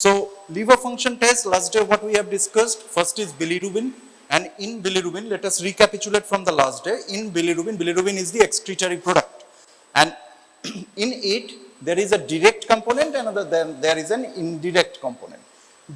So liver function test, last day what we have discussed, first is bilirubin, and in bilirubin, let us recapitulate from the last day. In bilirubin is the excretory product, and in it there is a direct component and then there is an indirect component.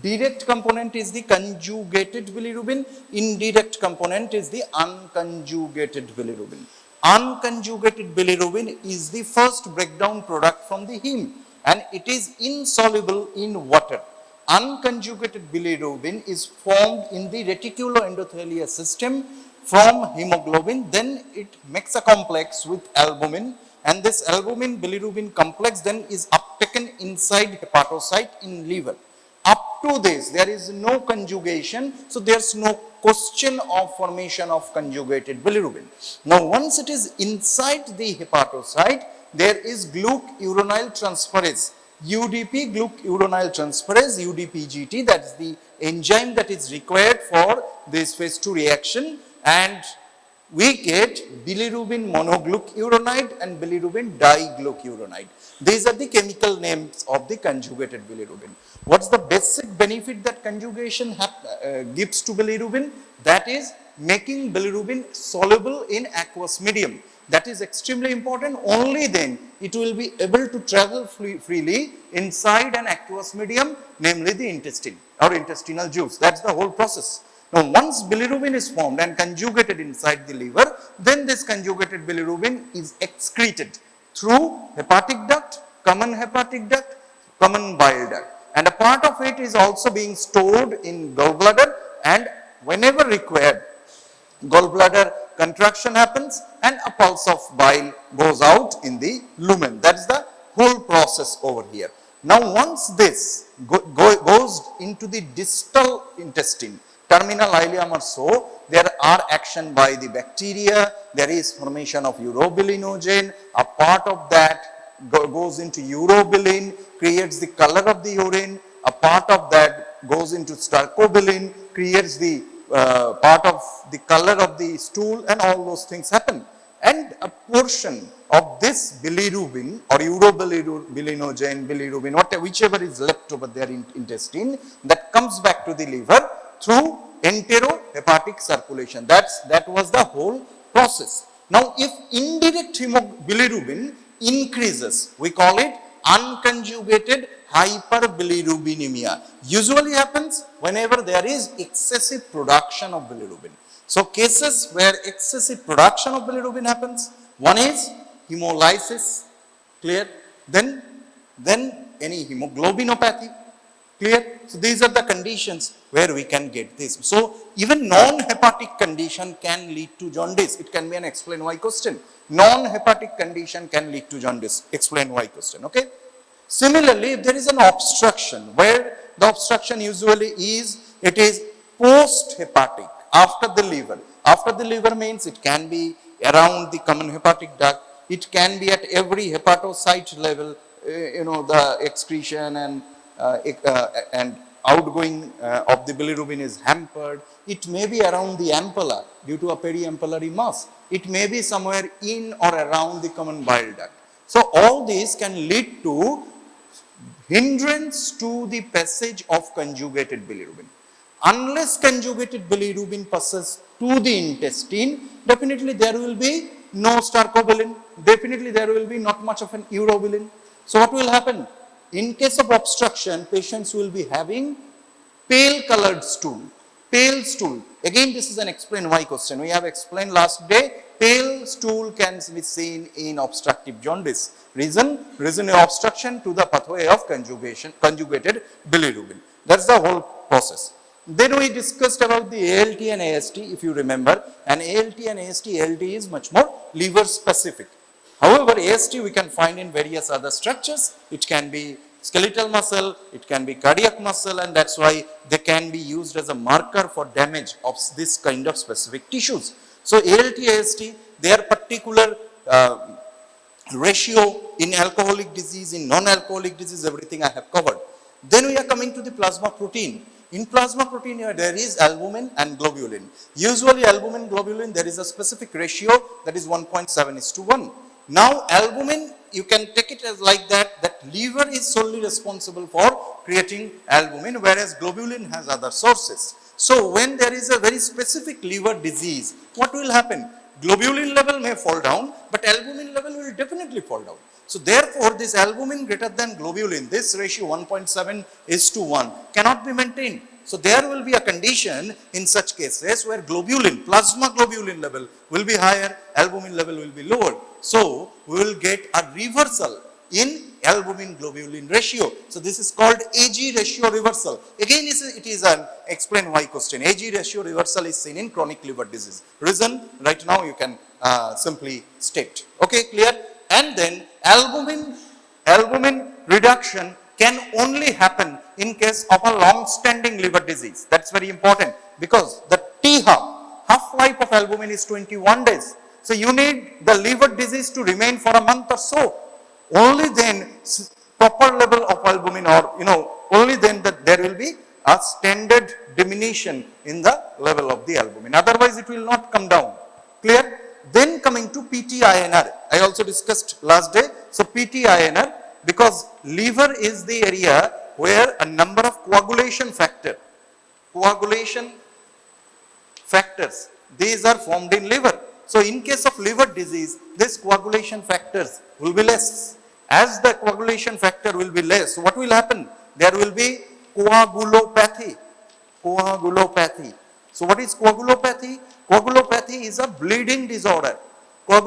Direct component is the conjugated bilirubin, indirect component is the unconjugated bilirubin. Unconjugated bilirubin is the first breakdown product from the heme and it is insoluble in water. Unconjugated bilirubin is formed in the reticuloendothelial system from hemoglobin, then it makes a complex with albumin, and this albumin bilirubin complex then is uptaken inside hepatocyte in liver. Up to this, there is no conjugation, so there's no question of formation of conjugated bilirubin. Now, once it is inside the hepatocyte, there is glucuronide transferase, UDP, glucuronide transferase, UDPGT, that is the enzyme that is required for this phase 2 reaction, and we get bilirubin monoglucuronide and bilirubin diglucuronide. These are the chemical names of the conjugated bilirubin. What's the basic benefit that conjugation gives to bilirubin? That is making bilirubin soluble in aqueous medium. That is extremely important. Only then it will be able to travel freely inside an aqueous medium, namely the intestine or intestinal juice. That's the whole process. Now, once bilirubin is formed and conjugated inside the liver, then this conjugated bilirubin is excreted through hepatic duct, common hepatic duct, common bile duct. And a part of it is also being stored in gallbladder, and whenever required, gallbladder contraction happens and a pulse of bile goes out in the lumen. That is the whole process over here. Now, once this goes into the distal intestine, terminal ileum or so, there are action by the bacteria, there is formation of urobilinogen, a part of that goes into urobilin, creates the color of the urine, a part of that goes into stercobilin, creates the part of the color of the stool, and all those things happen. And a portion of this bilirubin or urobilinogen, bilirubin, whichever is left over there in intestine, that comes back to the liver through enterohepatic circulation. That was the whole process. Now, if indirect bilirubin increases, we call it unconjugated hyperbilirubinemia. Usually happens whenever there is excessive production of bilirubin. So, cases where excessive production of bilirubin happens, one is hemolysis, clear, then any hemoglobinopathy, clear. So, these are the conditions where we can get this. So, even non-hepatic condition can lead to jaundice. It can be an explain why question. Non-hepatic condition can lead to jaundice. Explain why question. Okay. Similarly, if there is an obstruction, where the obstruction usually is, it is post-hepatic, after the liver. After the liver means it can be around the common hepatic duct. It can be at every hepatocyte level, the excretion and outgoing of the bilirubin is hampered. It may be around the ampulla due to a periampullary mass. It may be somewhere in or around the common bile duct. So, all these can lead to hindrance to the passage of conjugated bilirubin. Unless conjugated bilirubin passes to the intestine, definitely there will be no stercobilin, definitely there will be not much of an urobilin. So, what will happen? In case of obstruction, patients will be having pale colored stool, pale stool. Again, this is an explain why question. We have explained last day, pale stool can be seen in obstructive jaundice. Reason obstruction to the pathway of conjugated bilirubin. That's the whole process. Then we discussed about the ALT and AST, if you remember, and ALT and AST, ALT is much more liver specific. However, AST we can find in various other structures. It can be skeletal muscle, it can be cardiac muscle, and that's why they can be used as a marker for damage of this kind of specific tissues. So, ALT, AST, their particular ratio in alcoholic disease, in non-alcoholic disease, everything I have covered. Then we are coming to the plasma protein. In plasma protein, there is albumin and globulin. Usually, albumin, globulin, there is a specific ratio that is 1.7:1. Now, albumin, you can take it as like that liver is solely responsible for creating albumin, whereas globulin has other sources. So when there is a very specific liver disease, what will happen? Globulin level may fall down, but albumin level will definitely fall down. So therefore, this albumin greater than globulin, this ratio 1.7:1 cannot be maintained. So there will be a condition in such cases where globulin, plasma globulin level will be higher, albumin level will be lower. So we will get a reversal in albumin globulin ratio. So this is called AG ratio reversal. Again, it is an explain why question. AG ratio reversal is seen in chronic liver disease. Reason right now you can simply state. Okay, clear? And then albumin reduction can only happen in case of a long-standing liver disease. That's very important because the half-life of albumin is 21 days. So you need the liver disease to remain for a month or so. Only then proper level of albumin, or only then that there will be a standard diminution in the level of the albumin. Otherwise it will not come down. Clear? Then coming to PT-INR, I also discussed last day. So PT-INR, because liver is the area where a number of coagulation factors, these are formed in liver. So in case of liver disease, these coagulation factors will be less. As the coagulation factor will be less, what will happen? There will be coagulopathy. So what is coagulopathy? Coagulopathy is a bleeding disorder. What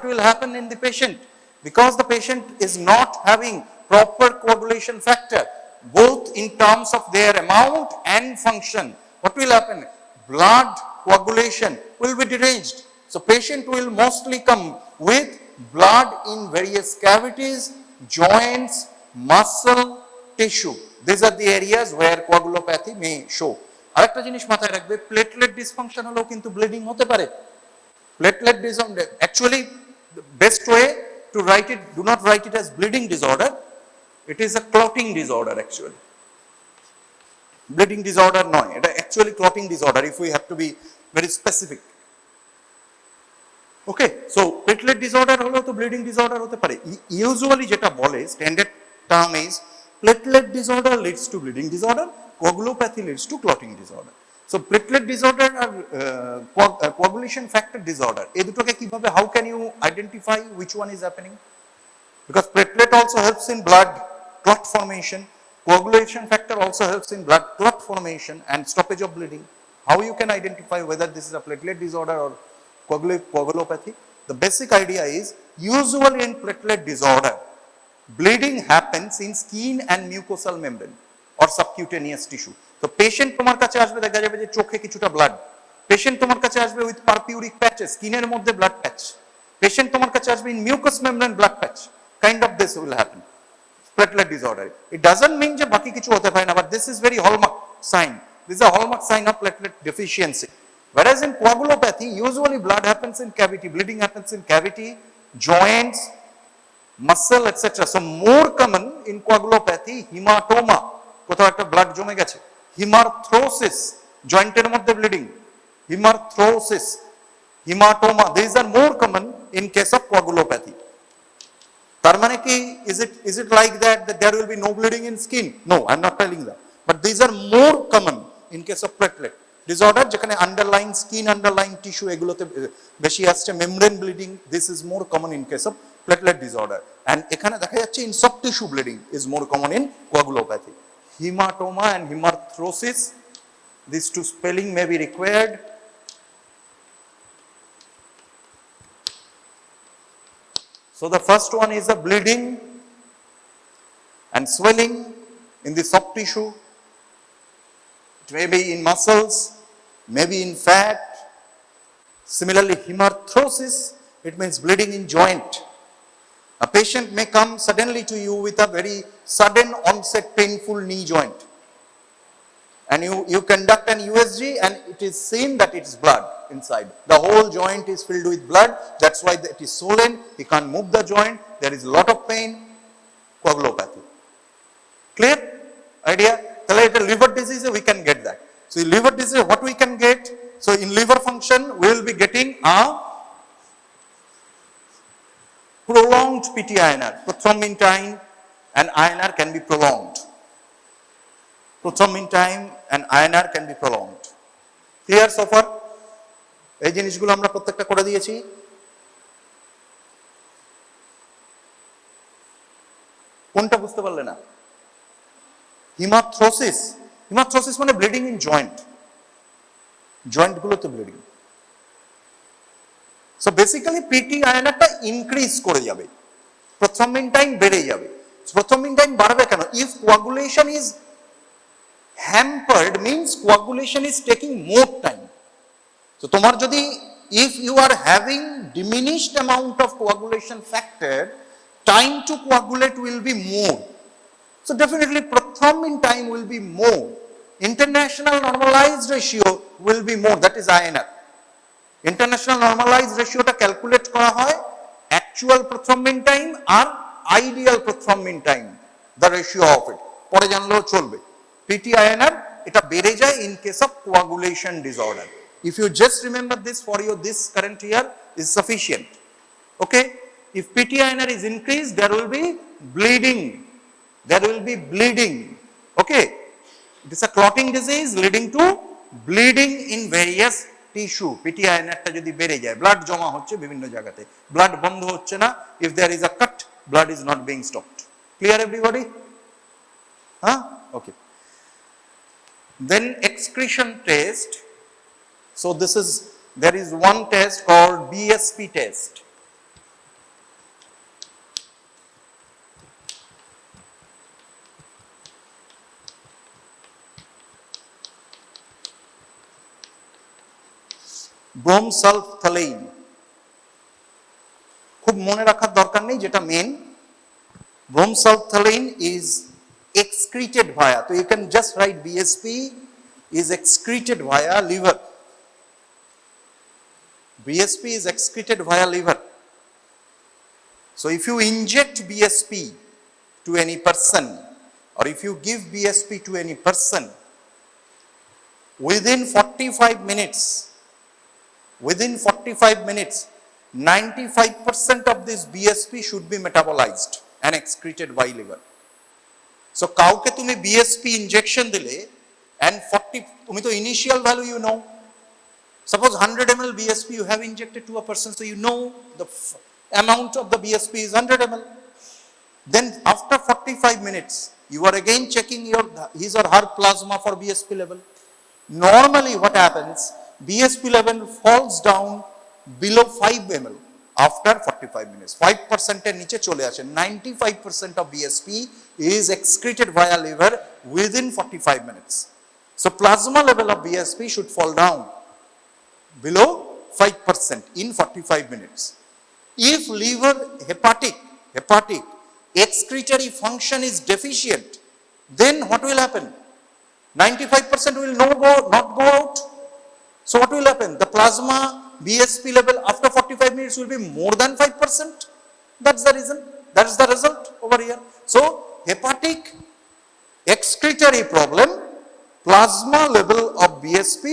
will happen in the patient? Because the patient is not having proper coagulation factor, both in terms of their amount and function, what will happen? Blood coagulation will be deranged. So patient will mostly come with blood in various cavities, joints, muscle, tissue. These are the areas where coagulopathy may show. আরেকটা জিনিস মাথায় রাখবে, platelet dysfunction হলেও কিন্তু bleeding হতে পারে। Platelet disorder, actually the best way to write it, do not write it as bleeding disorder, it is a clotting disorder actually. Bleeding disorder নয়, এটা actually clotting disorder if we have to be very specific. Okay, so platelet disorder হলেও তো bleeding disorder হতে পারে। Usually যেটা বলে standard term is platelet disorder leads to bleeding disorder, coagulopathy leads to clotting disorder. So platelet disorder or coagulation factor disorder, এই দুটোকে কিভাবে, how can you identify which one is happening? Because platelet also helps in blood clot formation, coagulation factor also helps in blood clot formation and stoppage of bleeding. How you can identify whether this is a platelet disorder or coagulopathy? The basic idea is, usually in platelet disorder, bleeding happens in skin and mucosal membrane or subcutaneous tissue. তো patient তোমার কাছে আসবে, দেখা যাবে যে চোখে কিছুটা blood. Patient তোমার কাছে আসবে উইথ পারপিউরিক প্যাচেস, স্কিনের মধ্যে ব্লাড প্যাচ। পেশেন্ট তোমার কাছে আসবে in mucus membrane blood patch. Kind of this will happen platelet disorder. It doesn't mean যে বাকি কিছু হতে পারে না, but this is very hallmark sign. This is a hallmark sign of platelet deficiency. Whereas in coagulopathy, usually blood happens in cavity, bleeding happens in cavity, joints, muscle, etc. So more common in coagulopathy, hematoma, কোথাও একটা blood জমে গেছে, hemarthrosis, jointer মধ্যে bleeding, hemarthrosis, hematoma, these are more common in case of coagulopathy. তার মানে কি, is it like that there will be no bleeding in skin? No, I am not telling that, but these are more common in case of platelet disorder, যেখানে underlying skin, underlying tissue এগুলোতে বেশি আসছে, membrane bleeding, this is more common in case of platelet disorder, and এখানে দেখা যাচ্ছে in soft tissue bleeding is more common in coagulopathy. Hematoma and hemarthrosis, these two spelling may be required. So the first one is the bleeding and swelling in the soft tissue. It may be in muscles, maybe in fat. Similarly, hemarthrosis, it means bleeding in joint. A patient may come suddenly to you with a very sudden onset painful knee joint, and you conduct an USG and it is seen that it is blood inside. The whole joint is filled with blood, that's why it is swollen, he can't move the joint, there is a lot of pain, coagulopathy. Clear idea? The liver disease, we can get that. So in liver disease, what we can get? So in liver function, we will be getting a prolonged PT-INR, prothrombin time, and INR can be prolonged. Prothrombin time and INR can be prolonged. Clear so far? এই জিনিসগুলো আমরা প্রত্যেকটা করে দিয়েছি। কোনটা বুঝতে পারলে না? হিমাথ্রোসিস, হিমাথ্রোসিস মানে ব্লিডিং ইন জয়েন্ট, জয়েন্ট গুলোতে ব্লিডিং। সো বেসিক্যালি পিটি আয়নারটা ইনক্রিজ করে যাবে, প্রথ্রম্বিন টাইম বেড়ে যাবে। প্রথ্রম্বিন টাইম বাড়বে কেন? If coagulation is hampered means coagulation is taking more time. তো তোমার যদি if you are having diminished amount of coagulation factor, time to coagulate will be more. So definitely prothrombin time will be more. International normalized ratio will be more, that is INR. International normalized ratio টা calculate করা হয় actual prothrombin time R ideal prothrombin time, the ratio of it. পরে জানলেও চলবে। PT-INR এটা বেড়ে যায় in case of coagulation disorder. If you just remember this for your this current year is sufficient. Okay? If PT-INR is increased, there will be bleeding. There will be bleeding. Okay? It is a clotting disease leading to bleeding in various tissue. PT-INR টা যদি বেড়ে যায়, blood জমা হচ্ছে বিভিন্ন জায়গাতে, blood বন্ধ হচ্ছে না, if there is a cut, blood is not being stopped. Clear everybody? Huh? Okay. Then excretion test. So this is, there is one test called BSP test. Bromsulphthalein. খুব মনে রাখার দরকার নেই, যেটা main. Bromsulphthalein is excreted via, so you can just write BSP is excreted via liver. BSP is excreted via liver. So if you inject BSP to any person, or if you give BSP to any person, within 45 minutes, 95% of this BSP should be metabolized and excreted by liver. So কাউকে তুমি BSP injection দিলে and 40, তুমি তো initial value you know. Suppose 100 ml BSP you have injected to a person, so you know the amount of the BSP is 100 ml. Then after 45 minutes, you are again checking his or her plasma for BSP level. Normally what happens, BSP level falls down below 5 ml after 45 minutes. 5% এর নিচে চলে আসে। 95% of BSP is excreted via liver within 45 minutes. So plasma level of BSP should fall down below 5% in 45 minutes. If liver hepatic excretory function is deficient, then what will happen? 95% will not go out. So what will happen? The plasma BSP level after 45 minutes will be more than 5%. That's the reason. That is the result over here. So hepatic excretory problem, plasma level of BSP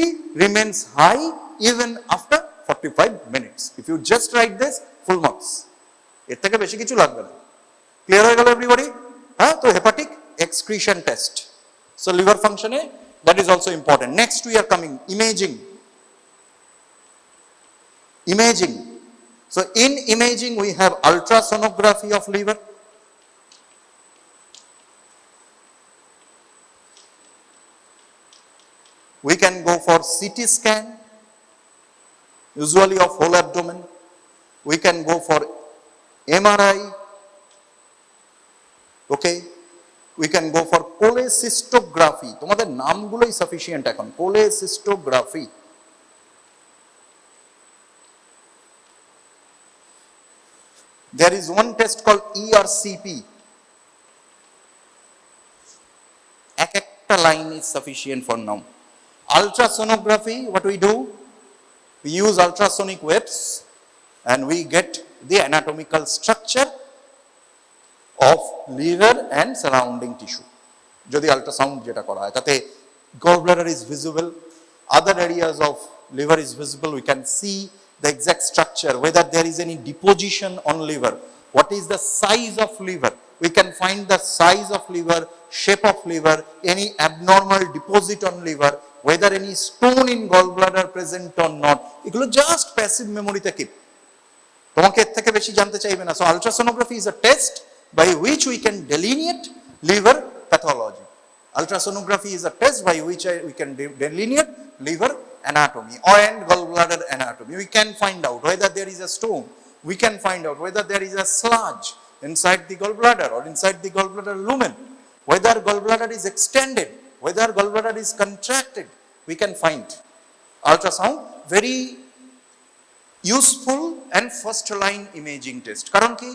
remains high even after 45 minutes. If you just write this, full marks. এর থেকে বেশি কিছু লাগবে না। Clear হয়ে গেল everybody? হ্যাঁ, তো hepatic excretion test. So liver function that is also important. Next we are coming imaging. Imaging. So in imaging we have ultrasonography of liver. We can go for CT scan, usually of whole abdomen. We can go for MRI. Okay. We can go for cholecystography. তোমাদের নামগুলোই sufficient এখন। cholecystography. There is one test called ERCP. এক একটা line is sufficient for now. Ultrasonography, what we do? We use ultrasonic waves and we get the anatomical structure of liver and surrounding tissue. যদি ultrasound যেটা করা হয়, তাতে gallbladder is visible, other areas of liver is visible, we can see the exact structure, whether there is any deposition on liver, what is the size of liver, We can find the size of liver, shape of liver, any abnormal deposit on liver, whether any stone in gallbladder present or not. এগুলো just passive memory তে keep. তোমাকে এর থেকে বেশি জানতে চাইবে না. So ultrasonography is a test by which we can delineate liver pathology. Ultrasonography is a test by which we can delineate liver anatomy and gallbladder anatomy. We can find out whether there is a stone. We can find out whether there is a sludge inside the gallbladder or inside the gallbladder lumen. Whether gallbladder is extended, whether gallbladder is contracted. We can find. Ultrasound, very useful and first line imaging test. কারণ কি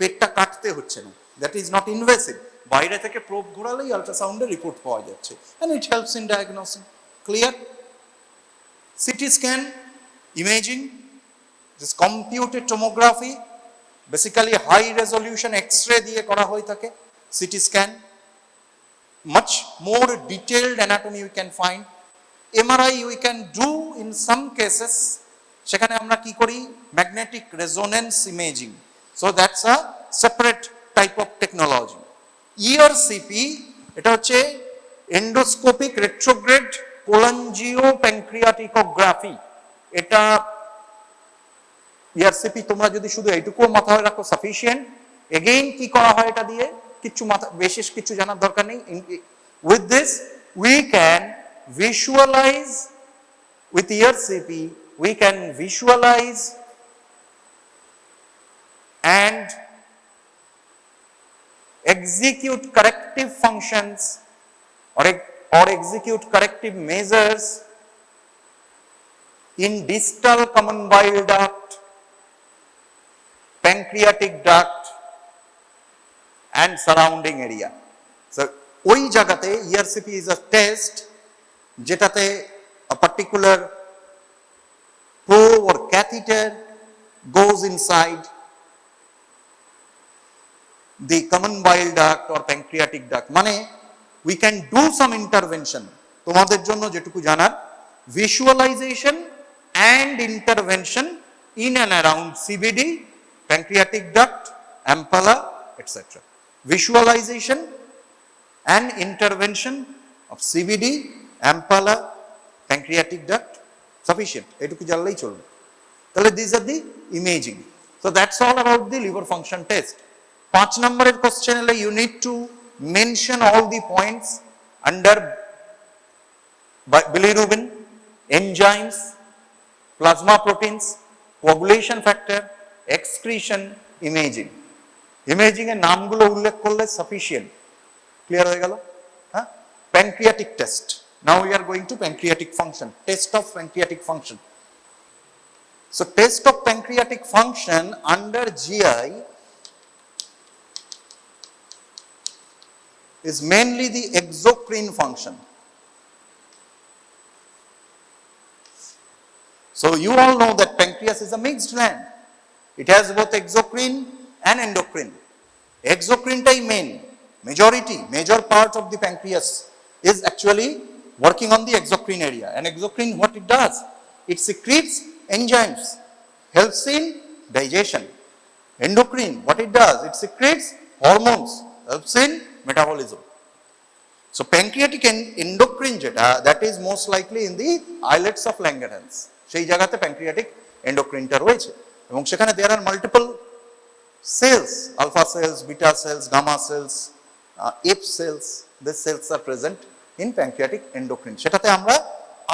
পেটটা কাটতে হচ্ছে না. That is not invasive. বাইরে থেকে probe ঘোরালেই আল্ট্রাসাউন্ডের report পাওয়া যাচ্ছে. And it helps in diagnosing. Clear? CT scan, imaging, this computed tomography, basically high resolution X-ray দিয়ে করা হয়ে থাকে. CT scan, much more detailed anatomy we can find. MRI we can do in some cases. সেখানে আমরা কি করি? Magnetic resonance imaging. So that's a separate type of technology. ERCP, এটা হচ্ছে endoscopic retrograde cholangiopancreaticography. এটা ERCP তোমরা যদি শুধু এইটুকু মাথায় রাখো sufficient. Again কি করা হয় এটা দিয়ে? কিছু বিশেষ কিছু জানার দরকার নেই. With this we can visualize, with ERCP we can visualize and execute corrective functions or execute corrective measures in distal common bile duct, pancreatic duct and surrounding area. So ওই জায়গাতে ERCP is a test যেটাতে a particular probe or catheter goes inside the common bile duct or pancreatic duct. মানে we can do some intervention. তোমাদের জন্য যেটুকু জানার, visualization and intervention in and around CBD, pancreatic duct, ampulla, etc. Visualization and intervention of CBD, ampulla, pancreatic duct, sufficient. এটুকু জানলেই চলবে. তাহলে these are the imaging. So that's all about the liver function test. 5 নম্বরের question হলে you need to mention all the points under bilirubin, enzymes, plasma proteins, coagulation factor, excretion, imaging. Imaging এর নামগুলো উল্লেখ করলে sufficient. Clear হয়ে গেল? হ্যাঁ? Pancreatic test. Now we are going to pancreatic function, test of pancreatic function. So test of pancreatic function under GI is mainly the exocrine function. So you all know that pancreas is a mixed gland. It has both exocrine and endocrine. Exocrine tie main, major part of the pancreas is actually working on the exocrine area. And exocrine, what it does? It secretes enzymes, helps in digestion. Endocrine, what it does? It secretes hormones, helps in metabolism. So pancreatic endocrine যেটা, that is most likely in the islets of Langerhans. সেই জায়গাতে pancreatic endocrineটা রয়েছে এবং সেখানে there are multiple cells, alpha cells, beta cells, gamma cells, F cells. These cells are present in pancreatic endocrine. সেটাতে আমরা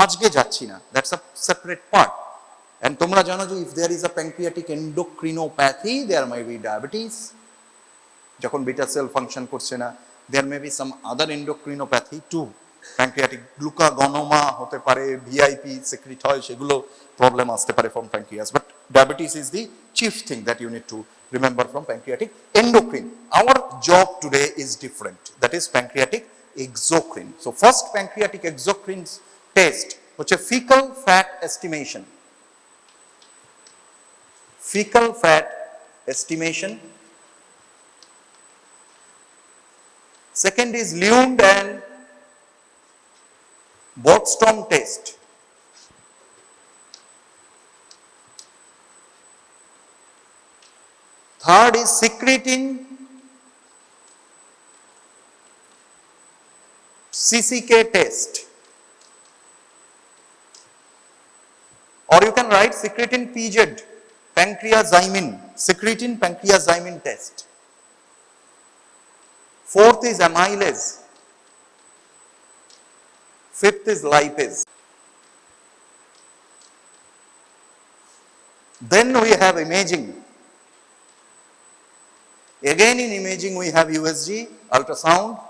আজকে যাচ্ছি না. That's a separate part. And তোমরা জানো যে if there is a pancreatic endocrinopathy, there may be diabetes. যখন beta sell function করছে না, there may be some other endocrinopathy too. Pancreatic glucagonoma হতে পারে, VIP secrete হয়, সেগুলো প্রবলেম আসতে পারে from pancreas. But diabetes is the chief thing that you need to remember from pancreatic endocrine. Our job today is different. That is pancreatic exocrine. So first pancreatic exocrine test হচ্ছে fecal fat estimation. Fecal fat estimation. Second is Lund and Bostrom test. Third is secreting CCK test, or you can write secretin PZ, pancreazymin, secretin pancreazymin test. Fourth is amylase. Fifth is lipase. Then we have imaging. Again in imaging we have USG, ultrasound,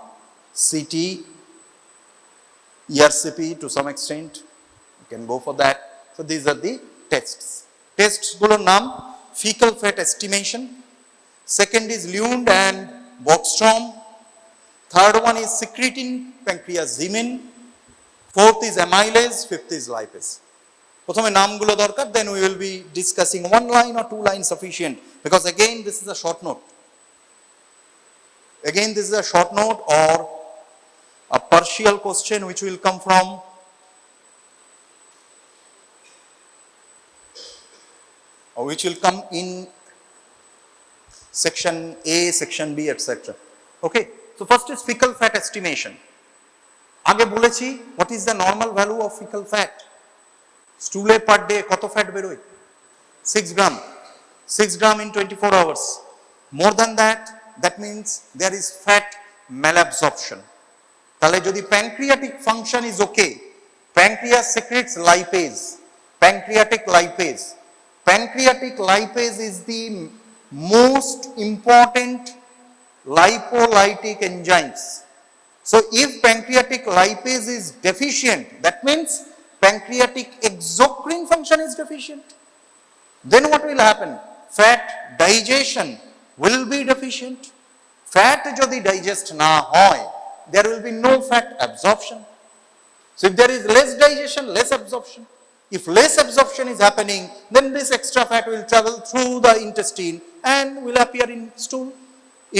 CT, ERCP to some extent. You can go for that. So these are the tests. Tests gulo naam fecal fat estimation. Second is Lund and Bockstrom. Third one is secretin pancreazymin. Fourth is amylase. Fifth is lipase. প্রথমে নামগুলো দরকার, then we will be discussing one line or two lines sufficient, because again this is a short note. Again this is a short note or a partial question which will come from or which will come in section A, section B, etc. Okay, so first is fecal fat estimation. আগে বলেছি what is the normal value of fecal fat? স্টুলে per day কত fat বেরোয়? 6 গ্রাম। 6 গ্রাম in 24 hours. More than that, that means there is fat malabsorption. তাহলে যদি pancreatic function is okay, pancreas secretes lipase, pancreatic lipase. Pancreatic lipase is the most important lipolytic enzymes. So if pancreatic lipase is deficient, that means pancreatic exocrine function is deficient. Then what will happen? Fat digestion will be deficient. Fat jodi digest na hoy, there will be no fat absorption. So if there is less digestion, less absorption. If less absorption is happening, then this extra fat will travel through the intestine and will appear in stool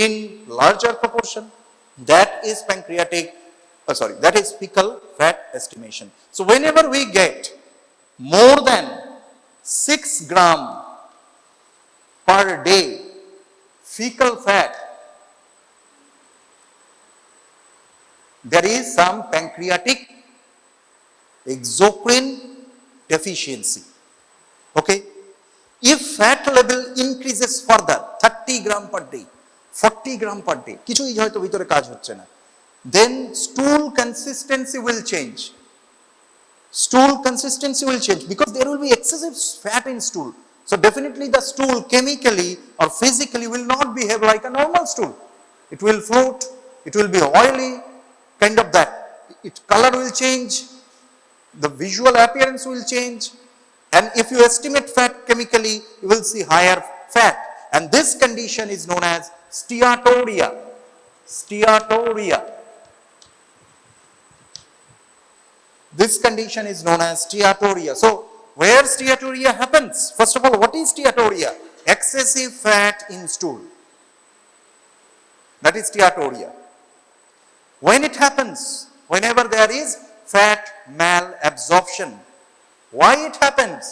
in larger proportion. That is that is fecal fat estimation. So whenever we get more than 6 gram per day fecal fat, there is some pancreatic exocrine deficiency. Okay, if fat level increases further 30 gram per day, 40 gram per day, কিছুই হয়তো ভিতরে কাজ হচ্ছে না, then stool consistency will change. Stool consistency will change because there will be excessive fat in stool. So definitely the stool chemically or physically will not behave like a normal stool. It will float, it will be oily, kind of that. Its color will change, the visual appearance will change, and if you estimate fat chemically, you will see higher fat, and this condition is known as steatorrhea. Steatorrhea. This condition is known as steatorrhea. So where steatorrhea happens? First of all, what is steatorrhea? Excessive fat in stool. That is steatorrhea. When it happens? Whenever there is fat malabsorption. Why it happens?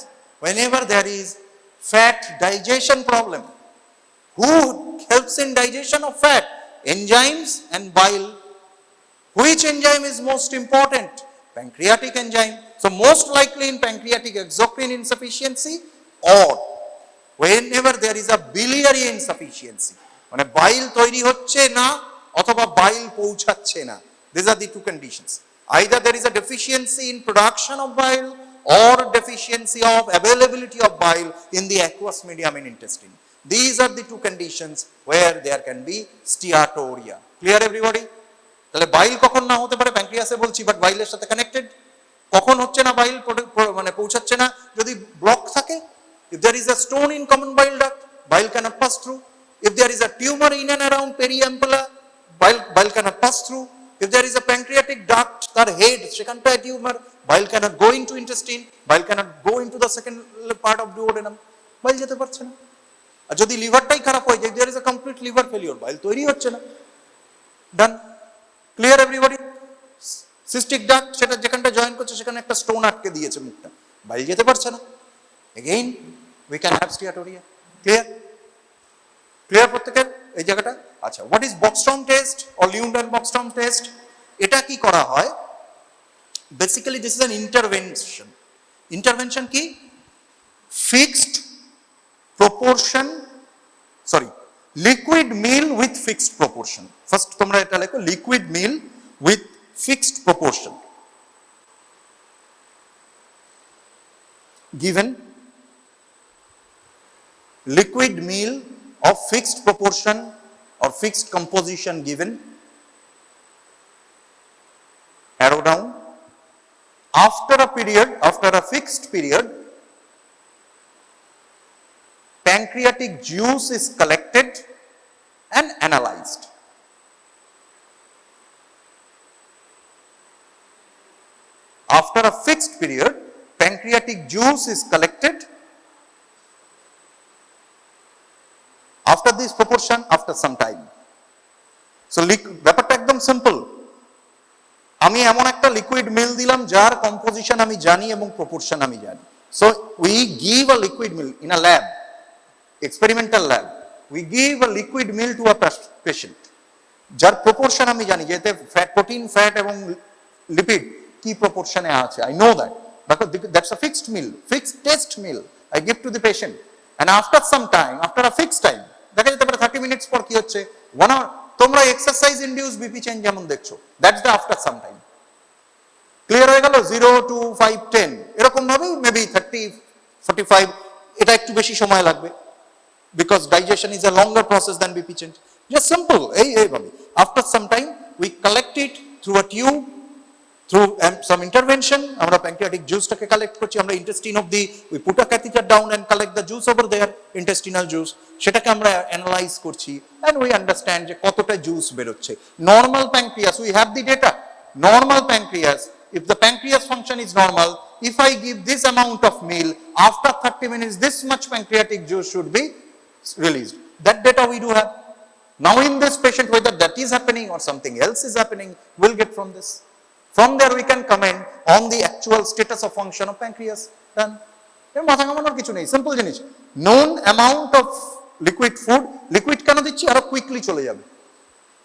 Whenever there is fat digestion problem. Who helps in digestion of fat? Enzymes and bile. Which enzyme is most important? Pancreatic enzyme. So most likely in pancreatic exocrine insufficiency, or whenever there is a biliary insufficiency, মানে bile তৈরি হচ্ছে না অথবা bile পৌঁছাচ্ছে না. These are the two conditions. Either there is a deficiency in production of bile or deficiency of availability of bile in the aqueous medium in intestine. These are the two conditions where there can be steatorrhea. Clear everybody? তাহলে বাইল কখন না হতে পারে? প্যানক্রিয়াসে বলছি, but বাইলের সাথে connected. কখন হচ্ছে না বাইল মানে পৌঁছাচ্ছে না? যদি ব্লক থাকে, if there is a stone in common bile duct, bile cannot pass through. If there is a tumor in and around periampulla, bile cannot pass through. If there is a pancreatic duct, তার head, সেখানটায় tumour, bile cannot go into intestine, bile cannot go into the second part of duodenum, বাইল যেতে পারছে না। আর যদি লিভারটাই খারাপ হয় যায়, there is a complete liver failure, বাইল তৈরি হচ্ছে না। Done? Clear everybody? Cystic duct, সেটা যেখানটা জয়েন করছে সেখানে একটা স্টোন আটকে দিয়েছে মুখটা, বাইল যেতে পারছে না। Again we can have steatorrhoea. Clear? Clear প্রত্যেকের এই জায়গাটা? আচ্ছা, what is Boxtrom test or Lundh and Boxtrom test? এটা কি করা হয়, basically this is an intervention. Intervention কি, fixed proportion, sorry, liquid meal with fixed proportion. First তোমরা এটা লেখো, liquid meal with fixed proportion given, liquid meal of fixed proportion or fixed composition given, arrow down, after a period, after a fixed period, pancreatic juice is collected and analyzed. After a fixed period, pancreatic juice is collected. After this proportion, after some time. So ব্যাপারটা একদম simple. আমি এমন একটা liquid মিল দিলাম যার composition আমি জানি এবং প্রপোর্শন আমি জানি। So we give a liquid meal in a lab, experimental lab, we give a liquid meal to a patient যার প্রপোর্শন আমি জানি, যেতে ফ্যাট, প্রোটিন, ফ্যাট এবং লিপিড কি প্রপোর্শনে আছে, I know that, because that's a fixed meal, fixed test meal I give to the patient, and after some time, after a fixed time, দেখা যেতে পারে 30 minutes পর কি হচ্ছে, 1 hour, তোমরা এক্সারসাইজ ইনডিউস বিপি চেঞ্জ যেমন দেখছো, that's the after some time. Clear হয়ে গেল? 0 to 5 10 এরকম ভাবে মেবি 30 45, এটা একটু বেশি সময় লাগবে, because digestion is a longer process than BP change. Just simple, এইভাবে after some time we collect it through a tube, through some intervention, আমরা pancreatic juice টাকে কালেক্ট করছি, আমরা intestine of the, we put a catheter down and collect the juice over there, intestinal juice, সেটাকে আমরা analyse করছি, and we understand যে কতটা juice বেরোচ্ছে। Normal pancreas, we have the data, normal pancreas, if the pancreas function is normal, if I give this amount of meal, after 30 minutes this much pancreatic juice should be released. That data we do have. Now in this patient, whether that is happening or something else is happening, we'll get from this. From there we can comment on the actual status of function of pancreas. Done. মাথা ঘামানোর কিছু নেই, simple জিনিস। known amount of liquid food, liquid কেন দিচ্ছি, আরো quickly চলে যাবে,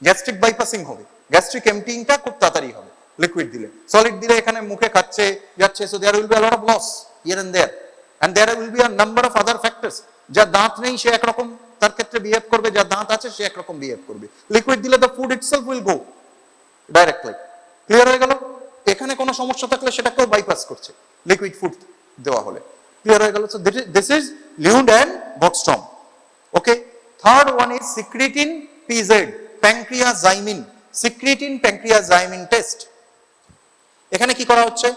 gastric বাইপাসিং হবে, গ্যাস্ট্রিক এমপ্টিংটা খুব তাড়াতাড়ি হবে লিকুইড দিলে। সলিড দিলে এখানে মুখে খাচ্ছে যাচ্ছে, so there will be a lot of loss here and there will be a number of other factors. যার দাঁত নেই সে একরকম তার ক্ষেত্রে বিহেভ করবে, যার দাঁত আছে সে একরকম বিহেভ করবে। লিকুইড দিলে the food itself will go directly. Clear হয়ে গেল? এখানে কোনো সমস্যা থাকলে সেটাকেও বাইপাস করছে লিকুইড ফুড দেওয়া হলে। ক্লিয়ার হয়ে গেল? So this is Lundh and Boxtrom. Okay, third one is secretin PZ, pancreozymin, secretin pancreozymin test. এখানে কি করা হচ্ছে,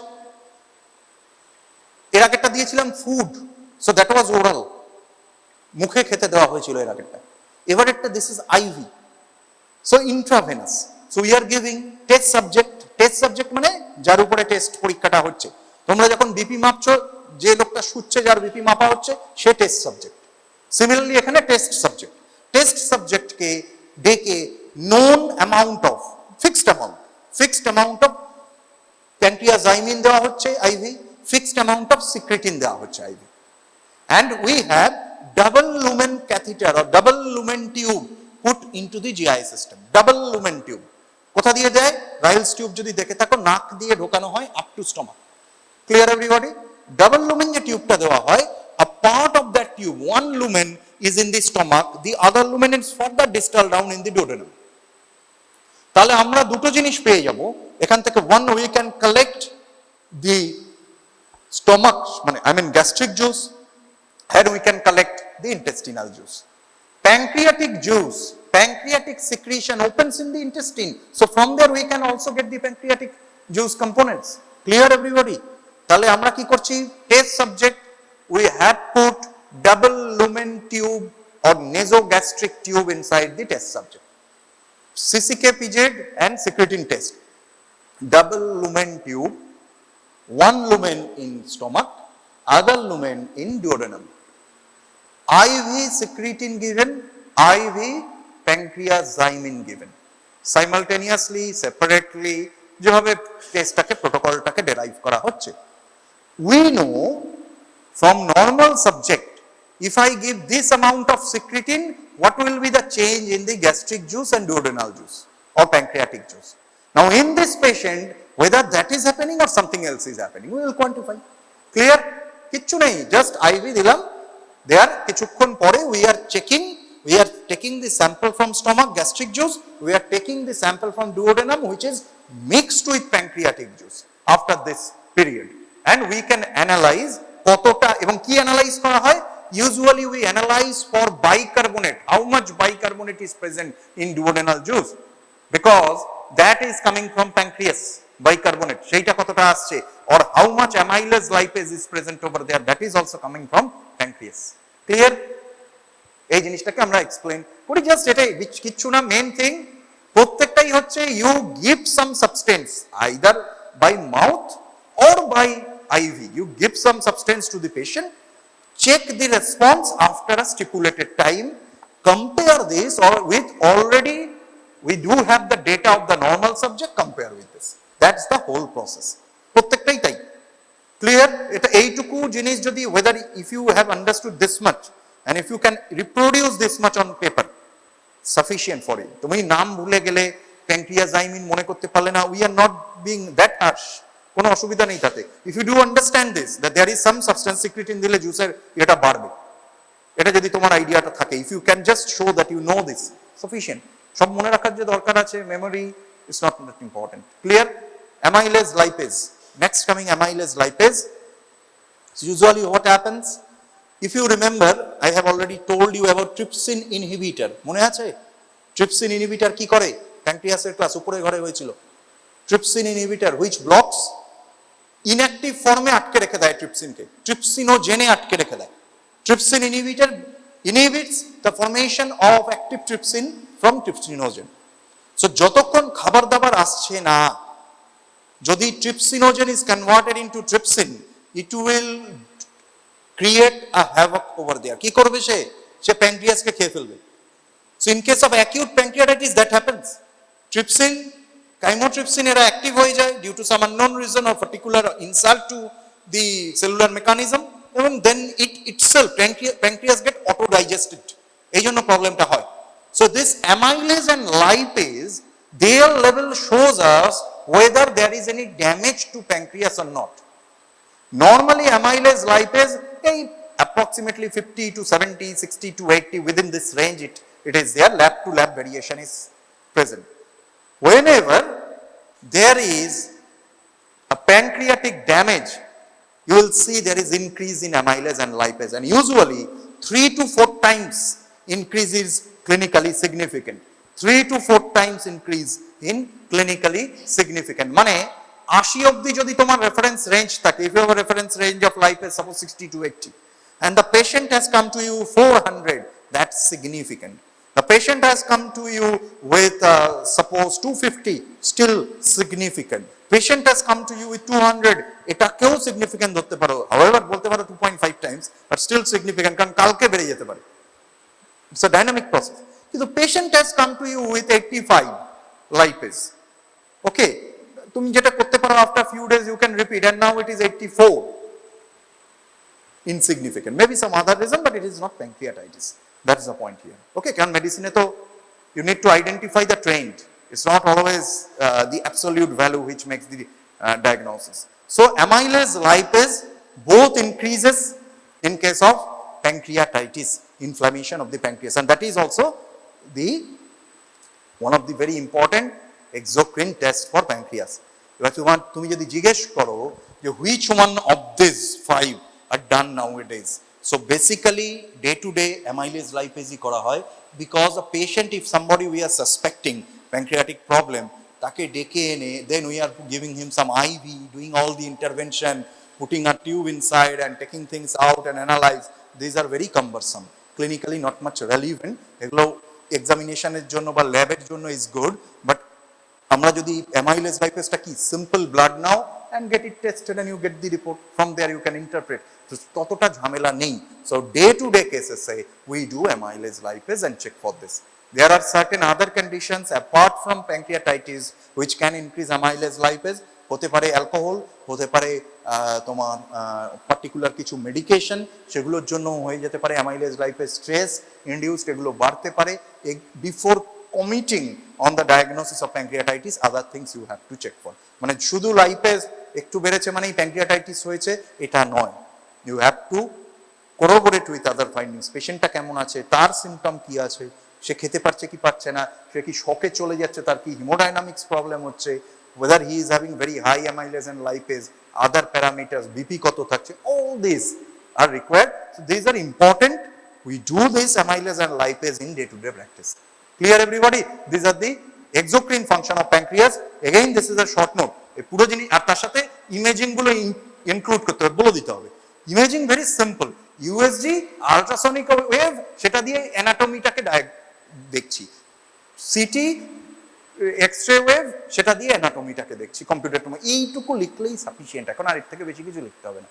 এর আগেরটা দিয়েছিলাম food, so that was oral, মুখে খেতে দেওয়া হয়েছিল এর আগেরটা। এবারেরটা this is IV, so intravenous. So we are giving test subject, test subject মানে যার উপরে টেস্ট পরীক্ষাটা হচ্ছে। তোমরা যখন বিপি মাপছো, যে লোকটা শুচ্ছে, যার বিপি মাপা হচ্ছে, সে টেস্ট সাবজেক্ট। সিমিলারলি এখানে টেস্ট সাবজেক্ট, টেস্ট সাবজেক্টকে ডেকে known amount of, fixed amount of pancreozymin দেওয়া হচ্ছে IV, fixed amount of secretin দেওয়া হচ্ছে IV, and we have double lumen catheter or double lumen tube put into the GI system. Double lumen tube কোথা দিয়ে দেয়? রাইলস tube যদি দেখে থাকো, নাক দিয়ে ঢোকানো হয় up to stomach. Clear everybody? Double lumen যে টিউবটা দেওয়া হয়, a part of that tube, one lumen is in the stomach, the other lumen is further distal down in the duodenum. তাহলে আমরা দুটো জিনিস পেয়ে যাব এখান থেকে। one, we can collect the stomach, মানে I mean gastric juice, and we can collect the intestinal juice. Pancreatic juice, pancreatic secretion opens in the intestine, so from there we can also get the pancreatic juice components. Clear everybody? তাহলে আমরা কি করছি, test subject we have put double lumen tube or nasogastric tube inside the test subject. CCK PZ and secretin test, double lumen tube, one lumen in stomach, other lumen in duodenum. IV secretin given, IV pancreazymin given, simultaneously, separately, যেভাবে টেস্টটাকে প্রোটোকলটাকে derive করা হচ্ছে। We know from normal subject, if I give this amount of secretin, what will be the change in the gastric juice and duodenal juice or pancreatic juice? Now in this patient, whether that is happening or something else is happening, we will quantify. Clear? কিচ্ছু নেই, just IV দিলাম, there কিছুক্ষণ পরে we are taking the sample from stomach, gastric juice, we are taking the sample from duodenum which is mixed with pancreatic juice after this period, and we can analyze কতটা, এবং কি analyse করা হয়, usually we analyze for bicarbonate, how much bicarbonate is present in duodenal juice, because that is coming from pancreas, bicarbonate সেইটা কতটা আসছে, or how much amylase lipase is present over there, that is also coming from pancreas. Clear? এই জিনিসটাকে আমরা explain করি, just এটাই, কিচ্ছু না, মেইন থিং প্রত্যেকটাই হচ্ছে you give some substance either by mouth or by IV, you give some substance to the patient, check the response after a stipulated time, compare this or with already we do have the data of the normal subject, compare with this, that's the whole process, প্রত্যেকটাই তাই। Clear? এটা এইটুকু জিনিস যদি, whether if you have understood this much and if you can reproduce this much on paper, sufficient for you. তুমি নাম ভুলে গেলে, প্যানক্রিয়াজাইমিন মনে করতে পারলে না, we are not being that harsh, কোনো অসুবিধা নেই তাতে। If you do understand this, that there is some substance secretin দিলে জুসের এটা বাড়বে, এটা যদি তোমার আইডিয়াটা থাকে, if you can just show that you know this, sufficient. সব মনে রাখার যে দরকার আছে, memory is not that important. Clear? Amylase lipase, next coming amylase lipase. So usually what happens, if you remember, I have already told you about trypsin inhibitor, মনে আছে? Trypsin inhibitor কি করে? প্যানক্রিয়াসের ক্লাস উপরে ঘরে হয়েছিল। Trypsin inhibitor which blocks, inactive ফর্মে আটকে রেখে দেয় ট্রিপসিনকে, ট্রিপসিনোজেনে আটকে রেখে দেয়। Trypsin inhibitor inhibits the formation of active trypsin from trypsinogen. So যতক্ষণ খাবার দাবার আসছে না, যদি trypsinogen is converted into trypsin, it will create a havoc over there. কি করবে সে? সে প্যানক্রিয়াসকে খেয়ে ফেলবে। So in case of acute pancreatitis that happens, trypsin, chymotrypsin এরা অ্যাক্টিভ হয়ে যায় due to some unknown reason or particular insult to the cellular mechanism, এবং then it itself, pancreas get auto digested, এই জন্য প্রবলেমটা হয়। So this amylase and lipase, their level shows us whether there is any damage to pancreas or not. Normally amylase lipase, approximately 50 to 70, 60 to 80, within this range it is there, lab to lab variation is present. Whenever there is a pancreatic damage, you will see there is increase in amylase and lipase, and usually 3 to 4 times increase is clinically significant. 3 to 4 times increase in clinically significant. মানে 80 অবধি যদি তোমার reference range থাকে, if you have a reference range of lipase suppose 60 to 80, and the patient has come to you 400, that's significant. The patient has come to you with suppose 250, still significant. Patient has come to you with 200, এটাকেও significant ধরতে পারো, however বলতে পারো 2.5 times, but still significant, কারণ কালকে বেড়ে যেতে পারে। It's a dynamic process. কিন্তু patient has come to you with 85 lipase, okay, তুমি যেটা করতে পারো after few days you can repeat, and now it is 84, insignificant, maybe some other reason, but it is not pancreatitis. That is the point here. Okay, কারণ মেডিসিনে তো you need to identify the trend. It's not always the absolute value which makes the diagnosis. So amylase lipase both increases in case of pancreatitis, inflammation of the pancreas, and that is also the one of the very important exocrine test for pancreas. এবার তুমি যদি জিজ্ঞেস করো যে which one of these 5 are done nowadays, so basically day to day amylase lipase করা হয়, because a patient, if somebody we are suspecting pancreatic problem, তাকে ডেকে এনে then we are giving him some IV, doing all the intervention, putting a tube inside and taking things out and analyze. These are very cumbersome, clinically not much relevant. এগুলো এক্সামিনেশনের জন্য বা ল্যাবের জন্য is good, but আমরা যদি amylase lipaseটা কি simple blood now and get it tested and you get the report, from there you can interpret. So ততটা ঝামেলা নেই। So day to day cases say we do amylase lipase and check for this. There are certain other conditions apart from pancreatitis which can increase amylase lipase. হতে পারে alcohol, হতে পারে তোমার particular কিছু medication, সেগুলোর জন্য হয়ে যেতে পারে amylase lipase স্ট্রেস ইনডিউসড, এগুলো বাড়তে পারে। Before omitting on the diagnosis of pancreatitis other things you have to check for. মানে শুধু লাইপেজ একটু বেড়েছে মানে প্যানক্রিয়াটাইটিস হয়েছে এটা নয়, you have to corroborate with other findings. পেশেন্টটা কেমন আছে, তার সিমটম কি আছে, সে খেতে পারছে কি পারছে না, সে কি শকে চলে যাচ্ছে, তার কি হিমোডাইনামিক্স প্রবলেম হচ্ছে, whether he is having very high amylase and lipase, other parameters, BP কত থাকছে, all these are required. So these are important. We do this amylase and lipase in day-to-day practice. Clear everybody? These are the exocrine function of pancreas. Again, this is a short note. এই পুরো জিনিস আর তার সাথে imaging গুলো include করতে হবে, বলে দিতে হবে। Imaging very simple, USG ultrasonic wave, সেটা দিয়ে অ্যানাটমিটাকে দেখছি, সিটি এক্সরে ওয়েভ, সেটা দিয়ে অ্যানাটমিটাকে দেখছি, কম্পিউটার এইটুকু লিখলেই সাফিসিয়েন্ট, এখন আর এর থেকে বেশি কিছু লিখতে হবে না,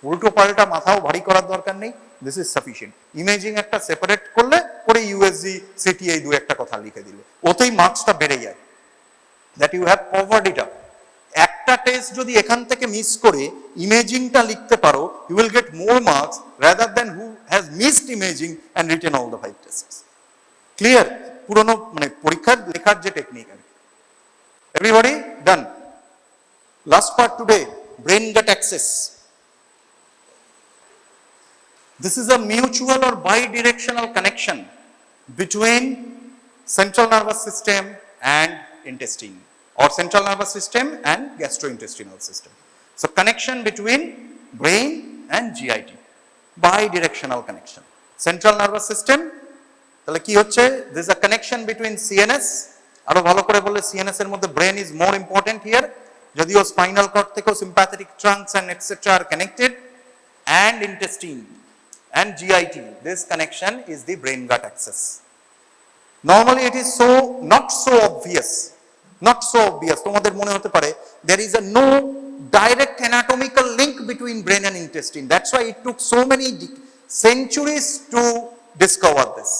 উল্টো পাল্টা মাথাও ভারী করার দরকার নেই, দিস ইজ সাফিসিয়েন্ট। ইমেজিং একটা সেপারেট করলে পরে ইউএসজি সিটি এই দু একটা কথা লিখে দিলে ওতেই মার্কসটা বেড়ে যায়, that you have covered it up. একটা টেস্ট যদি এখান থেকে মিস করে ইমেজিংটা লিখতে পারো, you will get more marks rather than who has missed imaging and written all the 5 tests. Clear? পুরনো মানে পরীক্ষার লেখার যে technique. Everybody done? Last part today, brain gut axis. This is a mutual or bidirectional connection between central nervous system and intestine, or central nervous system and gastrointestinal system. So connection between brain and GIT, bidirectional connection. Central nervous system, তাহলে কি হচ্ছে, there is a connection between CNS, আরো ভালো করে বললে CNS এর মধ্যে brain is more important here, যদিও spinal cord থেকেও sympathetic trunks and etc are connected, and intestine and GIT. This connection is the brain gut axis. Normally it is not so obvious. তোমাদের মনে হতে পারে there is a no direct anatomical link between brain and intestine. That's why it took so many centuries to discover this.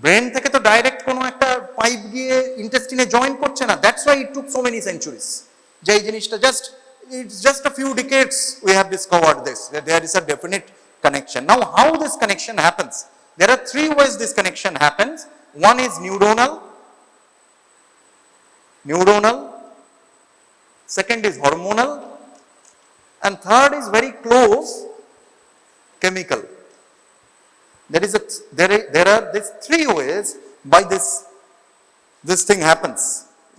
Brain থেকে তো direct কোনো একটা pipe গিয়ে ইন্টেস্টিনে join করছে না, that's why it took so many centuries. যে এই জিনিসটা it's just a few decades we have discovered this, that there is a definite connection. Now how this connection happens? There are 3 ways this connection happens. One is neuronal, second is hormonal, and third is very close, chemical. There are these 3 ways by this thing happens: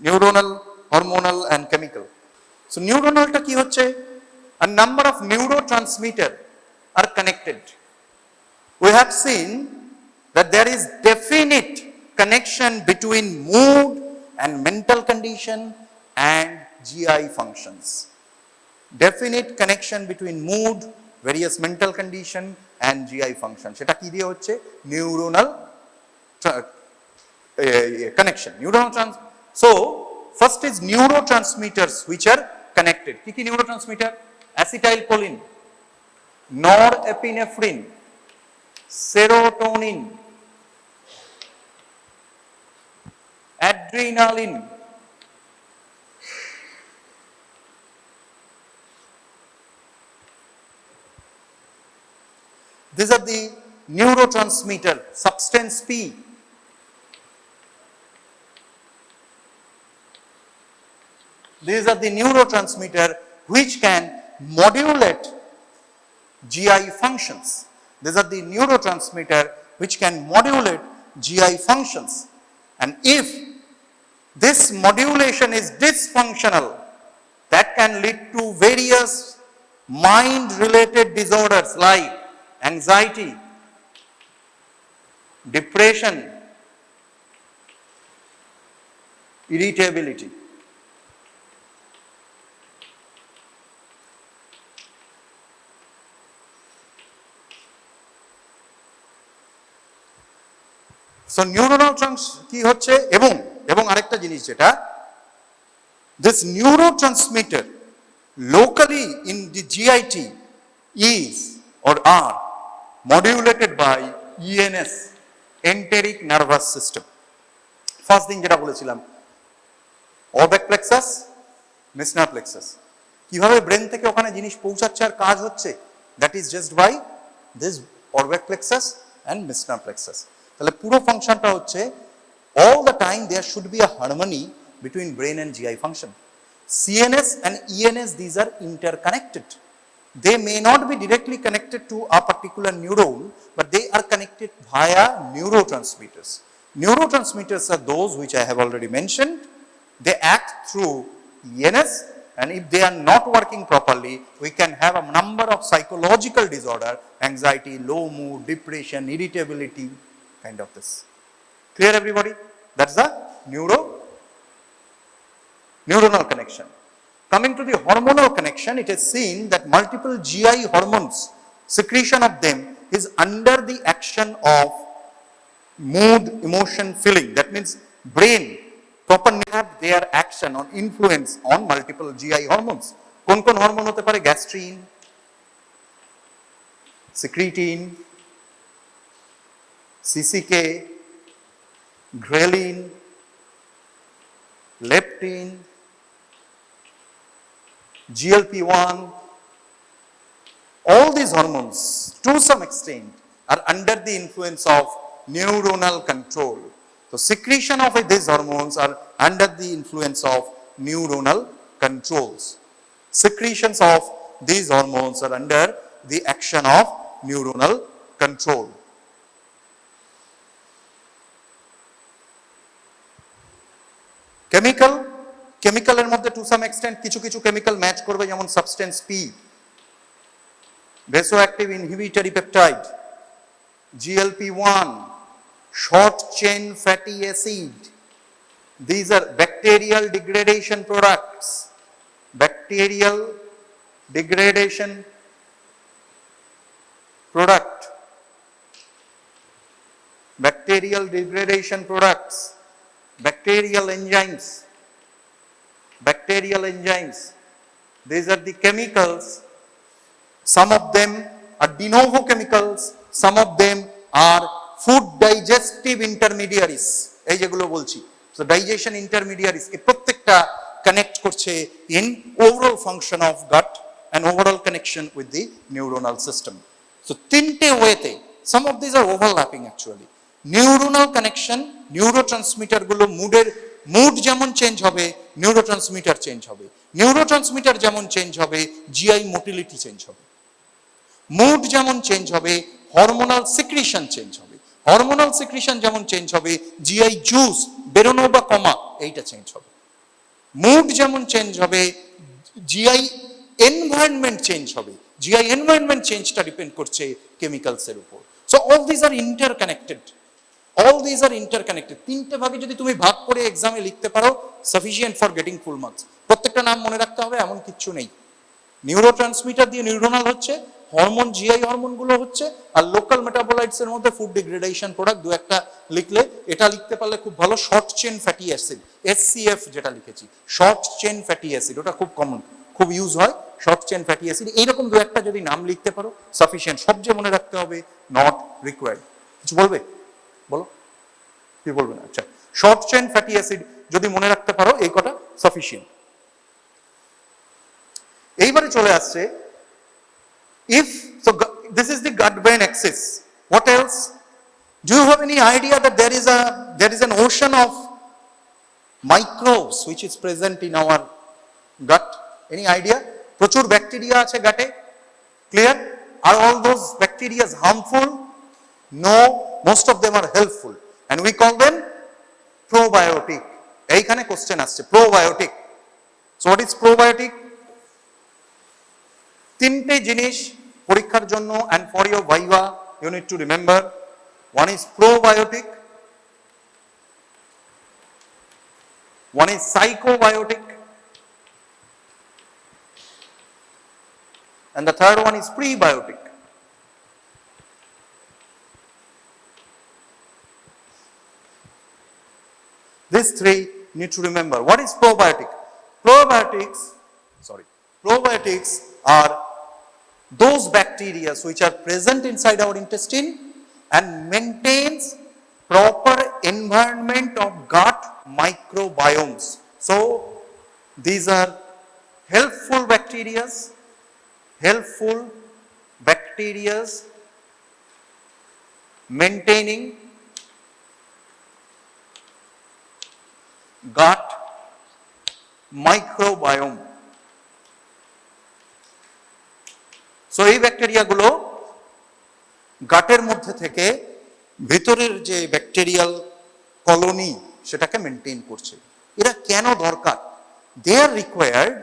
neuronal, hormonal and chemical. So neuronal ta ki hocche, a number of neurotransmitter are connected. We have seen that there is definite connection between mood and mental condition and GI functions. Definite connection between mood, various mental condition and GI function. সেটা কি দিয়ে হচ্ছে? Neuronal connection. So first is neurotransmitters which are connected. কি কি neurotransmitter? Acetylcholine, norepinephrine, serotonin, adrenaline, these are the neurotransmitter. Substance P, these are the neurotransmitter which can modulate GI functions. These are the neurotransmitter which can modulate GI functions. And if this modulation is dysfunctional, that can lead to various mind-related disorders like anxiety, depression, irritability. So neuronal trunks কি হচ্ছে, এবং আরেকটা জিনিস যেটা, this neurotransmitter locally in the GIT is or are modulated by ENS, enteric nervous system. First thing যেটা বলেছিলাম, orbic plexus, Meissner plexus, কিভাবে brain থেকে ওখানে জিনিস পৌঁছাচ্ছে আর কাজ হচ্ছে, that is just by this orbic plexus and Meissner plexus. তাহলে পুরো ফাংশনটা হচ্ছে All the time there should be a harmony between brain and GI function. CNS and ENS, these are interconnected. They may not be directly connected to a particular neuron, but they are connected via neurotransmitters. Neurotransmitters are those which I have already mentioned. They act through ENS, and if they are not working properly, we can have a number of psychological disorder, anxiety, low mood, depression, irritability, kind of this. Clear everybody? That's the neuronal connection. Coming to the hormonal connection, it is seen that multiple GI hormones, secretion of them is under the action of mood, emotion, feeling. That means brain properly have their action on influence on multiple GI hormones. Kon hormone hote pare? Gastrin, secretin, CCK, ghrelin, leptin, GLP-1, all these hormones to some extent are under the influence of neuronal control. So secretion of these hormones are under the influence of neuronal controls. Secretions of these hormones are under the action of neuronal control. কেমিক্যালের মধ্যে to some extent কিছু কিছু chemical match করবে, যেমন substance P, vasoactive inhibitory peptide, GLP-1, short chain fatty acid. These are bacterial degradation products. Bacterial degradation product. Bacterial degradation products. Bacterial enzymes. Bacterial enzymes. These are the chemicals. Some of them are de novo chemicals. Some of them are food digestive intermediaries. এই যেগুলো বলছি, so digestion intermediaries এই প্রত্যেকটা connect করছে in overall function of gut and overall connection with the neuronal system. So তিনটে ওয়েতে, some of these are overlapping actually. Neuronal connection, neurotransmitter গুলো mood যেমন চেঞ্জ হবে, নিউরোট্রান্সমিটার চেঞ্জ হবে, নিউরোট্রান্সমিটার যেমন চেঞ্জ হবে, জিআই মোটিলিটি চেঞ্জ হবে, mood যেমন চেঞ্জ হবে, হরমোনাল সিক্রিশন চেঞ্জ হবে, হরমোনাল সিক্রিশন যেমন চেঞ্জ হবে, জিআই জুস বেরোনো বা কমা এইটা চেঞ্জ হবে, মুড যেমন চেঞ্জ হবে, জিআই এনভায়রনমেন্ট চেঞ্জ হবে, জিআই এনভায়রনমেন্ট চেঞ্জটা ডিপেন্ড করছে কেমিক্যালসের উপর। So all this are interconnected, all this are interconnected. তিনটে ভাগে যদি তুমি ভাগ করে এক্সামে লিখতে পারো, sufficient for getting full marks. প্রত্যেকটা নাম মনে রাখতে হবে এমন কিচ্ছু নেই। নিউরোট্রান্সমিটার দিয়ে নিউরোনাল হচ্ছে, হরমোন জিআই হরমোনগুলো হচ্ছে, আর লোকাল মেটাবোলাইটস এর মধ্যে ফুড ডিগ্রেডেশন প্রোডাক্ট দু একটা লিখলে, এটা লিখতে পারলে খুব ভালো। Short chain fatty acid, SCF যেটা লিখেছি, শর্ট চেন ফ্যাটি অ্যাসিড, ওটা খুব কমন, খুব ইউজ হয়, শর্ট চেন ফ্যাটি অ্যাসিড। এইরকম দু একটা যদি নাম লিখতে পারো সাফিসিয়েন্ট। সব যে মনে রাখতে হবে নট রিকোয়ার্ড। কিছু বলবে? বলো, কি বলবে না? আচ্ছা, শর্ট চেন ফ্যাটি অ্যাসিড যদি মনে রাখতে পারো, এই কটা সাফিসিয়েন্ট। এইবারে চলে আসছে, if so this is the gut brain axis, what else? Do you have any idea that there is an ocean of microbes which is present in our gut? Any idea? প্রচুর bacteria আছে গাটে, clear? Are all those bacteria harmful? No, most of them are helpful and we call them probiotic. এইখানে question আসছে, probiotic. So what is probiotic? তিনটে জিনিস পরীক্ষার জন্য and for your viva you need to remember. One is probiotic, one is psychobiotic, and the third one is prebiotic. These three need to remember. What is probiotic? Probiotics are those bacteria which are present inside our intestine and maintains proper environment of gut microbiomes. So these are helpful bacteria maintaining gut microbiome. So এই ব্যাকটেরিয়াগুলো গাটের মধ্যে থেকে ভেতরের যে bacterial colony সেটাকে maintain করছে। এরা কেন দরকার? They are required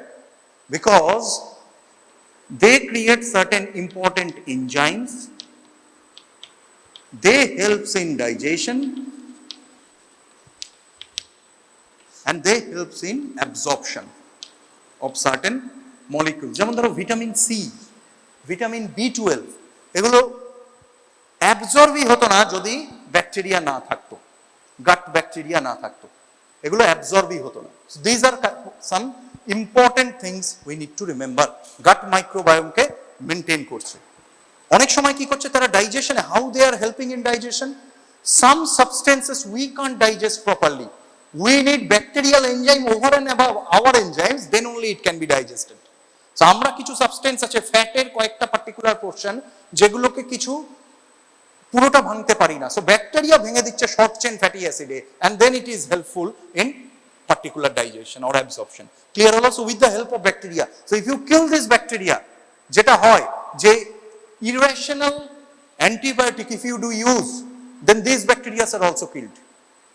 because they create certain important enzymes, they helps in digestion and they helps in absorption of certain molecules. যেমন ধরো ভিটামিন সি, ভিটামিন B12 এগুলো অ্যাবজর্বই হতো না যদি ব্যাকটেরিয়া না থাকতো, গাট ব্যাকটেরিয়া না থাকতো, এগুলো অ্যাবজর্বই হতো না। These are some important things we need to remember. Gut মাইক্রোবায়োমকে মেনটেন করছে। অনেক সময় কি করছে তারা ডাইজেশনে, how they are helping in digestion? Some substances we can't digest properly, we need bacterial enzyme over and above our enzymes, then only it can be digested. So আমরা কিছু সাবস্টেন্স আছে ফ্যাটের কয়েকটা পার্টিকুলার পোরশন যেগুলোকে কিছু পুরোটা ভাঙতে পারি না, সো ব্যাকটেরিয়া ভেঙে দিচ্ছে শর্ট চেইন ফ্যাটি অ্যাসিডে and then it is helpful in particular digestion or absorption. Clear হলো? So with the help of bacteria, so if you kill this bacteria, যেটা হয় যে irrational antibiotic if you do use, then these bacteria are also killed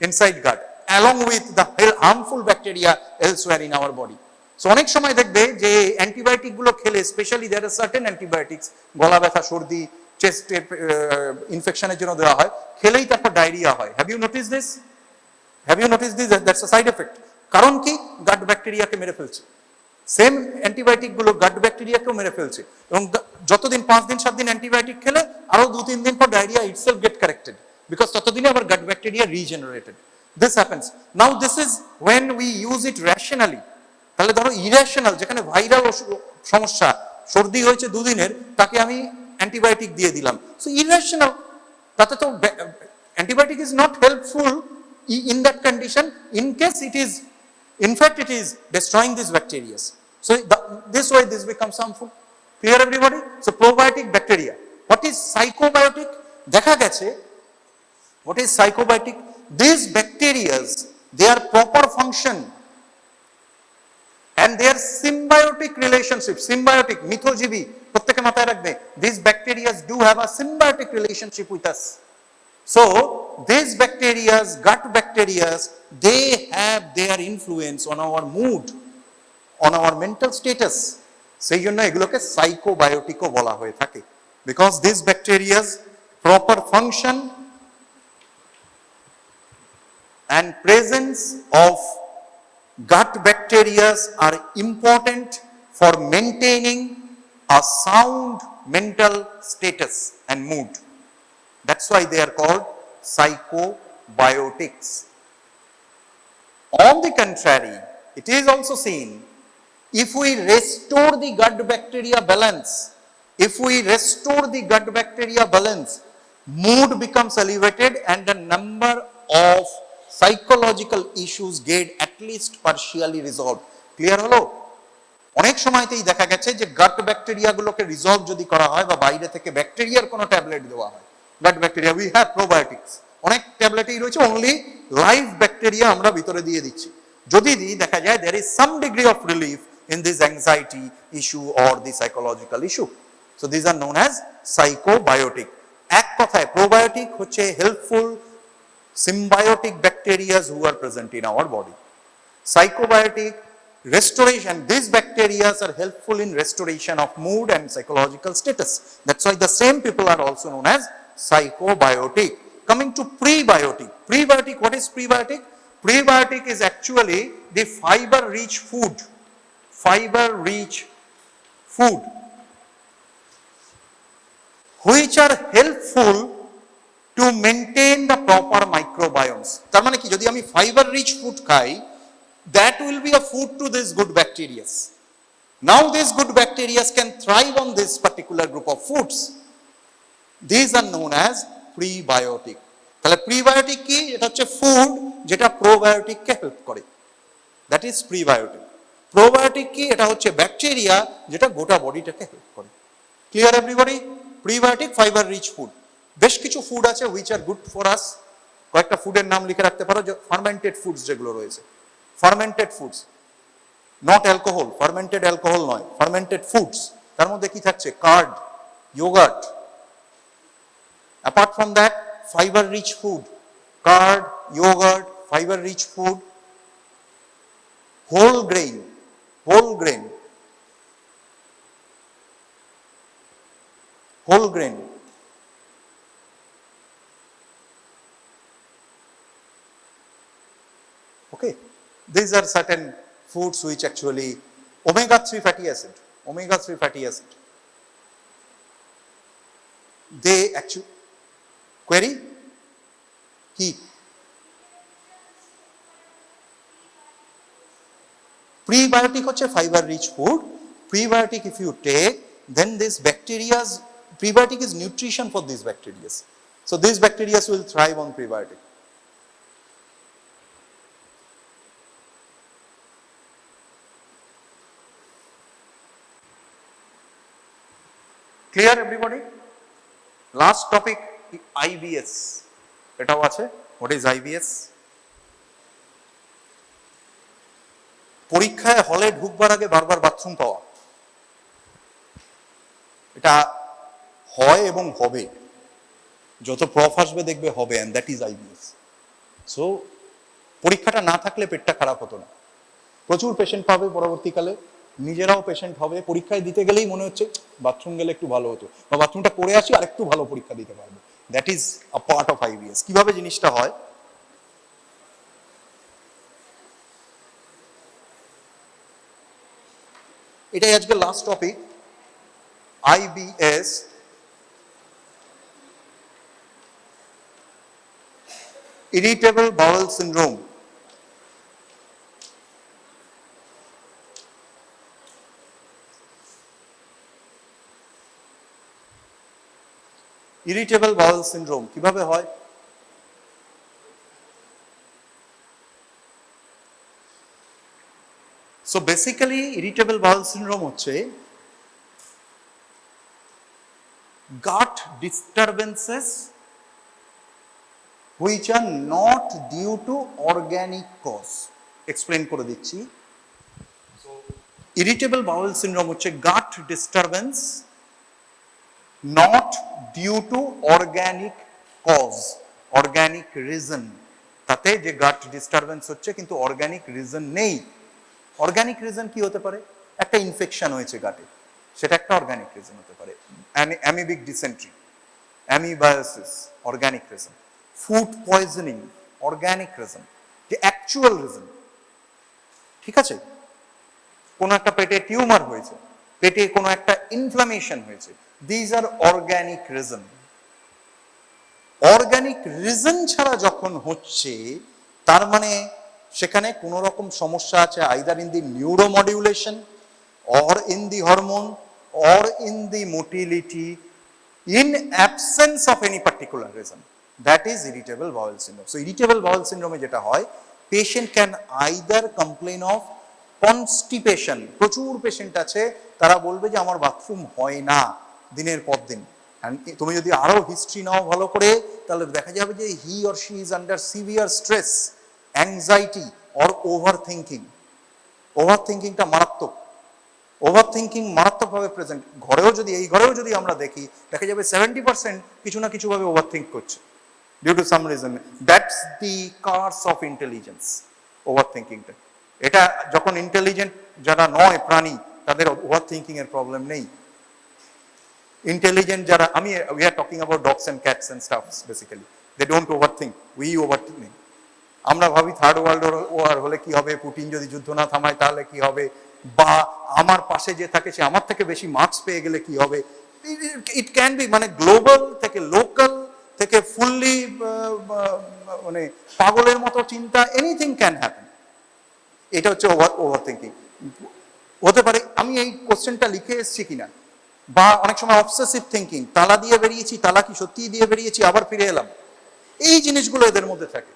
inside gut along with the harmful bacteria elsewhere in our body. So অনেক সময় দেখবে যে antibiotic গুলো খেলে, specially there are certain antibiotics গলা ব্যথা সর্দি চেস্ট ইনফেকশনের জন্য দেওয়া হয়, খেলেই তারপর ডায়রিয়া হয়। Have you notice this? Have you notice this? That's a side effect. কারণ কি? গাট ব্যাকটেরিয়াকে মেরে ফেলছে। সেম অ্যান্টিবায়োটিক গুলো গাট ব্যাকটেরিয়াকেও মেরে ফেলছে এবং যতদিন 5 দিন 7 দিন অ্যান্টিবায়োটিক খেলে আরো 2-3 দিন পর diarrhoea itself get corrected because ততদিনে আবার gut bacteria regenerated. This happens. Now this is when we use it rationally. তাহলে ধরো ইরেশনাল, যেখানে ভাইরাল সমস্যা, সর্দি হয়েছে 2 দিনের, তাকে আমি অ্যান্টিবায়োটিক দিয়ে দিলাম। সো ইরেশনাল, তাতে তো antibiotic is not helpful in that condition in case it is, in fact it is destroying these bacteria. So this way this becomes harmful. Clear everybody? So probiotic bacteria. What is psychobiotic? দেখা গেছে what is psychobiotic? These bacteria, their proper function and their symbiotic relationship, symbiotic, মিথজীবী, প্রত্যেকে মাথায় রাখবে, these bacteria do have a symbiotic relationship with us. So these bacteria, gut bacteria, they have their influence on our mood, on our mental status. সেই জন্য এগুলোকে সাইকোবায়োটিকও বলা হয়ে থাকে, because these bacteria proper function and presence of gut bacteria are important for maintaining a sound mental status and mood. That's why they are called psychobiotics. On the contrary, it is also seen, if we restore the gut bacteria balance, if we restore the gut bacteria balance, mood becomes elevated and the number of psychological issues get at least partially resolved. Clear হলো? অনেক সময়তেই দেখা গেছে যে গাট bacteria গুলোকে resolve যদি করা হয় বা বাইরে থেকে ব্যাকটেরিয়ার কোনো ট্যাবলেট দেওয়া হয়, gut bacteria, we have probiotics, অনেক ট্যাবলেটই রয়েছে অনলি লাইভ ব্যাকটেরিয়া আমরা ভিতরে দিয়ে দিচ্ছি, যদি দেখা যায় there is some degree of relief in this anxiety issue or the psychological issue. So these are known as psychobiotic. এক কথায় probiotic হচ্ছে helpful symbiotic bacteria who are present in our body. Psychobiotic restoration, these bacteria are helpful in restoration of mood and psychological status. That's why the same people are also known as psychobiotic. Coming to prebiotic. Prebiotic, what is prebiotic? Prebiotic is actually the fiber rich food. Fiber rich food which are helpful to maintain the proper microbiomes. তার মানে কি, যদি আমি fiber rich food খাই, that will be a food to these good bacteria. Now these good bacteria can thrive on this particular group of foods. These are known as prebiotic. তাহলে prebiotic কি? এটা হচ্ছে ফুড যেটা প্রোবায়োটিককে help করে, that is prebiotic. Probiotic কি? এটা হচ্ছে ব্যাকটেরিয়া যেটা গোটা বডিটাকে হেল্প করে। Clear everybody? Prebiotic, fibre rich food. বেশ কিছু ফুড আছে which are good for us, কয়েকটা ফুডের নাম লিখে রাখতে পারো, যে ফার্মেন্টেড ফুডস যেগুলো রয়েছে, fermented foods, not alcohol, fermented alcohol নয়, ফার্মেন্টেড ফুডস, তার মধ্যে কি থাকছে? Curd, yoghurt. Apart from that, fibre rich food, curd, yoghurt, fibre rich food, whole grain, whole grain, whole grain. Okay, these are certain foods which actually omega-3 fatty acid, omega-3 fatty acid, they actually query কি prebiotic হচ্ছে fiber rich food. Prebiotic if you take, then this bacteria's prebiotic is nutrition for these bacteria. So these bacteria will thrive on prebiotic. Clear everybody? Last topic, IBS. এটাও আছে. What is IBS? পরীক্ষায় হলে ঢুকবার আগে বারবার bathroom পাওয়া, এটা হয় এবং হবে, যত প্রফ আসবে দেখবে হবে, and that is IBS. So পরীক্ষাটা না থাকলে পেটটা খারাপ হতো না। প্রচুর পেশেন্ট পাবে পরবর্তীকালে, নিজেরাও পেশেন্ট হবে, পরীক্ষায় দিতে গেলেই মনে হচ্ছে বাথরুম গেলে একটু ভালো হতো, বা বাথরুমটা করে আসি আর একটু ভালো পরীক্ষা দিতে পারবো। That is a part of IBS. কিভাবে জিনিসটা হয়? এটাই আজকে last topic, IBS. Irritable bowel syndrome. Irritable bowel syndrome কিভাবে হয়? So basically irritable bowel syndrome হচ্ছে gut disturbances which are not due to organic cause. Explain করে দিচ্ছি। ইরিটেবল বাউল সিনড্রোম হচ্ছে gut disturbance not due to organic cause, organic reason. তাতে যে gut disturbance হচ্ছে কিন্তু organic reason নেই। organic reason কি হতে পারে? একটা ইনফেকশন হয়েছে গাটে, সেটা একটা organic reason হতে পারে। amoebic dysentery, amoebiasis, organic reason. food poisoning, organic reason, যে actual reason। ঠিক আছে? কোনো একটা পেটে টিউমার হয়েছে, পেটে কোনো একটা ইনফ্লামেশন হয়েছে, these are organic reason. organic reason ছাড়া যখন হচ্ছে, তার মানে সেখানে কোনো রকম সমস্যা আছে, either in the neuromodulation or in the hormone or in the motility, in absence of any particular reason. That is irritable bowel syndrome. So irritable bowel syndrome যেটা হয়, patient can either complain of constipation. প্রচুর patient আছে তারা বলবে যে আমার bathroom হয় না দিনের পর দিন। তুমি যদি আরো হিস্ট্রি নাও ভালো করে, তাহলে দেখা যাবে যে he or she is under severe stress, anxiety or over thinking. Over থিঙ্কিংটা মারাত্মক, ওভার থিঙ্কিং মারাত্মকভাবে প্রেজেন্ট। ঘরেও যদি, এই ঘরেও যদি আমরা দেখি, দেখা যাবে 70% কিছু না কিছুভাবে ওভার থিঙ্ক করছে due to some reason. That's the curse of intelligence, over থিঙ্কিংটা। এটা যখন ইন্টেলিজেন্ট যারা নয় প্রাণী, তাদের ওভার থিঙ্কিং এর প্রবলেম নেই। ইন্টেলিজেন্ট যারা, we are talking about dogs and cats and stuffs, basically they don't overthink, we overthink. আমরা ভাবি থার্ড ওয়ার্ল্ড ওয়ার হলে কি হবে, পুটিন যদি যুদ্ধ না থামায় তাহলে কি হবে, বা আমার পাশে যে থাকে সে আমার থেকে বেশি মার্কস পেয়ে গেলে কি হবে। ইট ক্যান বি, মানে গ্লোবাল থেকে লোকাল থেকে ফুললি মানে পাগলের মতো চিন্তা, এনিথিং ক্যান হ্যাপেন। এটা হচ্ছে ওভার থিঙ্কিং। হতে পারে আমি এই কোশ্চেনটা লিখে এসেছি কিনা, বা অনেক সময় অবসেসিভ থিঙ্কিং, তালা দিয়ে বেরিয়েছি, তালা কি সত্যিই দিয়ে বেরিয়েছি, আবার ফিরে এলাম, এই জিনিসগুলো এদের মধ্যে থাকে।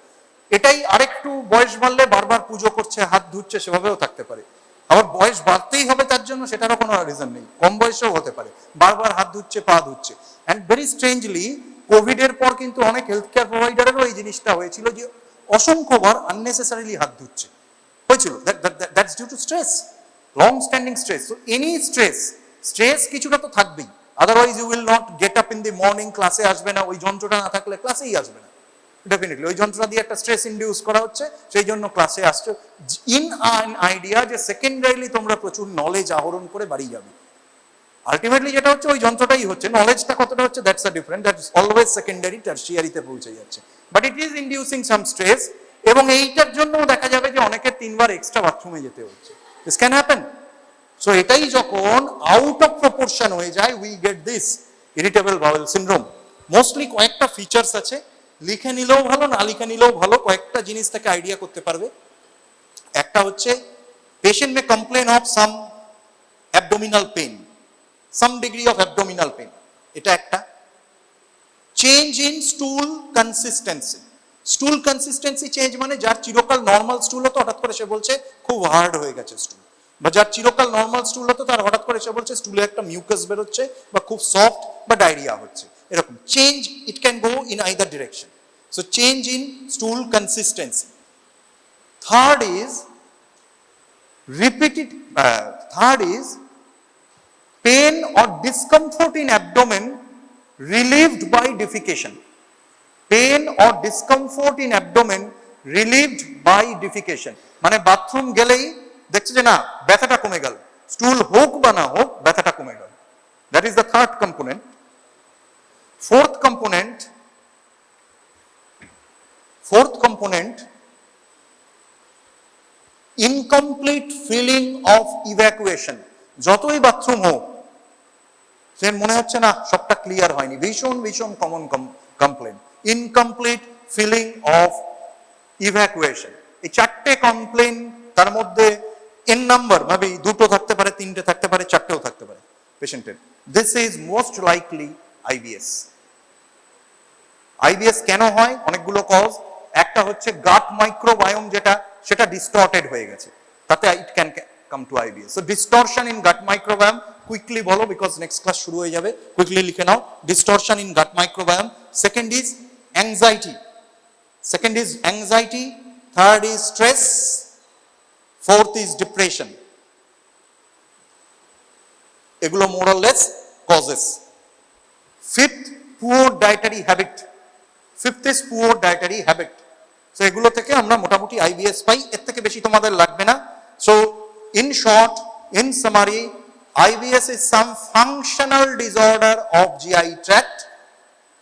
এটাই আরেকটু বয়স বাড়লে বারবার পুজো করছে, হাত ধুচ্ছে, সেভাবেও থাকতে পারে। আবার বয়স বাড়তেই হবে তার জন্য, সেটারও কোনো রিজন নেই, কম বয়সেও হতে পারে, বারবার হাত ধুচ্ছে, পা ধুচ্ছে। অ্যান্ড ভেরি স্ট্রেঞ্জলি কোভিড এর পর কিন্তু অনেক হেলথ কেয়ার প্রোভাইডারেরও এই জিনিসটা হয়েছিল যে অসংখ্যবার আননেসেসারিলি হাত ধুচ্ছে। হয়েছিল, that's due to stress, long standing stress. So any stress কিছুটা তো থাকবেই, otherwise you will not get up in the morning, ক্লাসে আসবে না, ওই যন্ত্রটা না থাকলে ক্লাসেই আসবে না ডেফিনেটলি। ওই যন্ত্রটা দিয়ে একটা স্ট্রেস ইনডিউস করা হচ্ছে, সেই জন্য ক্লাসে আসছো ইন অ্যান আইডিয়া যে সেকেন্ডারিলি তোমরা প্রচুর নলেজ আহরণ করে বাড়ি যাবে। আলটিমেটলি যেটা হচ্ছে ওই যন্ত্রটাই হচ্ছে, নলেজটা কতটা হচ্ছে that's a different, that's always secondary, টারশিয়ারিতে পৌঁছে যাচ্ছে, but it is inducing some stress. এবং এইটার জন্য দেখা যাবে যে অনেকের 3 বার এক্সট্রা বাথরুমে যেতে হচ্ছে, দিস ক্যান হ্যাপেন। সো এটাই যখন আউট অফ প্রপোর্শন হয়ে যায়, we get this irritable bowel syndrome. Mostly কয়েকটা ফিচার্স আছে, লিখে নিলেও ভালো, না লিখে নিলেও ভালো, কয়েকটা জিনিস থেকে আইডিয়া করতে পারবে। একটা হচ্ছে patient May complain of some abdominal pain, some degree of abdominal pain, এটা একটা। Change in স্টুল consistency, স্টুল consistency change মানে যার চিরকাল নর্মাল স্টুল হতো হঠাৎ করে সে বলছে খুব হার্ড হয়ে গেছে স্টুল, বা যার চিরকাল নর্মাল স্টুল হতো তার হঠাৎ করে সে বলছে স্টুলে একটা মিউকাস বেরোচ্ছে বা খুব সফট বা ডায়রিয়া হচ্ছে, এরকম change it can go in either direction. So change in স্টুল consistency. Third is repeated, third is pain or discomfort in abdomen relieved by defecation, pain or discomfort in abdomen relieved by defecation, মানে bathroom গেলেই দেখছে যে না ব্যথাটা কমে গেল, স্টুল হোক বা না হোক ব্যথাটা কমে গেল, that is the third component. fourth component incomplete feeling of evacuation, যতই বাথরুম হোক সে মনে হচ্ছে না সবটা ক্লিয়ার হয়নি, ভীষণ ভীষণ common complaint, incomplete feeling of evacuation. এই 4টে কমপ্লেন, তার মধ্যে এন নাম্বার ভাবি 2টো থাকতে পারে, 3টে থাকতে পারে, 4টেও থাকতে পারে পেশেন্টের। This is most likely IBS. IBS কেন হয়? অনেকগুলো কজ। একটা হচ্ছে গাট মাইক্রোবায়োম যেটা, সেটা ডিস্টর্টেড হয়ে গেছে, তাতে it can come to IBS. So distortion in gut microbiome, quickly বলো বিকজ নেক্সট ক্লাস শুরু হয়ে যাবে, কুইকলি লিখে নাও, distortion in gut microbiome. Second is anxiety, third is stress, fourth is depression. এগুলো more or less causes. Fifth poor dietary habit, fifth is poor dietary habit. So এগুলো থেকে আমরা মোটামুটি আইবিএস পাই, এর থেকে বেশি তোমাদের লাগবে না। So in short, in summary, IBS is some functional disorder of GI tract.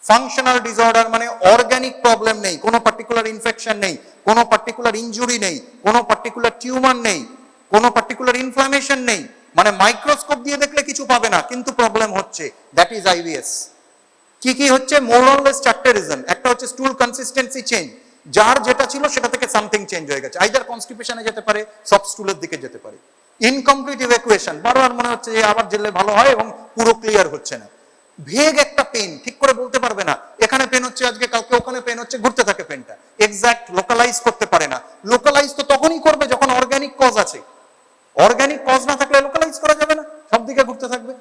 Functional disorder মানে অর্গানিক প্রবলেম নেই, কোনো পার্টিকুলার ইনফেকশন নেই, কোনো পার্টিকুলার ইনজুরি নেই, কোনো পার্টিকুলার টিউমার নেই, কোনো পার্টিকুলার ইনফ্লামেশন নেই, মানে মাইক্রোস্কোপ দিয়ে দেখলে কিছু পাবে না কিন্তু প্রবলেম হচ্ছে, দ্যাট ইজ IBS। কি কি হচ্ছে? মোরলেস 4টে রিজন। একটা হচ্ছে স্টুল কনসিস্টেন্সি চেঞ্জ, যার যেটা ছিল সেটা থেকে সামথিং চেঞ্জ হয়ে গেছে, আইদার কনস্টিপেশনে যেতে পারে, সব স্টুলের দিকে যেতে পারে। ইনকমপ্লিট ইভ্যাকুয়েশন, বারবার মনে হচ্ছে যে আবার জেলে ভালো হয় এবং পুরো ক্লিয়ার হচ্ছে না। ভেগ একটা পেন, ঠিক করে বলতে পারবে না এখানে পেন হচ্ছে আজকে, কালকে ওখানে পেন হচ্ছে, ঘুরতে থাকে পেনটা, এক্সাক্ট লোকালাইজ করতে পারে না। লোকালাইজ তো তখনই করবে যখন অর্গানিক কজ আছে, অর্গানিক কজ না থাকলে লোকালাইজ করা যাবে না, সব দিকে ঘুরতে থাকবে।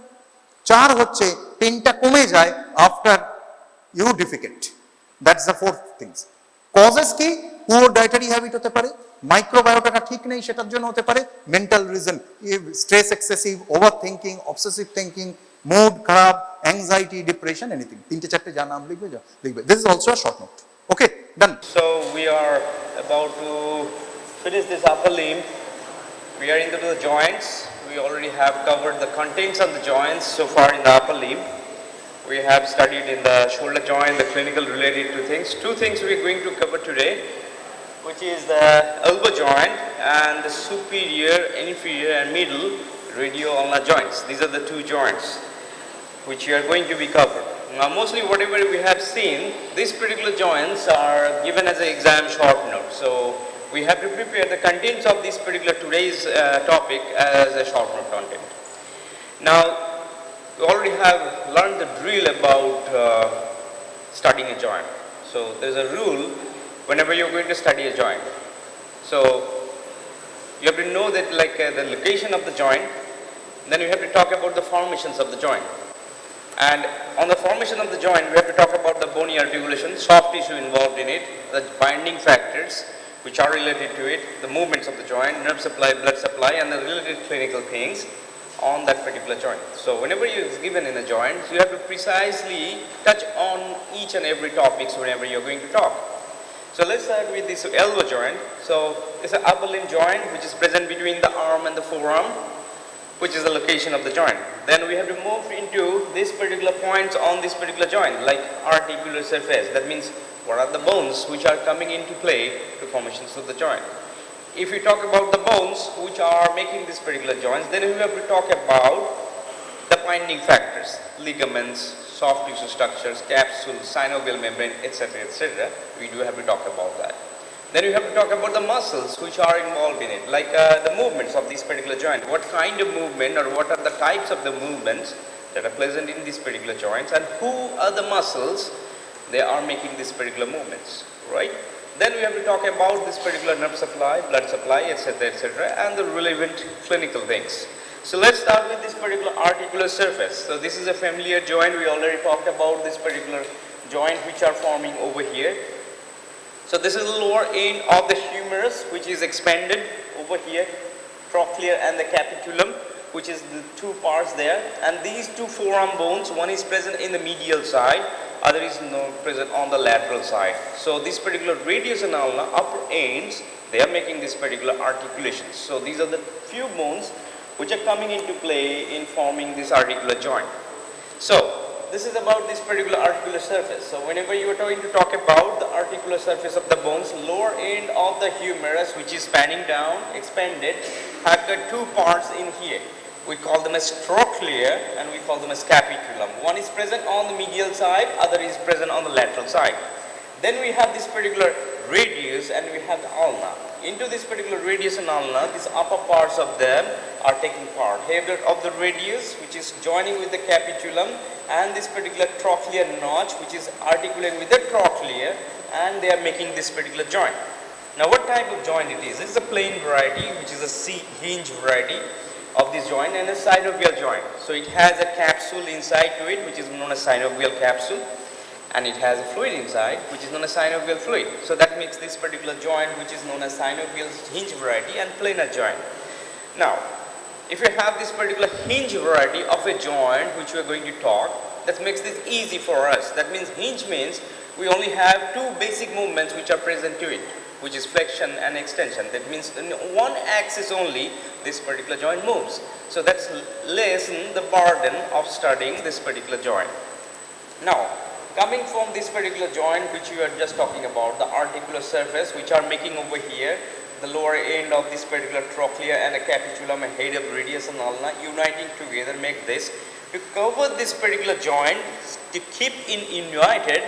4 হচ্ছে পেনটা কমে যায় after you defecate, that's the fourth things. Causes কি? পুয়ার ডায়েটারি হ্যাবিট হতে পারে, মাইক্রোবায়োটাটা ঠিক নেই সেটার জন্য হতে পারে, mental reason, stress excessive, over thinking, obsessive thinking, mood খারাপ, অ্যাংজাইটি, ডিপ্রেশন, এনিথিং। 3টে-4টে যা নাম লিখবে লিখবে। This is also a short note. Okay, done. So we are about to finish this upper limb. We are into the joints. We already have covered the contents of the joints so far in the upper limb. We have studied in the shoulder joint, the clinical related to things. 2 things we are going to cover today, which is the elbow joint and the superior, inferior and middle radioulnar joints. These are the 2 joints which we are going to be covered. Now mostly whatever we have seen, these particular joints are given as an exam short note. So we have to prepare the contents of this particular today's topic as a short note content. Now we already have learned the drill about studying a joint. So there's a rule whenever you're going to study a joint. So you have to know that like the location of the joint, then you have to talk about the formations of the joint. And on the formation of the joint, we have to talk about the bony articulation, soft tissue involved in it, the binding factors. which are related to it, the movements of the joint, nerve supply, blood supply, and the related clinical things on that particular joint. So whenever you is given in a joint, you have to precisely touch on each and every topics whenever you're going to talk. So let's start with this elbow joint. So it's an upper limb joint which is present between the arm and the forearm, which is the location of the joint. Then we have to move into this particular points on this particular joint, like articular surface. That means what are the bones which are coming into play to formations of the joint. If we talk about the bones which are making this particular joints, then we have to talk about the binding factors, ligaments, soft tissue structures, capsule, synovial membrane, etc., etc. We do have to talk about that. Then we have to talk about the muscles which are involved in it, like the movements of this particular joint. What kind of movement or what are the types of the movements that are present in these particular joints, and who are the muscles they are making these particular movements, right? Then we have to talk about this particular nerve supply, blood supply, etc., etc., and the relevant clinical things. So let's start with this particular articular surface. So this is a familiar joint. We already talked about this particular joint which are forming over here. So this is the lower end of the humerus which is expanded over here, trochlear and the capitulum, which is the two parts there. And these two forearm bones, one is present in the medial side, other is present on the lateral side. So this particular radius and ulna, upper ends, they are making this particular articulation. So these are the few bones which are coming into play in forming this articular joint. So this is about this particular articular surface. So whenever you are going to talk about the articular surface of the bones, lower end of the humerus which is spanning down, expanded, have got two parts in here. We call them as trochlear and we call them as capitulum. One is present on the medial side, other is present on the lateral side. Then we have this particular radius and we have the ulna. Into this particular radius and ulna, these upper parts of them are taking part. Here of the radius which is joining with the capitulum and this particular trochlear notch which is articulating with the trochlear, and they are making this particular joint. Now what type of joint it is? This is a plain variety which is a C-hinge variety of this joint and a synovial joint. So it has a capsule inside to it which is known as synovial capsule, and it has a fluid inside which is known as synovial fluid. So that makes this particular joint which is known as synovial hinge variety and planar joint. Now if you have this particular hinge variety of a joint which we are going to talk, that makes this easy for us. That means hinge means we only have two basic movements which are present to it, which is flexion and extension. That means in one axis only this particular joint moves. So that's lessen the burden of studying this particular joint. Now coming from this particular joint which we are just talking about, the articular surface which are making over here, the lower end of this particular trochlea and a capitulum, a head of radius and ulna uniting together make this. To cover this particular joint, to keep it united,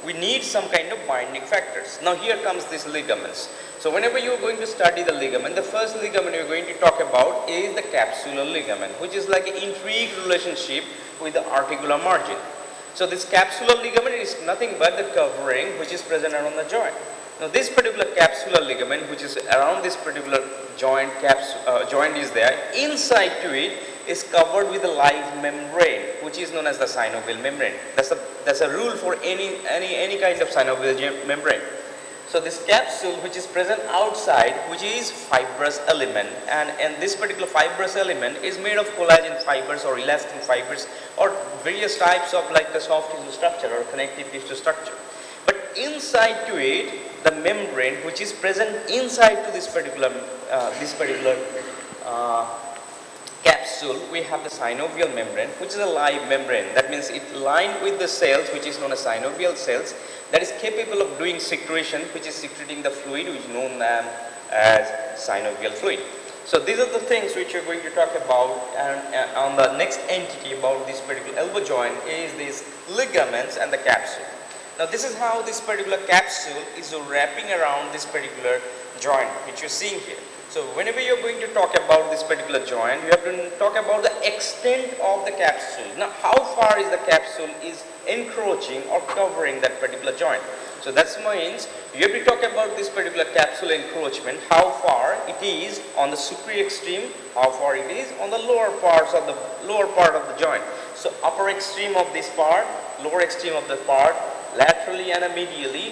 we need some kind of binding factors. Now here comes these ligaments. So whenever you are going to study the ligament, the first ligament you are going to talk about is the capsular ligament, which is like an intrigued relationship with the articular margin. So this capsular ligament is nothing but the covering which is present around the joint. Now this particular capsular ligament which is around this particular joint is there, inside to it is covered with a live membrane which is known as the synovial membrane. That's a rule for any kind of synovial membrane. So this capsule which is present outside, which is fibrous element, and this particular fibrous element is made of collagen fibers or elastin fibers or various types of like the soft tissue structure or connective tissue structure. But inside to it, the membrane which is present inside to this particular capsule, we have the synovial membrane which is a live membrane. That means it lined with the cells which is known as synovial cells that is capable of doing secretion, which is secreting the fluid which is known as synovial fluid. So these are the things which we're going to talk about, and on the next entity about this particular elbow joint is these ligaments and the capsule. Now this is how this particular capsule is wrapping around this particular joint which you're seeing here. So whenever you're going to talk about this particular joint, you have to talk about the extent of the capsule. Now how far is the capsule is encroaching or covering that particular joint. So that means you have to talk about this particular capsule encroachment, how far it is on the superior extreme, how far it is on the lower part of the joint. So upper extreme of this part, lower extreme of the part, laterally and medially,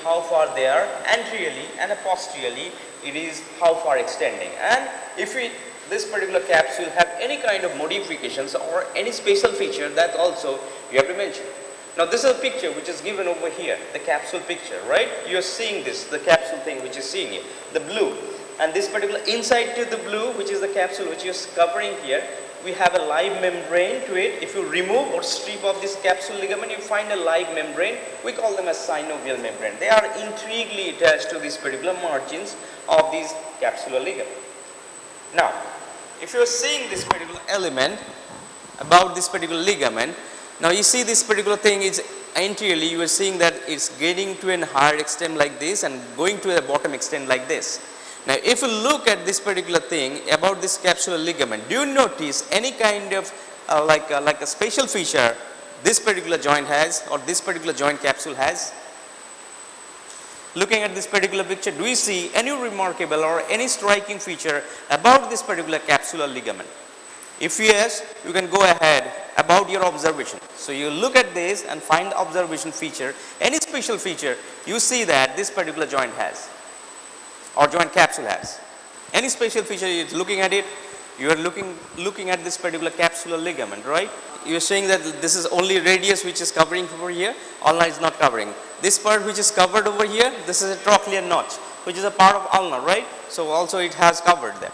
how far they are, anteriorly and posteriorly, it is how far extending. And if this particular capsule have any kind of modifications or any special feature, that also you have to mention. Now this is a picture which is given over here, the capsule picture, right? You are seeing this, the capsule thing which is seeing here, the blue. And this particular inside to the blue, which is the capsule which is covering here, we have a live membrane to it. If you remove or strip off this capsule ligament, you find a live membrane. We call them as synovial membrane. They are intricately attached to these particular margins of these capsular ligament. Now, if you are seeing this particular element about this particular ligament, now you see this particular thing is anteriorly, you are seeing that it's getting to a higher extent like this and going to a bottom extent like this. Now if you look at this particular thing about this capsular ligament, do you notice any kind of like a special feature this particular joint has, or this particular joint capsule has? Looking at this particular picture, do you see any remarkable or any striking feature about this particular capsular ligament? If yes, you can go ahead about your observation. So you look at this and find the observation feature, any special feature you see that this particular joint has or joint capsule has. Any special feature, you're looking at it, you are looking at this particular capsular ligament, right? You are saying that this is only radius which is covering over here, ulna is not covering. This part which is covered over here, this is a trochlear notch, which is a part of ulna, right? So also it has covered that.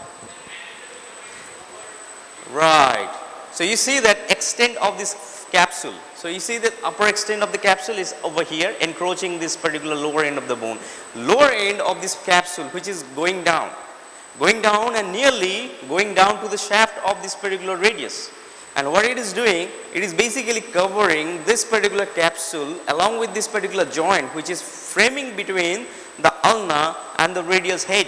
Right. So you see that extent of this capsule. So you see that upper extent of the capsule is over here, encroaching this particular lower end of the bone. Lower end of this capsule which is going down and nearly going down to the shaft of this particular radius. And what it is doing, it is basically covering this particular capsule along with this particular joint which is framing between the ulna and the radius head.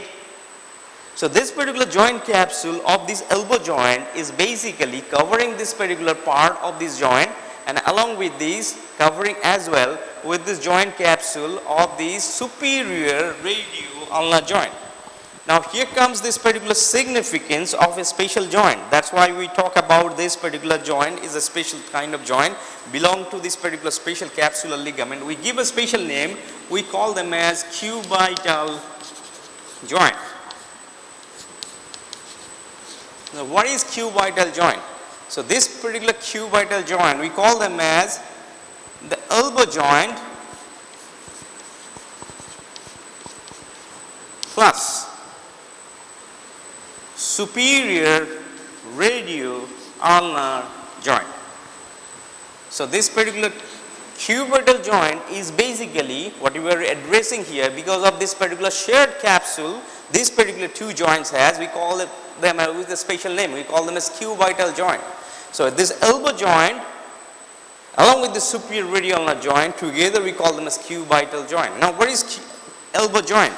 So this particular joint capsule of this elbow joint is basically covering this particular part of this joint, and along with this covering as well with this joint capsule of the superior radio-ulnar joint. Now here comes this particular significance of a special joint. That's why we talk about this particular joint is a special kind of joint, belong to this particular special capsular ligament. We give a special name, we call them as cubital joint. Now what is cubital joint? So this particular cubital joint, we call them as the elbow joint plus superior radio-ulnar joint. So this particular cubital joint is basically what we are addressing here. Because of this particular shared capsule, this particular two joints has, we call them with a special name, we call them as cubital joint. So this elbow joint along with the superior radio-ulnar joint together we call them as cubital joint. Now what is elbow joint?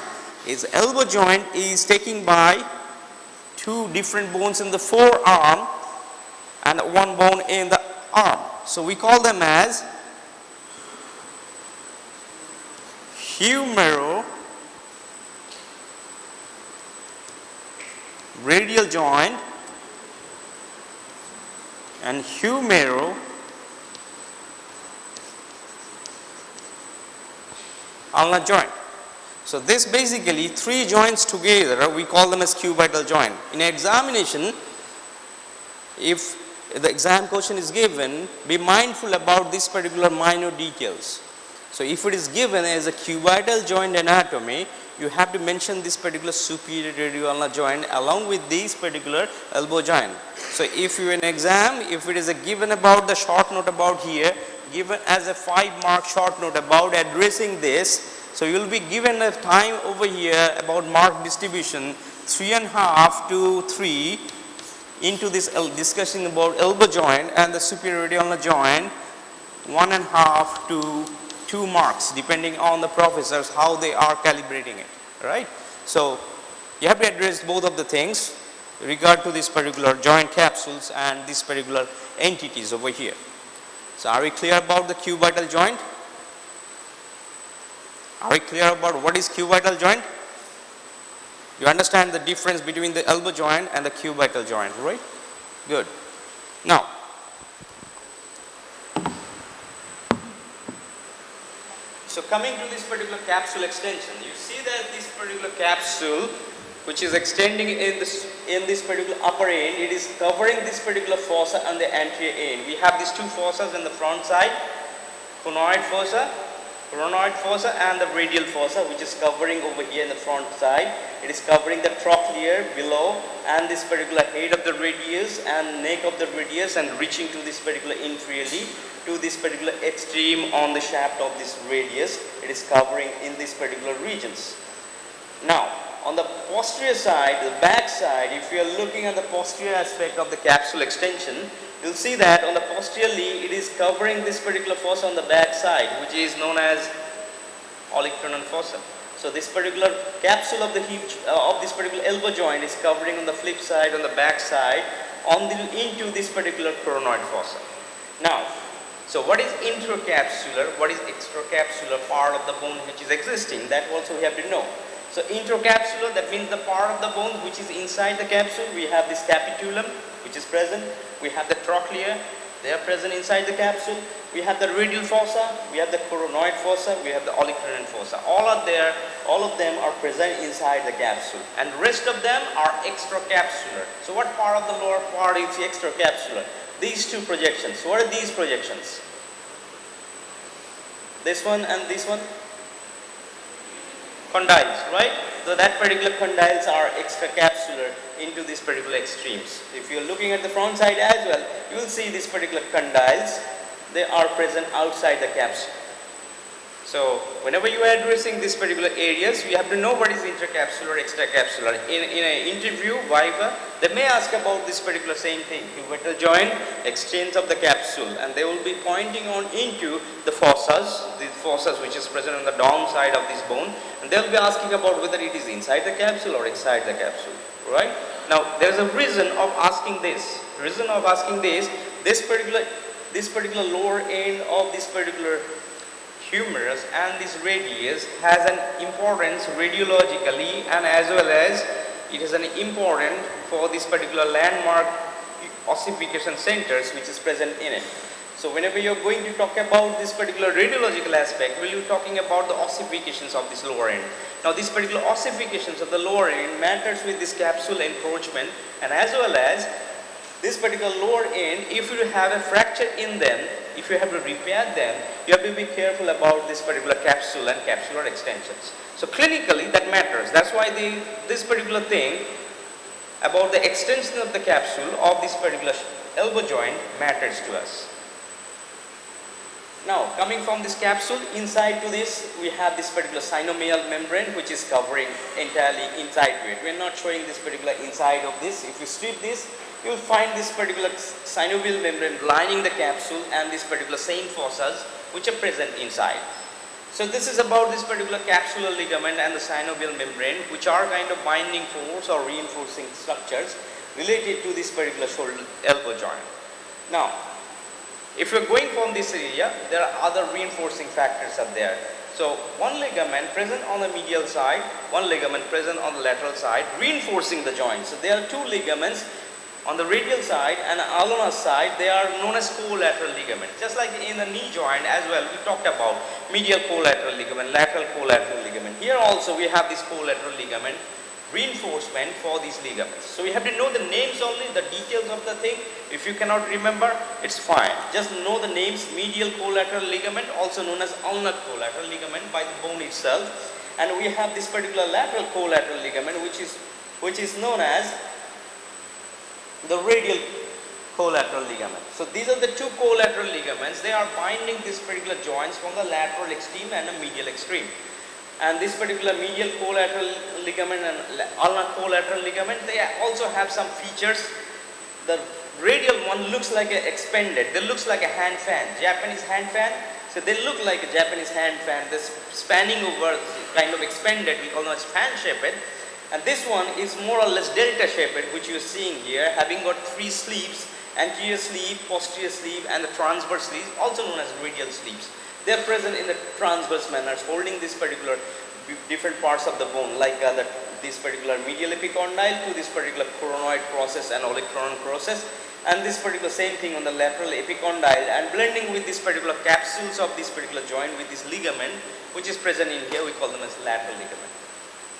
Elbow joint is taken by two different bones in the forearm and one bone in the arm. So we call them as humero radial joint and humero ulnar joint. So this basically three joints together we call them as cubital joint. In examination, if the exam question is given, be mindful about this particular minor details. So if it is given as a cubital joint anatomy, you have to mention this particular superior radio-ulnar joint along with this particular elbow joint. So if you in exam, if it is a given about the short note about here, given as a 5-mark short note about addressing this, so you will be given a time over here about mark distribution 3.5 to 3 into this discussion about elbow joint and the superior radio-ulnar joint, 1.5 to 2 marks depending on the professors how they are calibrating it, right? So you have to address both of the things regard to this particular joint capsules and these particular entities over here. So are we clear about the cubital joint? Are we clear about what is cubital joint? You understand the difference between the elbow joint and the cubital joint, right? Good. Now, So coming to this particular capsule extension, you see that this particular capsule, which is extending in this particular upper end, it is covering this particular fossa on the anterior end. We have these two fossas on the front side, conoid fossa and the radial fossa, which is covering over here in the front side. It is covering the trochlear below and this particular head of the radius and neck of the radius, and reaching to this particular inferiorly to this particular extreme on the shaft of this radius. It is covering in these particular regions. Now, on the posterior side, the back side, if you are looking at the posterior aspect of the capsule extension, you'll see that on the posteriorly it is covering this particular fossa on the back side, which is known as olecranon fossa. So this particular capsule of the hip of this particular elbow joint is covering on the flip side, on the back side, into this particular coronoid fossa. Now, so what is intracapsular, what is extracapsular part of the bone which is existing? That also we have to know. So intracapsular, that means the part of the bone which is inside the capsule. We have this capitulum which is present. We have the trochlea, they are present inside the capsule. We have the radial fossa, we have the coronoid fossa, we have the olecranon fossa. All are there, all of them are present inside the capsule, and rest of them are extracapsular. So what part of the lower part is extracapsular? These two projections. What are these projections? This one and this one? Condyles, right? So that particular condyles are extracapsular into these particular extremes. If you are looking at the front side as well, you will see these particular condyles. They are present outside the capsule. So whenever you are addressing these particular areas, you have to know what is intracapsular, extracapsular. In an interview, viva, they may ask about this particular same thing, cubital joint, extents of the capsule, and they will be pointing on into the fossas which is present on the downside of this bone, and they will be asking about whether it is inside the capsule or outside the capsule, right? Now there is a reason of asking this. This particular lower end of this particular humerus and this radius has an importance radiologically, and as well as it is an important for this particular landmark ossification centers which is present in it. So whenever you are going to talk about this particular radiological aspect, we will be talking about the ossifications of this lower end. Now these particular ossifications of the lower end matters with this capsule encroachment, and as well as this particular lower end, if you have a fracture in them, if you have to repair them, you have to be careful about this particular capsule and capsular extensions. So clinically that matters. That's why this particular thing about the extension of the capsule of this particular elbow joint matters to us. Now coming from this capsule, inside to this we have this particular synovial membrane which is covering entirely inside to it. We are not showing this particular inside of this. If you strip this, you will find this particular synovial membrane lining the capsule and this particular same fossas which are present inside. So this is about this particular capsular ligament and the synovial membrane, which are kind of binding force or reinforcing structures related to this particular shoulder elbow joint. Now, if you are going from this area, there are other reinforcing factors are there. So one ligament present on the medial side, one ligament present on the lateral side, reinforcing the joint. So there are two ligaments on the radial side and ulnar side. They are known as collateral ligament. Just like in the knee joint as well, we talked about medial collateral ligament, lateral collateral ligament. Here also we have this collateral ligament reinforcement for these ligaments. So we have to know the names only, the details of the thing. If you cannot remember, it's fine. Just know the names: medial collateral ligament, also known as ulnar collateral ligament by the bone itself. And we have this particular lateral collateral ligament which is known as the radial collateral ligament. So these are the two collateral ligaments. They are binding these particular joints from the lateral extreme and the medial extreme. And this particular medial collateral ligament and ulnar collateral ligament, they also have some features. The radial one looks like an expanded. They looks like a hand fan, Japanese hand fan. So they look like a Japanese hand fan. This spanning over, kind of expanded. We call them as fan shaped. And this one is more or less delta shaped, which you are seeing here, having got three sleeves: anterior sleeve, posterior sleeve, and the transverse sleeve, also known as radial sleeves. They are present in the transverse manners, holding this particular different parts of the bone, like this particular medial epicondyle to this particular coronoid process and olecranon process. and this particular same thing on the lateral epicondyle, and blending with this particular capsules of this particular joint with this ligament which is present in here. We call them as lateral ligament.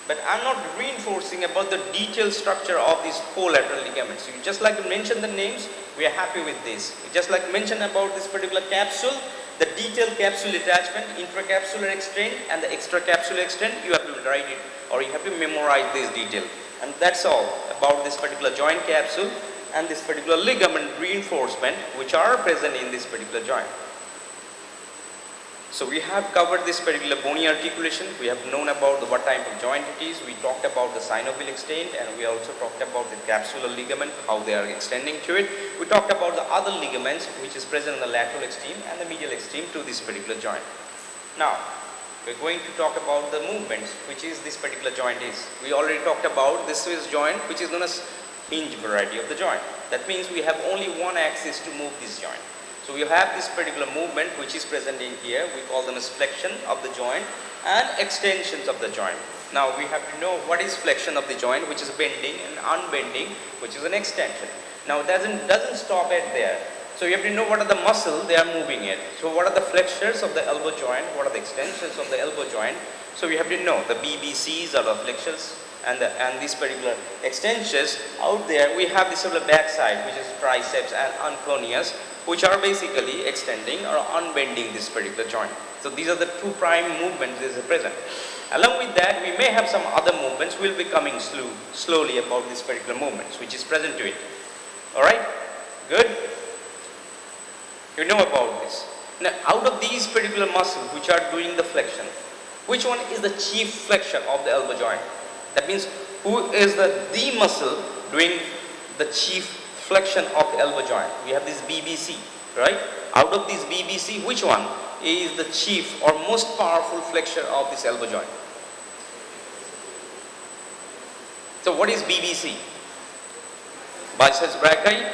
But I'm not reinforcing about the detailed structure of these 4 lateral ligaments. You just like to mention the names, we are happy with this. You just like to mention about this particular capsule, the detailed capsule attachment, intracapsular extent and the extracapsular extent, you have to write it or you have to memorize this detail. And that's all about this particular joint capsule and this particular ligament reinforcement which are present in this particular joint. So we have covered this particular bony articulation. We have known about what type of joint it is. We talked about the synovial extent, and we also talked about the capsular ligament, how they are extending to it. We talked about the other ligaments which is present in the lateral extreme and the medial extreme to this particular joint. Now we're going to talk about the movements which is this particular joint is. We already talked about this is joint which is known as hinge variety of the joint. That means we have only one axis to move this joint. So we have this particular movement which is present in here. We call them as flexion of the joint and extensions of the joint. Now we have to know what is flexion of the joint, which is bending, and unbending, which is an extension. Now it doesn't stop at there. So you have to know what are the muscle they are moving it. So what are the flexures of the elbow joint, what are the extensions of the elbow joint. So we have to know the BBCs are the flexures and these particular extensions. Out there we have this sort of backside which is triceps and anconeus, which are basically extending or unbending this particular joint. So these are the 2 prime movements that is present. Along with that, we may have some other movements. We'll be coming slowly about this particular movements which is present to it. Alright? Good? You know about this. Now out of these particular muscles which are doing the flexion, which one is the chief flexion of the elbow joint? That means who is the muscle doing the chief flexion of the elbow joint? We have this BBC, right? Out of this BBC, which one is the chief or most powerful flexor of this elbow joint? So what is BBC? Biceps brachii,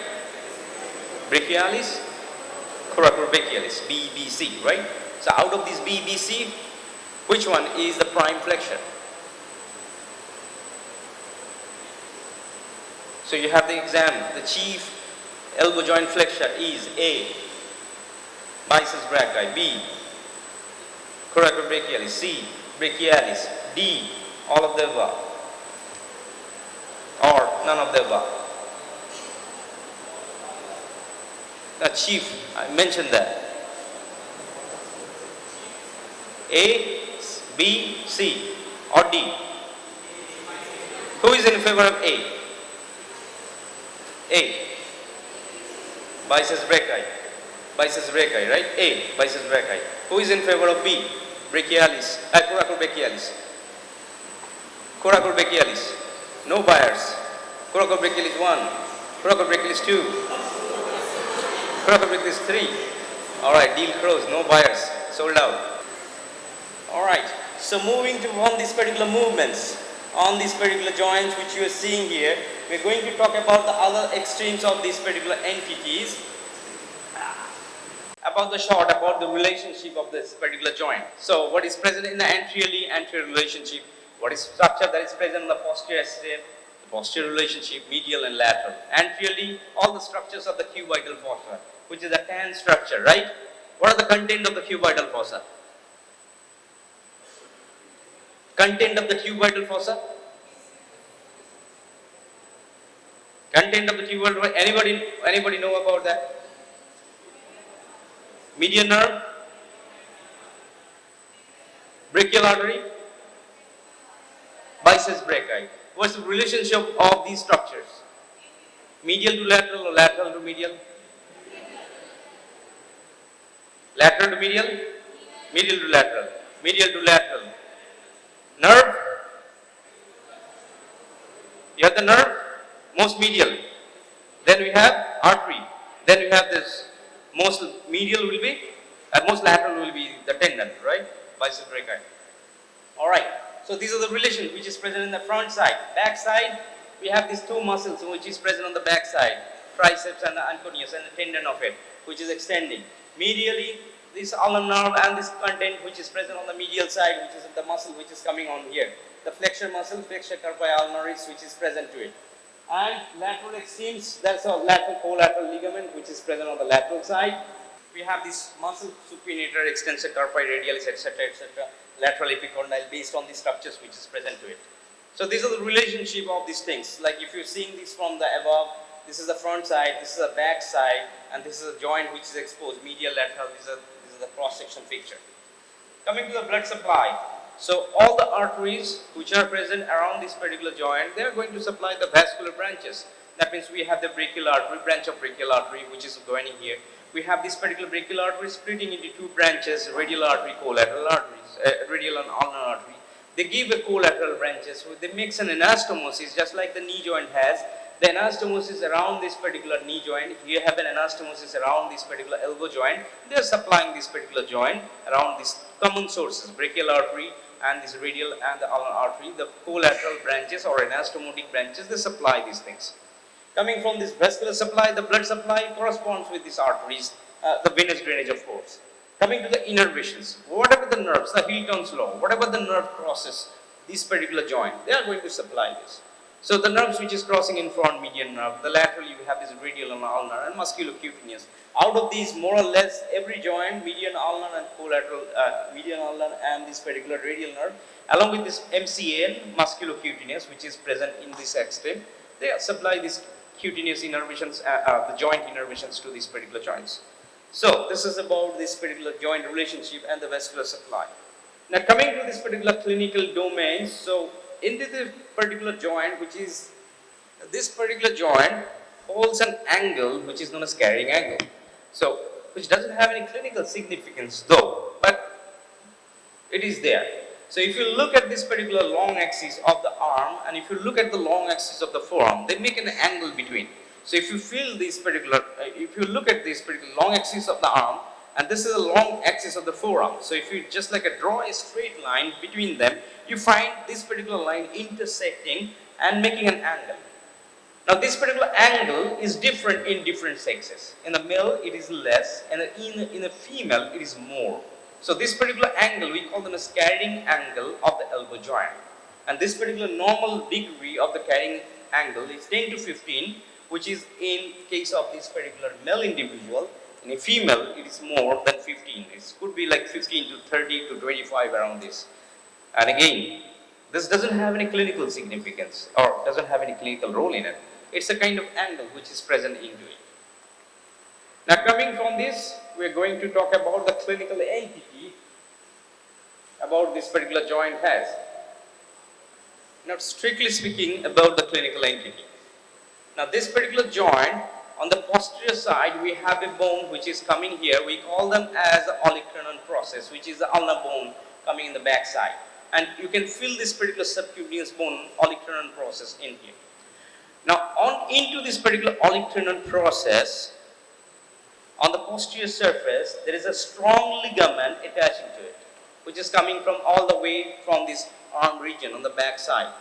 brachialis, coracobrachialis, BBC, right? So out of this BBC, which one is the prime flexor? So you have the exam, the chief elbow joint flexor is A, biceps brachii, B, coracobrachialis, C, brachialis, D, all of the above, or none of the above. The chief, I mentioned that. A, B, C, or D. Who is in favor of A? A, biceps brachii, right? A, biceps brachii. Who is in favor of B? Brachialis, coracobrachialis. No buyers. Coracobrachialis 1, coracobrachialis 2, coracobrachialis 3. Alright, deal closed, no buyers, sold out. Alright, so moving to on these particular movements, on these particular joints which you are seeing here, we are going to talk about the other extremes of these particular entities, about the relationship of this particular joint. So what is present in the anterior relationship, what is structure that is present in the posterior stem, the posterior relationship, medial and lateral. Anteriorly, all the structures of the cuboidal fossa, which is a tan structure, right? What are the content of the cuboidal fossa? Content of the cuboidal fossa? Content of the cuboidal fossa, anybody know about that? Median nerve, brachial artery, biceps brachii. What's the relationship of these structures? Medial to lateral or lateral to medial? Lateral to medial? Medial to lateral. Medial to lateral. Nerve? You have the nerve, most medial. Then we have artery. Then we have this, most medial will be, most lateral will be the tendon, right? Biceps brachii. Alright, so these are the relations which is present in the front side. Back side, we have these 2 muscles which is present on the back side, triceps and the anconeus and the tendon of it, which is extending. Medially, this ulnar nerve and this content which is present on the medial side, which is the muscle which is coming on here. The flexor muscle, flexor carpi ulnaris, which is present to it. And lateral extremes, that's a lateral collateral ligament which is present on the lateral side. We have this muscle supinator, extensor carpi radialis, etc., etc., lateral epicondyle based on the structures which is present to it. So these are the relationship of these things. Like if you're seeing this from the above, this is the front side, this is the back side, and this is a joint which is exposed, medial, lateral. This is the cross section picture. Coming to the blood supply. So all the arteries which are present around this particular joint, they are going to supply the vascular branches. That means we have the brachial artery, branch of brachial artery which is going in here. We have this particular brachial artery splitting into two branches, radial artery, collateral arteries, radial and ulnar artery. They give a collateral branches, they makes an anastomosis just like the knee joint has. The anastomosis around this particular knee joint, here have an anastomosis around this particular elbow joint. They are supplying this particular joint around these common sources, brachial artery and this radial and the ulnar artery. The collateral branches or anastomotic branches, they supply these things. Coming from this vascular supply, the blood supply corresponds with these arteries, the venous drainage of course. Coming to the innervations, whatever the nerves, the Hilton's law, whatever the nerve crosses this particular joint, they are going to supply this. So the nerves which is crossing in front, median nerve, the lateral you have this radial and ulnar and musculocutaneous. Out of these, more or less, every joint, median ulnar and collateral, median ulnar and this particular radial nerve, along with this MCA, musculocutaneous, which is present in this extreme, they supply these cutaneous innervations, the joint innervations to these particular joints. So this is about this particular joint relationship and the vascular supply. Now coming to this particular clinical domain, so in this particular joint, which is this particular joint holds an angle which is known as carrying angle. So which doesn't have any clinical significance though, but it is there. So if you look at this particular long axis of the arm and if you look at the long axis of the forearm, they make an angle between. So if you feel this particular, if you look at this particular long axis of the arm and this is a long axis of the forearm. So if you just like draw a straight line between them, you find this particular line intersecting and making an angle. Now this particular angle is different in different sexes. In the male it is less and in a female it is more. So this particular angle we call them as carrying angle of the elbow joint. And this particular normal degree of the carrying angle is 10 to 15, which is in case of this particular male individual. In a female it is more than 15. It could be like 15 to 30 to 25 around this. And again, this doesn't have any clinical significance or doesn't have any clinical role in it. It's a kind of angle which is present into it. Now coming from this, we are going to talk about the clinical entity about this particular joint has. Now strictly speaking about the clinical entity. Now this particular joint, on the posterior side we have a bone which is coming here. We call them as the olecranon process, which is the ulnar bone coming in the back side. And you can feel this particular subcutaneous bone olecranon process in here. Now on into this particular olecranon process, on the posterior surface there is a strong ligament attaching to it, which is coming from all the way from this arm region on the back side.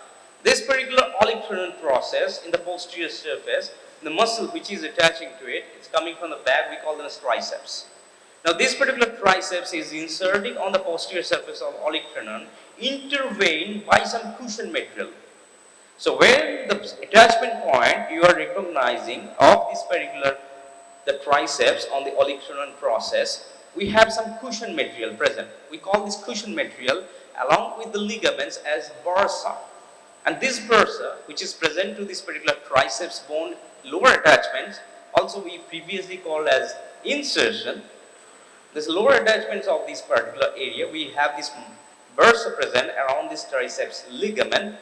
This particular olecranon process in the posterior surface, the muscle which is attaching to it, it's coming from the back, we call them as triceps. Now this particular triceps is inserting on the posterior surface of olecranon, intervened by some cushion material. So where the attachment point you are recognizing of this particular the triceps on the olecranon process, we have some cushion material present. We call this cushion material along with the ligaments as bursa. And this bursa, which is present to this particular triceps bone lower attachments, also we previously called as insertion. This lower attachments of this particular area, we have this bursa present around this triceps ligament.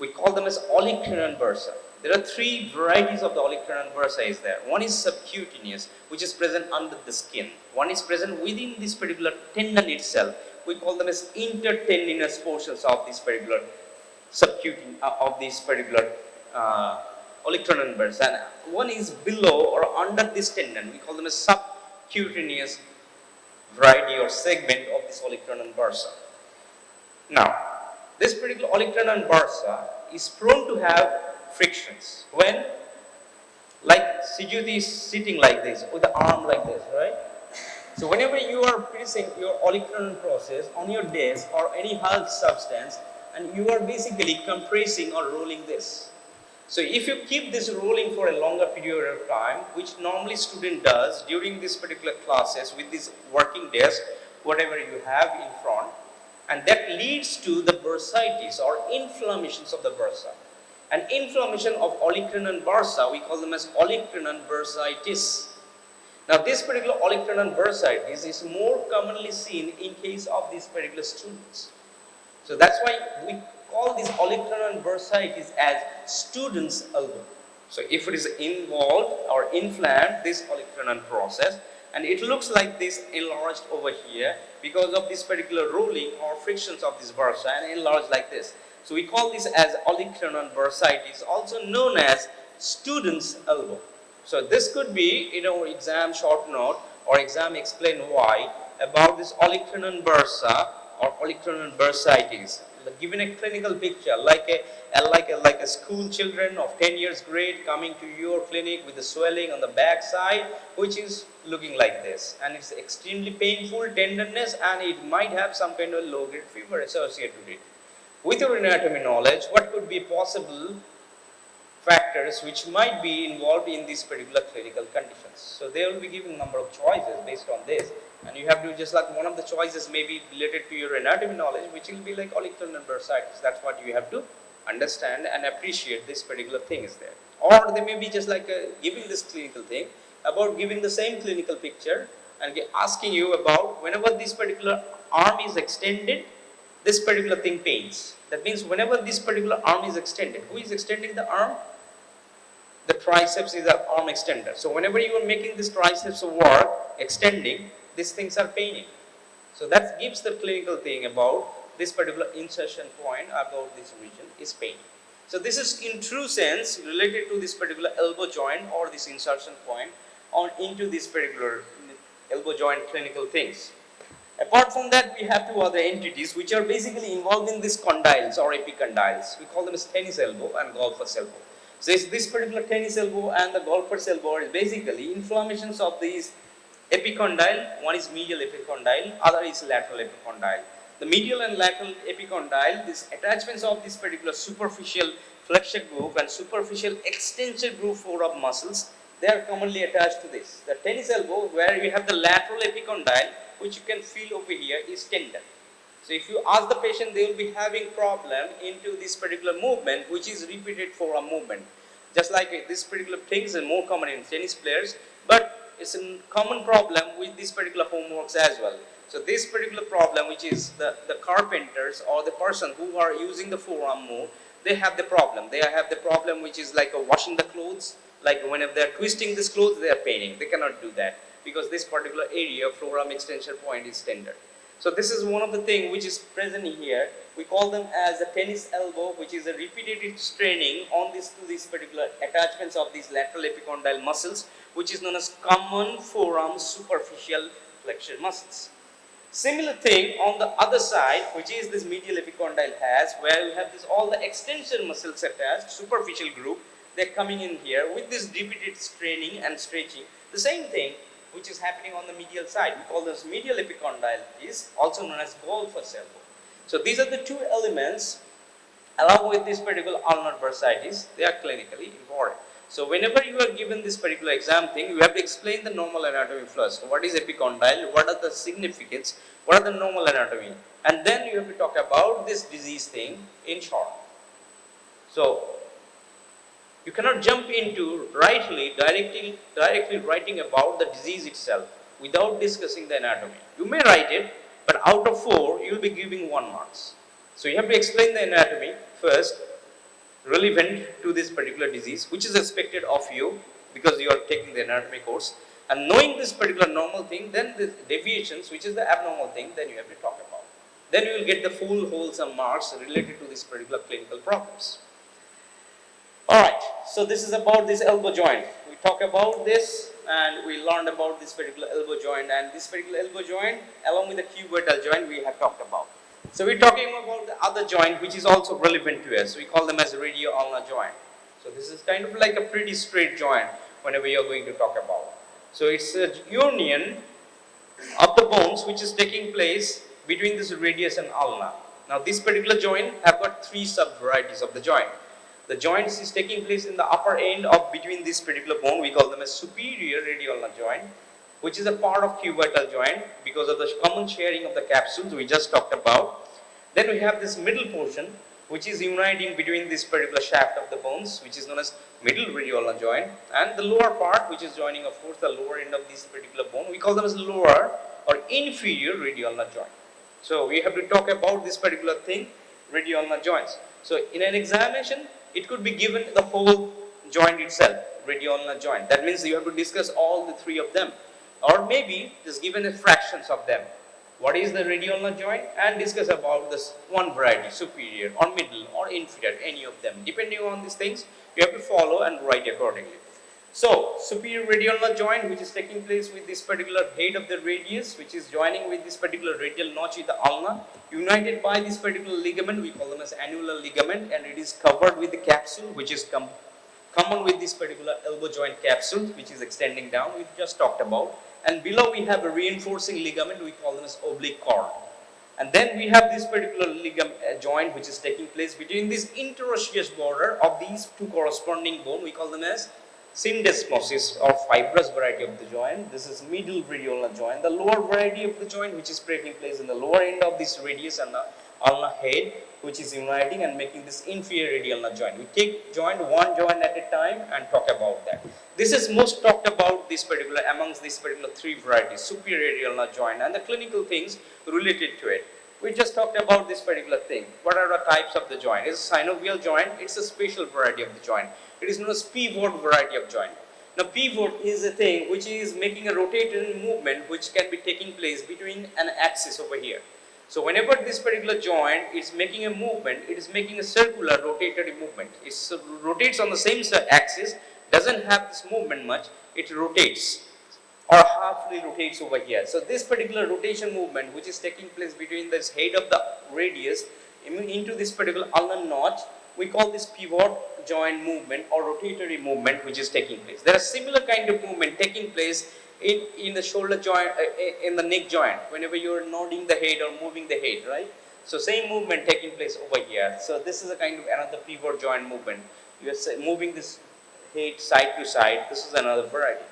We call them as olecranon bursa. There are three varieties of the olecranon bursa is there. One is subcutaneous, which is present under the skin. One is present within this particular tendon itself. We call them as intertendinous portions of this particular subcutaneous of this particular olecranon bursa. And one is below or under this tendon. We call them as subcutaneous variety or segment of this olecranon bursa. Now, this particular olecranon bursa is prone to have frictions when, like Sijuti is sitting like this with the arm like this, right? So whenever you are pressing your olecranon process on your desk or any hard substance and you are basically compressing or rolling this. So if you keep this rolling for a longer period of time, which normally student does during this particular classes with this working desk, whatever you have in front, and that leads to the bursitis or inflammations of the bursa. An inflammation of olecranon bursa, we call them as olecranon bursitis. Now this particular olecranon bursitis is more commonly seen in case of these particular students. So that's why we call this olecranon bursitis as student's elbow. So if it is involved or inflamed, this olecranon process, and it looks like this enlarged over here because of this particular rolling or frictions of this bursa and enlarged like this. So we call this as olecranon bursitis, also known as student's elbow. So this could be in our exam short note or exam explain why about this olecranon bursa or olecranon bursitis. Given a clinical picture like a school children of 10 years grade coming to your clinic with the swelling on the back side, which is looking like this, and it's extremely painful, tenderness, and it might have some kind of low grade fever associated with it. With your anatomy knowledge, what could be possible factors which might be involved in these particular clinical conditions? So they will be giving number of choices based on this, and you have to just like one of the choices may be related to your anatomy knowledge, which will be like olecranon bursitis. That's what you have to understand and appreciate. This particular thing is there, or they may be just like giving this clinical thing about giving the same clinical picture and asking you about whenever this particular arm is extended, this particular thing pains. That means whenever this particular arm is extended, who is extending the arm? The triceps is the arm extender. So whenever you are making this triceps work, extending, these things are paining. So that gives the clinical thing about this particular insertion point about this region is paining. So this is in true sense related to this particular elbow joint or this insertion point on into this particular elbow joint clinical things. Apart from that, we have two other entities which are basically involved in these condyles or epicondyles. We call them as tennis elbow and golfer's elbow. So this particular tennis elbow and the golfer's elbow is basically inflammations of these epicondyle. One is medial epicondyle, other is lateral epicondyle. The medial and lateral epicondyle, these attachments of this particular superficial flexure groove and superficial extensor groove of muscles, they are commonly attached to this. The tennis elbow, where we have the lateral epicondyle, which you can feel over here, is tender. So if you ask the patient, they will be having problem into this particular movement, which is repeated forearm movement. Just like this particular thing is more common in tennis players, but it's a common problem with this particular homeworks as well. So this particular problem, which is the carpenters or the person who are using the forearm move, they have the problem. They have the problem which is like washing the clothes, like whenever they are twisting this clothes, they are paining. They cannot do that because this particular area, forearm extension point, is tender. So this is one of the things which is present here. We call them as a tennis elbow, which is a repeated straining on this to these particular attachments of these lateral epicondyle muscles, which is known as common forearm superficial flexure muscles. Similar thing on the other side, which is this medial epicondyle has, where we have this all the extension muscles attached, superficial group. They're coming in here with this repeated straining and stretching. The same thing which is happening on the medial side. We call this medial epicondyle, is also known as golfer's elbow. So these are the two elements along with this particular ulnar bursitis. They are clinically important. So whenever you are given this particular exam thing, you have to explain the normal anatomy first. What is epicondyle? What are the significance? What are the normal anatomy? And then you have to talk about this disease thing in short. So you cannot jump into directly writing about the disease itself without discussing the anatomy. You may write it, but out of 4, you will be giving 1 marks. So you have to explain the anatomy first, relevant to this particular disease, which is expected of you because you are taking the anatomy course. And knowing this particular normal thing, then the deviations, which is the abnormal thing, then you have to talk about. Then you will get the full wholesome marks related to this particular clinical problems. Alright, so this is about this elbow joint. We talk about this and we learned about this particular elbow joint, and this particular elbow joint along with the cuboidal joint we have talked about. So we're talking about the other joint which is also relevant to us. We call them as radio-ulnar joint. So this is kind of like a pretty straight joint whenever you're going to talk about. So it's a union of the bones which is taking place between this radius and ulna. Now this particular joint have got 3 sub-varieties of the joint. The joints is taking place in the upper end of between this particular bone. We call them as superior radial ulnar joint, which is a part of cubital joint because of the common sharing of the capsules we just talked about. Then we have this middle portion, which is uniting between this particular shaft of the bones, which is known as middle radial ulnar joint, and the lower part, which is joining, of course, the lower end of this particular bone. We call them as lower or inferior radial ulnar joint. So we have to talk about this particular thing, radial ulnar joints. So in an examination, it could be given the whole joint itself, radial ulnar joint. That means you have to discuss all the three of them, or maybe just given a fractions of them. What is the radial ulnar joint, and discuss about this one variety, superior or middle or inferior, any of them. Depending on these things, you have to follow and write accordingly. So, superior radial ulnar joint, which is taking place with this particular head of the radius, which is joining with this particular radial notch with the ulna, united by this particular ligament, we call them as annular ligament, and it is covered with the capsule, which is common with this particular elbow joint capsule, which is extending down, we just talked about. And below we have a reinforcing ligament, we call them as oblique cord. And then we have this particular ligament joint, which is taking place between this interosseous border of these two corresponding bone, we call them as syndesmosis or fibrous variety of the joint. This is middle radial ulnar joint. The lower variety of the joint, which is taking place in the lower end of this radius and the ulnar head, which is uniting and making this inferior radial ulnar joint. We take one joint at a time and talk about that. This is most talked about this particular amongst these particular three varieties, superior radial ulnar joint, and the clinical things related to it. We just talked about this particular thing. What are the types of the joint? It's a synovial joint. It's a special variety of the joint. It is known as pivot variety of joint. Now, pivot is a thing which is making a rotating movement which can be taking place between an axis over here. So, whenever this particular joint is making a movement, it is making a circular rotatory movement. It rotates on the same axis, doesn't have this movement much, it rotates or halfly rotates over here. So, this particular rotation movement which is taking place between this head of the radius into this particular ulnar notch, we call this pivot joint movement or rotatory movement which is taking place. There are similar kind of movement taking place in the shoulder joint, in the neck joint, whenever you are nodding the head or moving the head, right? So, same movement taking place over here. So, this is a kind of another pivot joint movement. You are moving this head side to side. This is another variety.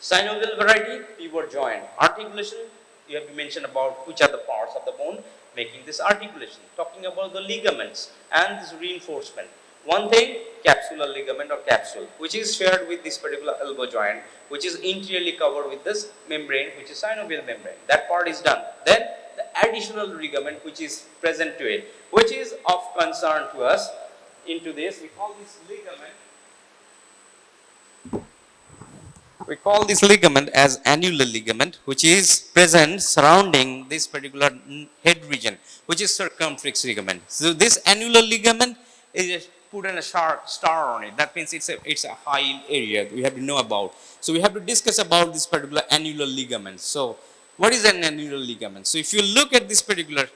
Synovial variety, pivot joint. Articulation, you have to mention about which are the parts of the bone making this articulation. Talking about the ligaments and this reinforcement. One thing, capsular ligament or capsule, which is shared with this particular elbow joint, which is interiorly covered with this membrane, which is synovial membrane. That part is done. Then the additional ligament which is present to it, which is of concern to us into this. We call this ligament as annular ligament, which is present surrounding this particular head region, which is circumflex ligament. So this annular ligament is put in a star on it. That means it's a high area we have to know about. So we have to discuss about this particular annular ligament. So what is an annular ligament? So if you look at this particular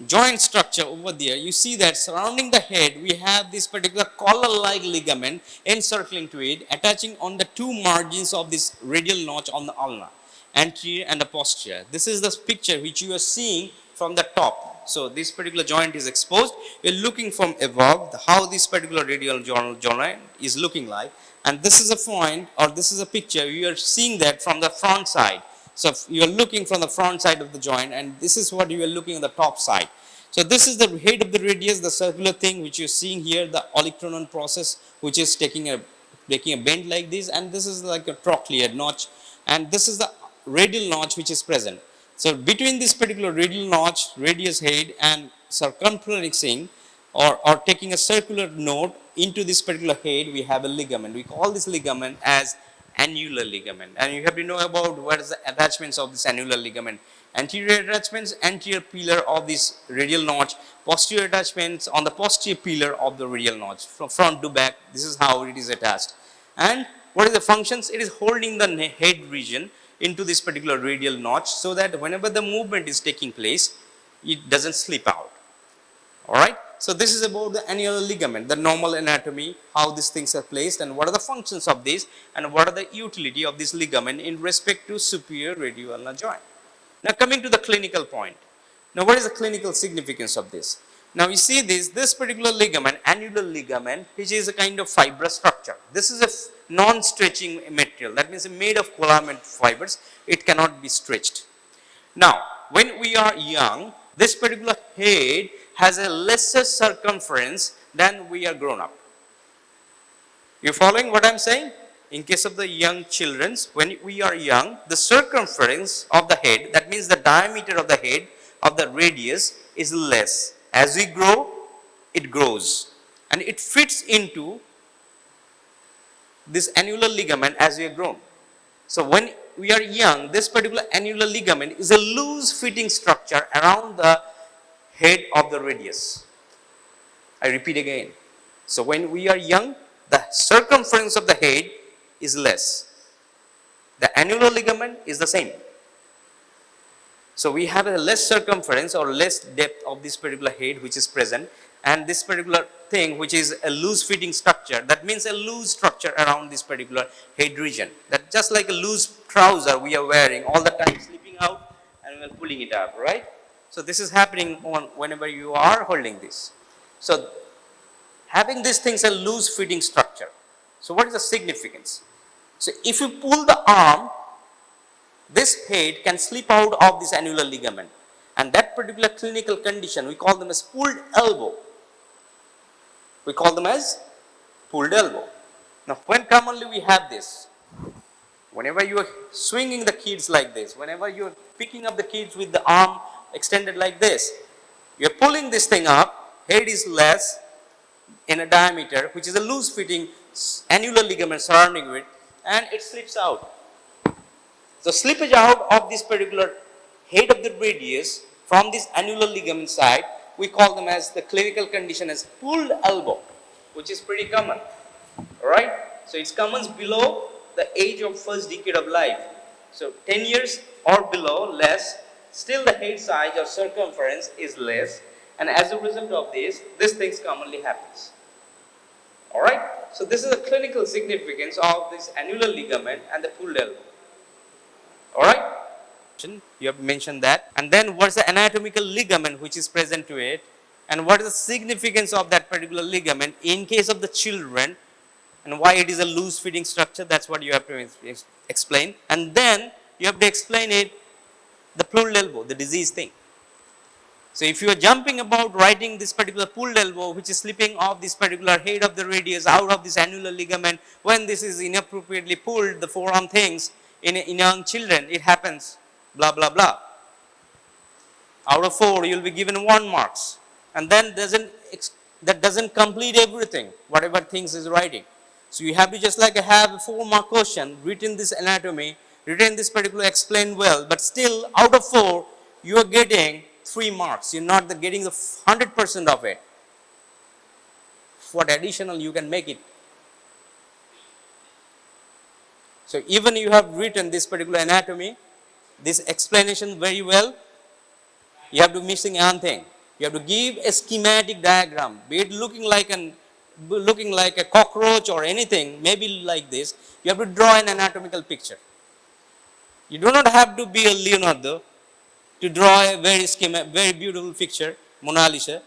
joint structure over there, you see that surrounding the head we have this particular collar-like ligament encircling to it, attaching on the two margins of this radial notch on the ulna, anterior and the posterior. This is the picture which you are seeing from the top. So this particular joint is exposed. We are looking from above how this particular radial joint is looking like, and this is a point or this is a picture. You are seeing that from the front side. So you are looking from the front side of the joint, and this is what you are looking on the top side. So this is the head of the radius, the circular thing which you are seeing here, the olecranon process, which is making a bend like this, and this is like a trochlear notch, and this is the radial notch which is present. So between this particular radial notch, radius head, and circumflexing or taking a circular node into this particular head, we have a ligament. We call this ligament as annular ligament, and you have to know about what is the attachments of this annular ligament. Anterior attachments, anterior pillar of this radial notch, posterior attachments on the posterior pillar of the radial notch, from front to back. This is how it is attached. And what is the functions? It is holding the head region into this particular radial notch, so that whenever the movement is taking place, it doesn't slip out. Alright. So this is about the annular ligament, the normal anatomy, how these things are placed, and what are the functions of this, and what are the utility of this ligament in respect to superior radial ulnar joint. Now coming to the clinical point. Now what is the clinical significance of this? Now you see this particular ligament, annular ligament, which is a kind of fibrous structure. This is a non-stretching material. That means made of filament fibers. It cannot be stretched. Now, when we are young, this particular head has a lesser circumference than we are grown up. You following what I am saying? In case of the young children, when we are young, the circumference of the head, that means the diameter of the head, of the radius, is less. As we grow, it grows. And it fits into this annular ligament as we are grown. So when we are young, this particular annular ligament is a loose fitting structure around the head of the radius. I repeat again. So when we are young, the circumference of the head is less. The annular ligament is the same. So we have a less circumference or less depth of this particular head which is present, and this particular thing which is a loose fitting structure, that means a loose structure around this particular head region. That just like a loose trouser we are wearing all the time, slipping out and we are pulling it up, right? So this is happening whenever you are holding this. So having these things a loose fitting structure. So what is the significance? So if you pull the arm, this head can slip out of this annular ligament, and that particular clinical condition we call them as pulled elbow. We call them as pulled elbow. Now when commonly we have this, whenever you are swinging the kids like this, whenever you are picking up the kids with the arm extended like this, you are pulling this thing up, head is less in a diameter, which is a loose fitting annular ligament surrounding it, and it slips out. So slippage out of this particular head of the radius from this annular ligament side, we call them as the clinical condition as pulled elbow, which is pretty common. Alright? So it comes below the age of first decade of life. So 10 years or below, less, still the head size or circumference is less, and as a result of this things commonly happens. Alright? So this is the clinical significance of this annular ligament and the pulled elbow. Alright? You have mentioned that. And then what is the anatomical ligament which is present to it, and what is the significance of that particular ligament in case of the children, and why it is a loose fitting structure. That's what you have to explain. And then you have to explain it, the pulled elbow, the disease thing. So if you are jumping about writing this particular pulled elbow which is slipping off this particular head of the radius out of this annular ligament, when this is inappropriately pulled, the forearm things in young children, it happens, blah blah blah. Out of 4 you will be given 1 marks, and then that doesn't complete everything whatever things is writing. So you have to just like have a 4-mark question, written this anatomy, written this particular explained well, but still out of 4 you are getting 3 marks. You're not getting the 100% of it. What additional you can make it? So even you have written this particular anatomy, this explanation very well, you have to missing one thing. You have to give a schematic diagram, be it looking like a cockroach or anything, maybe like this. You have to draw an anatomical picture. You do not have to be a Leonardo to draw a very beautiful picture, Mona Lisa,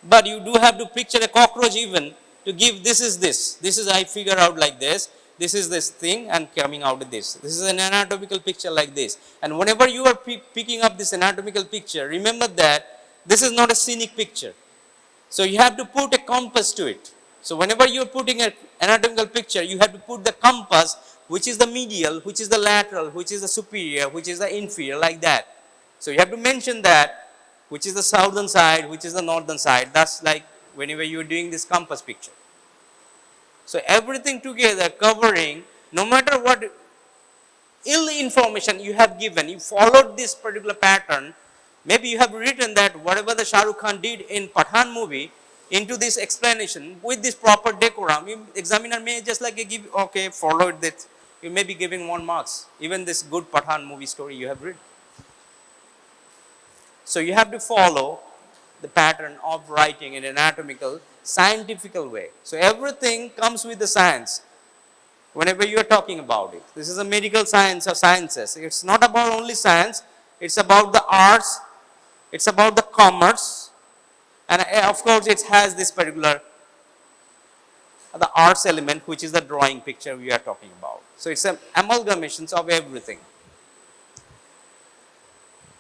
but you do have to picture a cockroach even to give this is I figure out like this is this thing and coming out of this. This is an anatomical picture like this. And whenever you are picking up this anatomical picture, remember that this is not a scenic picture. So you have to put a compass to it. So whenever you are putting an anatomical picture, you have to put the compass, which is the medial, which is the lateral, which is the superior, which is the inferior, like that. So you have to mention that, which is the southern side, which is the northern side. That's like whenever you are doing this compass picture. So everything together covering, no matter what ill information you have given, you followed this particular pattern. Maybe you have written that whatever the Shah Rukh Khan did in Pathan movie into this explanation with this proper decorum, examiner may just like give, okay, followed that. You may be giving 1 marks. Even this good Pathan movie story you have read. So you have to follow the pattern of writing in an anatomical, scientific way. So everything comes with the science whenever you are talking about it. This is a medical science or sciences. It's not about only science, it's about the arts, it's about the commerce, And of course it has this particular the arts element, which is the drawing picture we are talking about. So it's an amalgamation of everything.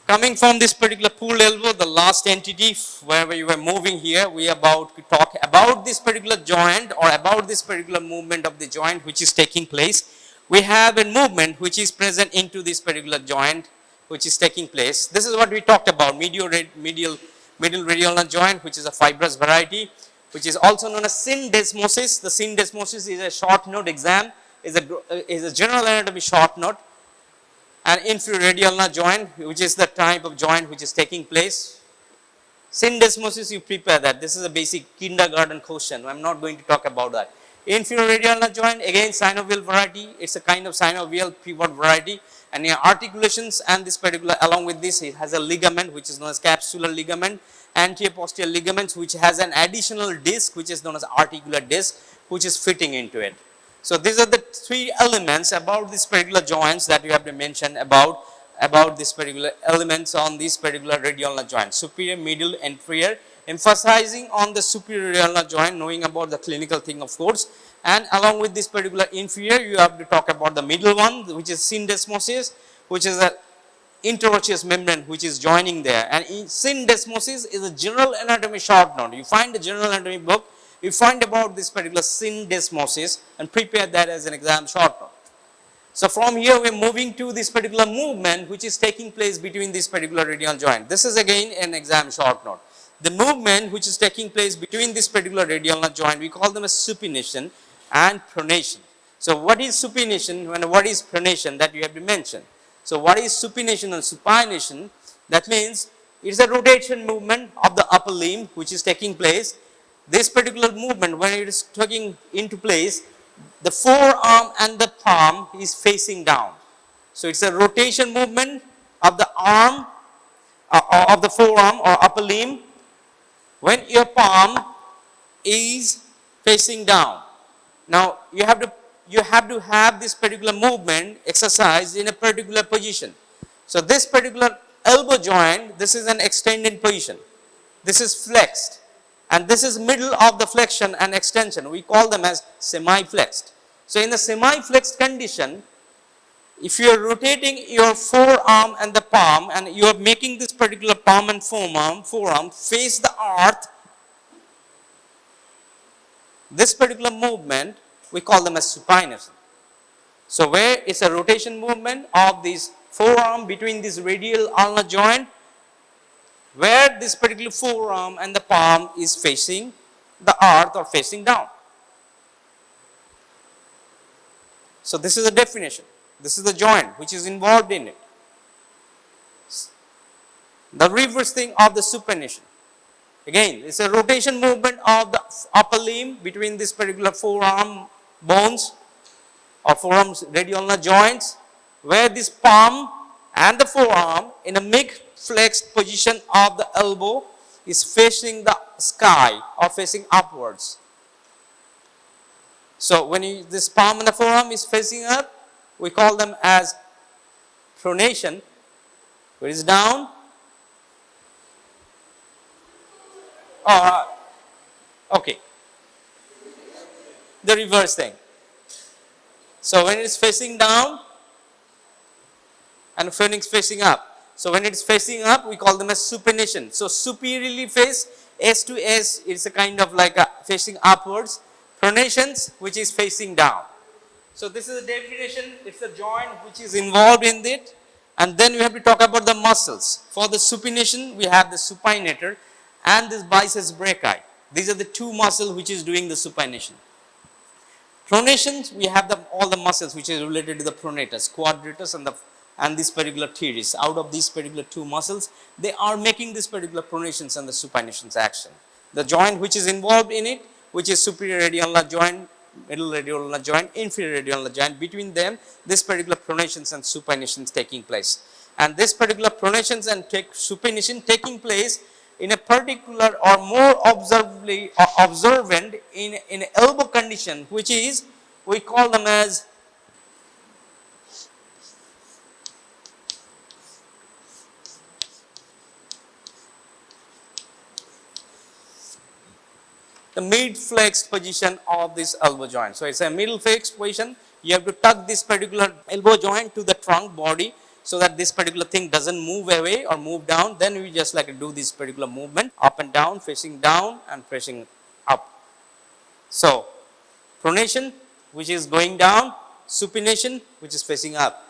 Coming from this particular pulled elbow, the last entity where we were moving here, we are about to talk about this particular joint or about this particular movement of the joint which is taking place. We have a movement which is present into this particular joint which is taking place. This is what we talked about, middle radial joint, which is a fibrous variety, which is also known as syndesmosis. The syndesmosis is a short note exam, is a general anatomy short note. And inferior radial joint, which is the type of joint which is taking place. Syndesmosis, you prepare that. This is a basic kindergarten question. I am not going to talk about that. Inferior radial joint, again synovial variety. It's a kind of synovial pivot variety. And in articulations and this particular, along with this, it has a ligament which is known as capsular ligament, anterior posterior ligaments which has an additional disc which is known as articular disc which is fitting into it. So these are the three elements about this particular joints that you have to mention about this particular elements on this particular radial joint, superior, middle, inferior, emphasizing on the superior radial joint, knowing about the clinical thing of course, and along with this particular inferior, you have to talk about the middle one, which is syndesmosis, which is a interosseous membrane which is joining there, and syndesmosis is a general anatomy short note. You find the general anatomy book, you find about this particular syndesmosis and prepare that as an exam short note. So from here we are moving to this particular movement which is taking place between this particular radial joint. This is again an exam short note. The movement which is taking place between this particular radial joint, we call them as supination and pronation. So what is supination and what is pronation, that you have to mention. So what is supination and supination? That means it is a rotation movement of the upper limb which is taking place. This particular movement, when it is taking into place, the forearm and the palm is facing down. So it's a rotation movement of the arm, of the forearm or upper limb, when your palm is facing down. Now you have to have this particular movement exercised in a particular position. So this particular elbow joint, this is an extended position. This is flexed. And this is middle of the flexion and extension. We call them as semi-flexed. So in the semi-flexed condition, if you are rotating your forearm and the palm and you are making this particular palm and forearm face the earth, this particular movement we call them as supination. So where it's a rotation movement of this forearm between this radial ulnar joint, where this particular forearm and the palm is facing the earth or facing down. So this is a definition. This is the joint which is involved in it. The reverse thing of the supination. Again, it's a rotation movement of the upper limb between this particular forearm bones or forearm radial joints, where this palm and the forearm in a mid flexed position of the elbow is facing the sky or facing upwards. So when this palm and the forearm is facing up, we call them as pronation, where it is down. Okay, the reverse thing. So when it is facing down and when it is facing up. So when it is facing up, we call them as supination. So superiorly face, S to S, it's a kind of like a facing upwards. Pronations, which is facing down. So this is a definition, it's a joint which is involved in it. And then we have to talk about the muscles. For the supination, we have the supinator and this biceps brachii. These are the two muscles which is doing the supination. Pronations, we have all the muscles which is related to the pronatus, quadratus and this particular teres. Out of these particular two muscles, they are making this particular pronations and the supinations action. The joint which is involved in it, which is superior radial joint, middle radial joint, inferior radial joint, between them, this particular pronations and supinations taking place. And this particular pronations and supination taking place in a particular or more observant in elbow condition, which is, we call them as the mid flexed position of this elbow joint. So it's a middle flexed position. You have to tuck this particular elbow joint to the trunk body so that this particular thing doesn't move away or move down. Then we just like to do this particular movement up and down, facing down and pressing up. So pronation, which is going down, supination, which is facing up.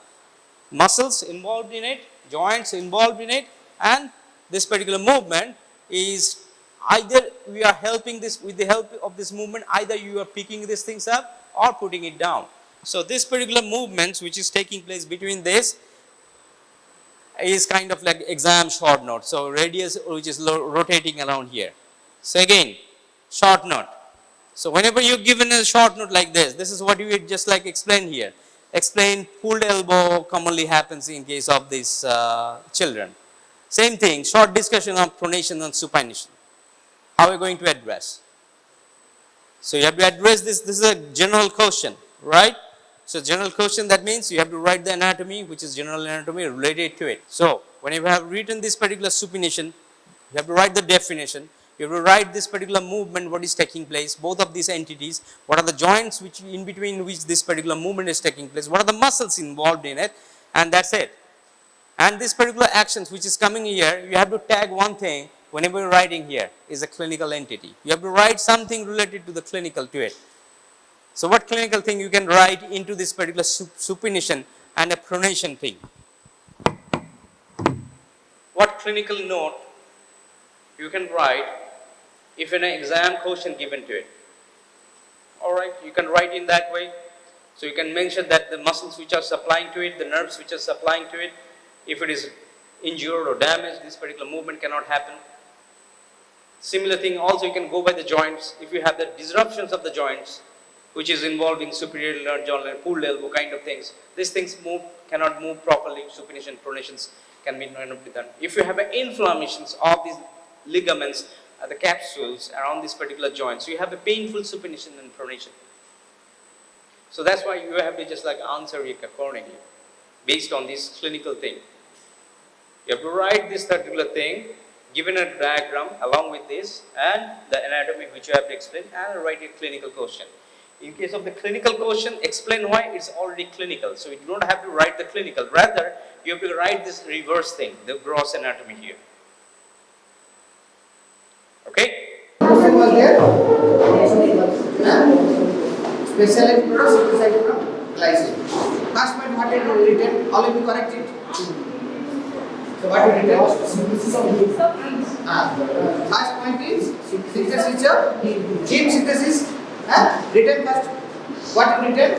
Muscles involved in it, joints involved in it, and this particular movement is either we are helping this with the help of this movement, either you are picking these things up or putting it down. So this particular movements which is taking place between this is kind of like exam short note. So radius which is rotating around here. So again, short note. So whenever you're given a short note like this is what you just like explain here. Explain pulled elbow commonly happens in case of these children. Same thing, short discussion on pronation and supination. How are we going to address? So you have to address this is a general question, right? So general question, that means you have to write the anatomy, which is general anatomy related to it. So when you have written this particular supination, you have to write the definition. You have to write this particular movement, what is taking place, both of these entities, what are the joints which in between which this particular movement is taking place, what are the muscles involved in it, and that's it. And this particular actions which is coming here, you have to tag one thing whenever you're writing here is a clinical entity. You have to write something related to the clinical to it. So what clinical thing you can write into this particular supination and a pronation thing? What clinical note you can write if an exam question given to it? Alright, you can write in that way. So you can mention that the muscles which are supplying to it, the nerves which are supplying to it, if it is injured or damaged, this particular movement cannot happen. Similar thing also you can go by the joints. If you have the disruptions of the joints, which is involved in superior large joint, pulled elbow kind of things, these things cannot move properly, supination, pronations cannot be done. If you have inflammations of these ligaments, the capsules around this particular joint, so you have a painful supination and pronation. So that's why you have to just like answer it accordingly, based on this clinical thing. You have to write this particular thing, given a diagram along with this, and the anatomy which you have to explain, and write a clinical question. In case of the clinical question, explain why it's already clinical. So you don't have to write the clinical. Rather, you have to write this reverse thing, the gross anatomy here. Okay? Question was there? Specialized products synthesized from glycogen. First point, what is written? All of you correct it. So what is written? First point is synthesis of gene synthesis. Written first. What is written?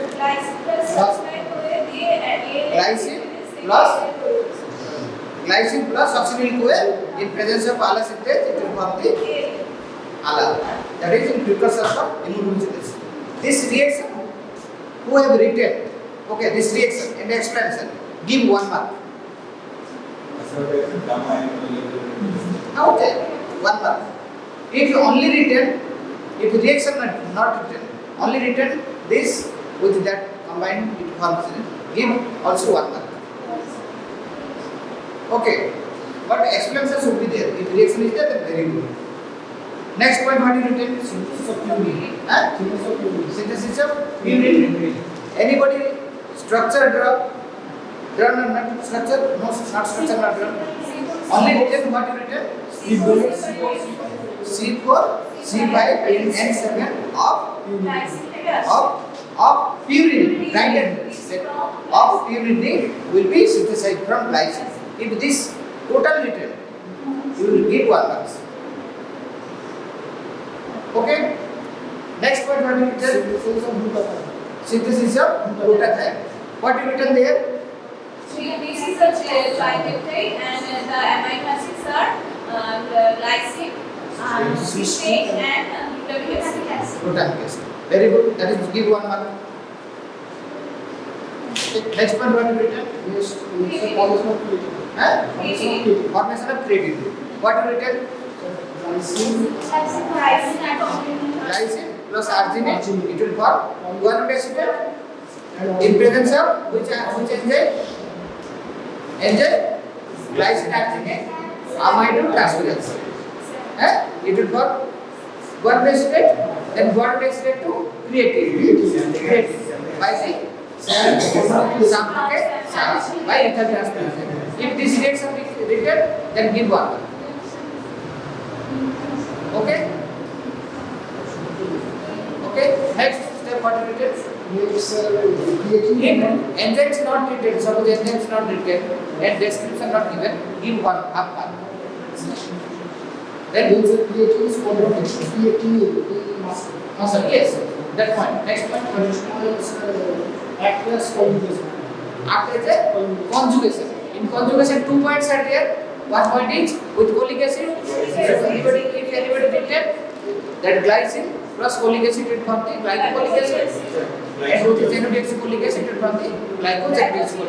Glycine plus succinyl-CoA in presence of ALA synthase, it will form the ALA. That is in precursor of immunogenesis. This reaction, who have written, okay, this reaction in the explanation, give 1 mark. Okay, 1 mark. If only written, if reaction not written, only written this with that combined, it forms, give also 1 mark. Okay, but explanation should be there. If reaction is there, then very good. Next point, what is written? Synthesis of purine. Synthesis of purine. Anybody structure drawn or not structure? No, not structure, not drawn. Only written, what is written? C4, C5 and N7 of purine. Right, of purine will be synthesized from glycine. If this total written, you will get 1 mark. Okay. Next point, what is written? Synthesis of glutathione. What is written there? This is the tripeptide and the amino acids are glycine, citrate and glutamic acid. Glutamic acid. Very good. That is give 1 mark. Okay. Next point, what is written? Formation of creatine. What is written? Glycine plus arginine, it will form guanidinic acetate in presence of which enzyme? Enzyme glycine arginine amide transferase. It will form Guanidine acetate, then guanidine acetate to creatine. By the sample by ethyl transpiration. If these rates are written, then give one. Okay? Okay? Next step, what is written? If enzymes not written, suppose enzymes not written and description not given, give one half mark. Then creatine is called creatine. Yes, that point. Next point. Aqueous conjugation. After the conjugation. In conjugation, 2 points are there. 1 point is with folic acid. If anybody written that glycine plus folic acid it from the glycolic acid, and with xenodeoxyfolic acid it from the glycogen acid.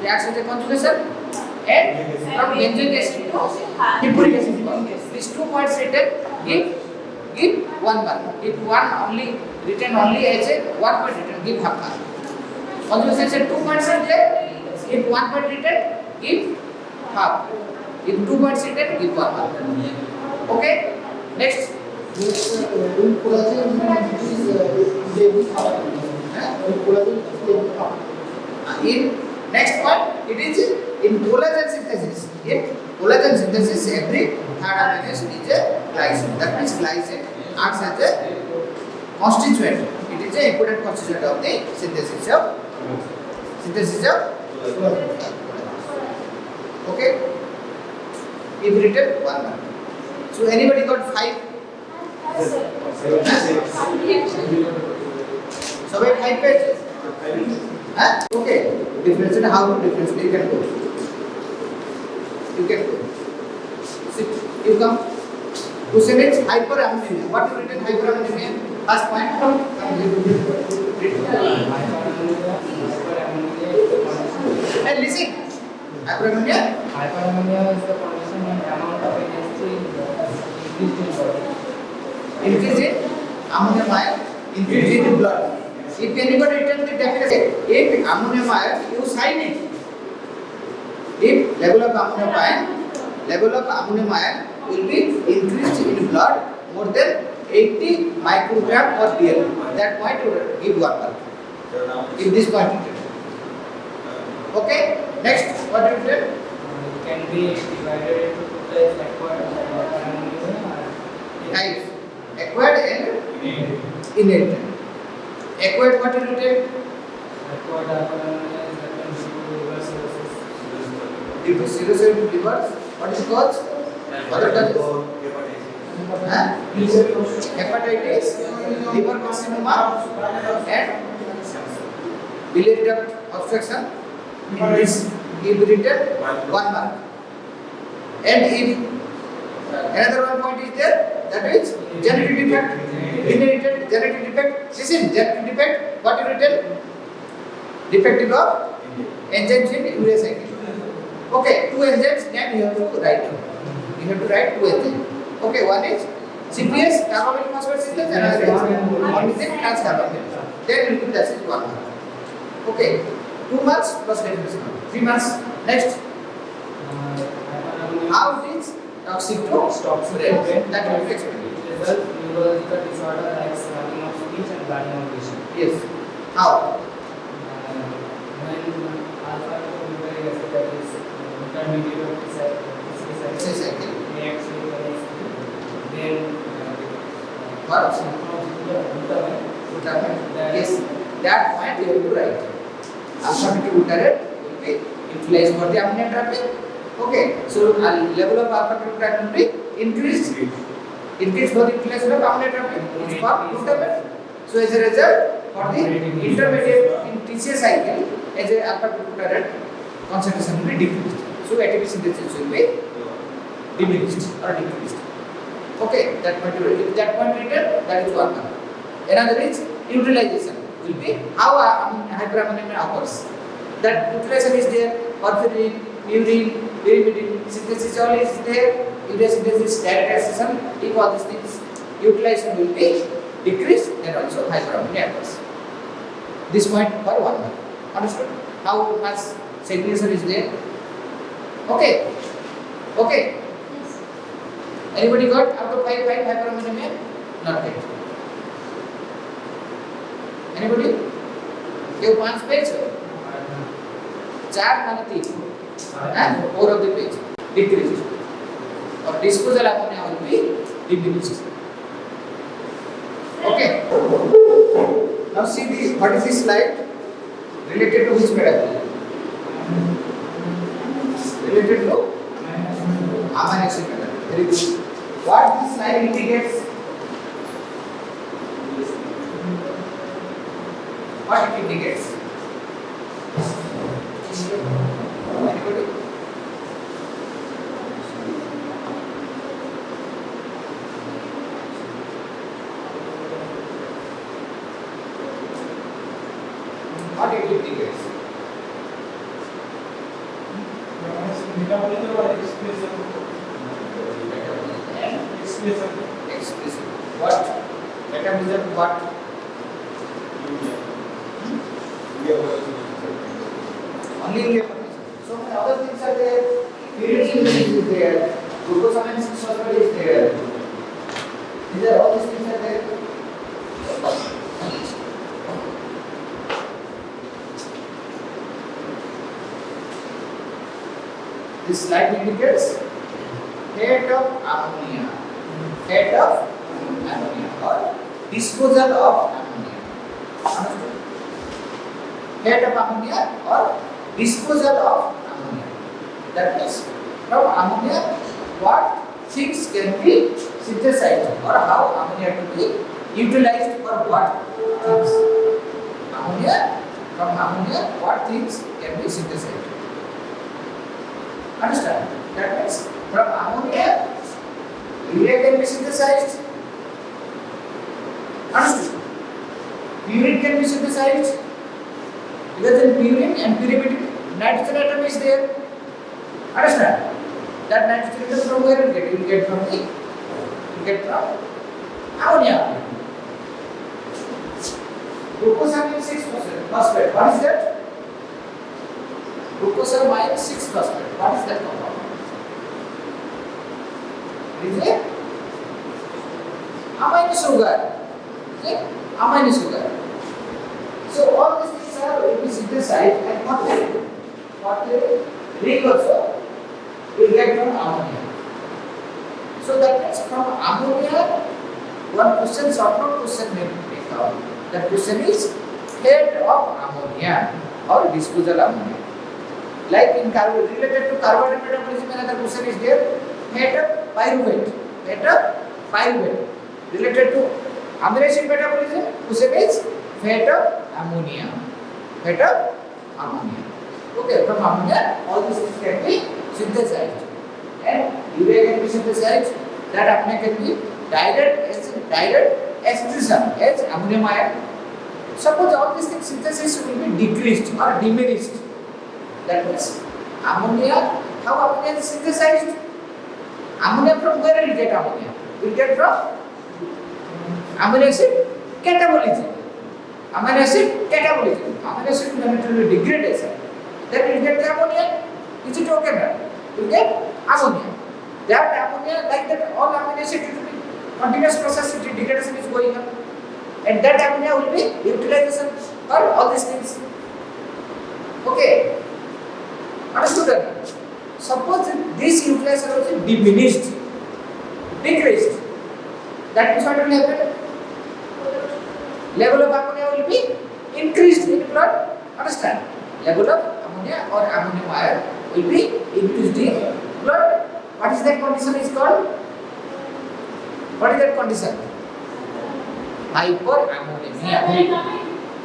Reacts with the conjugation, and from benzoic acid to hippuric acid. These 2 points written give 1 mark. If one only written only as a 1 point written, give half mark. Conjugation said 2 points are there. If 1 point written, give half. If 2 points written, give 1 mark. Okay? Next. In collagen is daily half. In collagen is daily half. In next one, it is in collagen synthesis. In collagen synthesis, every third amino acid is a glycine. That means glycine acts as a constituent. It is an important constituent of the synthesis of okay. If written 1 mark. So anybody got 5? So wait, 5 pages. Okay. Differentiate, how to differentiate? You can go. Sit. You come. Question is hyperammonemia. What is written hyperammonemia? First point. And listen. Hyperammonemia. Hyperammonemia is the condition when amount of energy increased in body. Increase in ammonium ion, increase in blood. If anybody written the definition, if ammonium ion, you sign it. If level of ammonium ion will be increased in blood more than 80 microgram per dl. That point you give 1 mark. If this point written. Okay. Next, what you written? It can be divided into two types: acquired and hyperammonemia. Types. Acquired and innate. Acquired, what you written? Acquired hyperammonemia is happens due to liver cirrhosis. Due to cirrhosis liver. What is cause? Other causes? Hepatitis, liver carcinoma, and biliary duct obstruction. In this, if written 1 mark. And if another 1 point is there, that is genetic defect. Inherited genetic defect. Listen, genetic defect. What you written? Defective of enzymes in urea cycle. Okay, 2 enzymes. Then you have to write down. You have to write 2 enzymes. Okay, one is CPS, carbamyl phosphate synthase, another is ornithine transcarbamyl. Then you will that is 1 mark. Okay, 2 marks plus definition. 3 marks. Next, how it is toxic to brain. That will be explained. Result neurological disorder like slurring of speech and blurring of vision. Yes. How? When alpha nucleic acid that is intermediate of Say cycle. reacts with then What? glutamine. Yes. That point you have to write. Alpha-beta glutarate will be utilized for the ammonia trapping. Okay. So level of alpha-beta glutarate will be increased. Increase for the utilization of ammonia trapping. It's for glutamate. So as a result, for the intermediate in TCA cycle, as a alpha-beta glutarate concentration will be decreased. So ATP synthesis will be diminished or decreased. Okay, that point if that point written, that is 1 mark. Another is utilization will be how hyperammonemia occurs. That utilization is there, porphyrin, urine, pyrimidine, synthesis all is there, urea synthesis, direct accession, if all these things utilization will be decreased, then also hyperammonemia occurs. This point for 1 mark. Understood? How much segregation is there? Okay. Okay. Anybody got out of 5 hyperammonemia? Not get. Anybody? You 5 page? 4 माने 3 and 4 of the page decreased or disposal ammonia will be diminished. Okay. Now see this. What is this slide? Related to which metabolism? Related to amino acid metabolism. Very good. What this slide indicates? What it indicates? Anybody? What it indicates? Metabolism or excretion? Excretion. What? Metabolism what? Only in metabolism. So many other things are there. Bilirubin is there. Glucosamine 6-phosphate is there. These are all these things are there. This slide indicates head of ammonia. Head of ammonia or disposal of ammonia. Understood? Head of ammonia or disposal of ammonia. That means from ammonia what things can be synthesized or how ammonia can be utilized for what things. Ammonia, from ammonia what things can be synthesized. Understand? That means from ammonia urea can be synthesized. Understood? Purine can be synthesized. Because in purine and pyrimidine, nitrogen atom is there. Understand? That nitrogen atom from where you get? You get from ammonia. Glucosamine 6-phosphate. What is that? Glucosamine 6-phosphate. What is that compound? It is a amino sugar. Okay? Amino sugar. So all these things are will be synthesized and what they ring also will get from ammonia. So that means from ammonia, one question, short note question may come. That question is head of ammonia or disposal ammonia. Like in related to carbohydrate metabolism, another question is there. Head of pyruvate. Head of pyruvate. Related to amino acid metabolism, question is head of ammonia. Head of ammonia. Okay, from ammonia, all these things can be synthesized. And urea can be synthesized. That ammonia can be direct excretion as ammonium ion. Suppose all these things synthesis will be decreased or diminished. That means ammonia, how ammonia is synthesized? Ammonia from where will get ammonia? Will get from amino acid catabolism. Amino acid catabolism. Amino acid momentarily degradation. Then will get the ammonia. Is it okay now? Will get ammonia. That ammonia, like that, all amino acid will be continuous process, degradation is going on. And that ammonia will be utilization for all these things. Okay. Understood? Suppose this utilization was diminished, decreased. That means what will happen? Level of ammonia will be increased in blood. Understand? Level of ammonia or ammonium ion will be increased in blood. What is that condition is called? What is that condition? Hyperammonemia.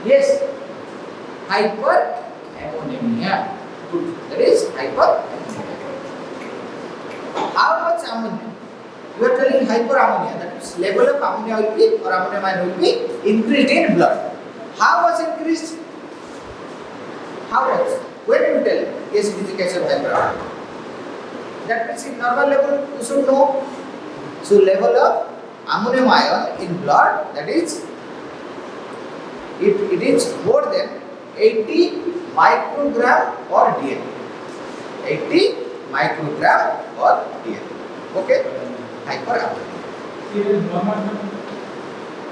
Yes. Hyperammonemia. Good. That is hyperammonemia. How much ammonia? You are telling hyperammonia. That means level of ammonia will be or ammonium ion will be increased in blood. How much increased? How much? When you tell? Yes, it is the case of hyperammonemia. That means in normal level you should know. So level of ammonium ion in blood, that is, it is more than 80 microgram per dl. 80 microgram per dl. Okay? Hyperammonemia.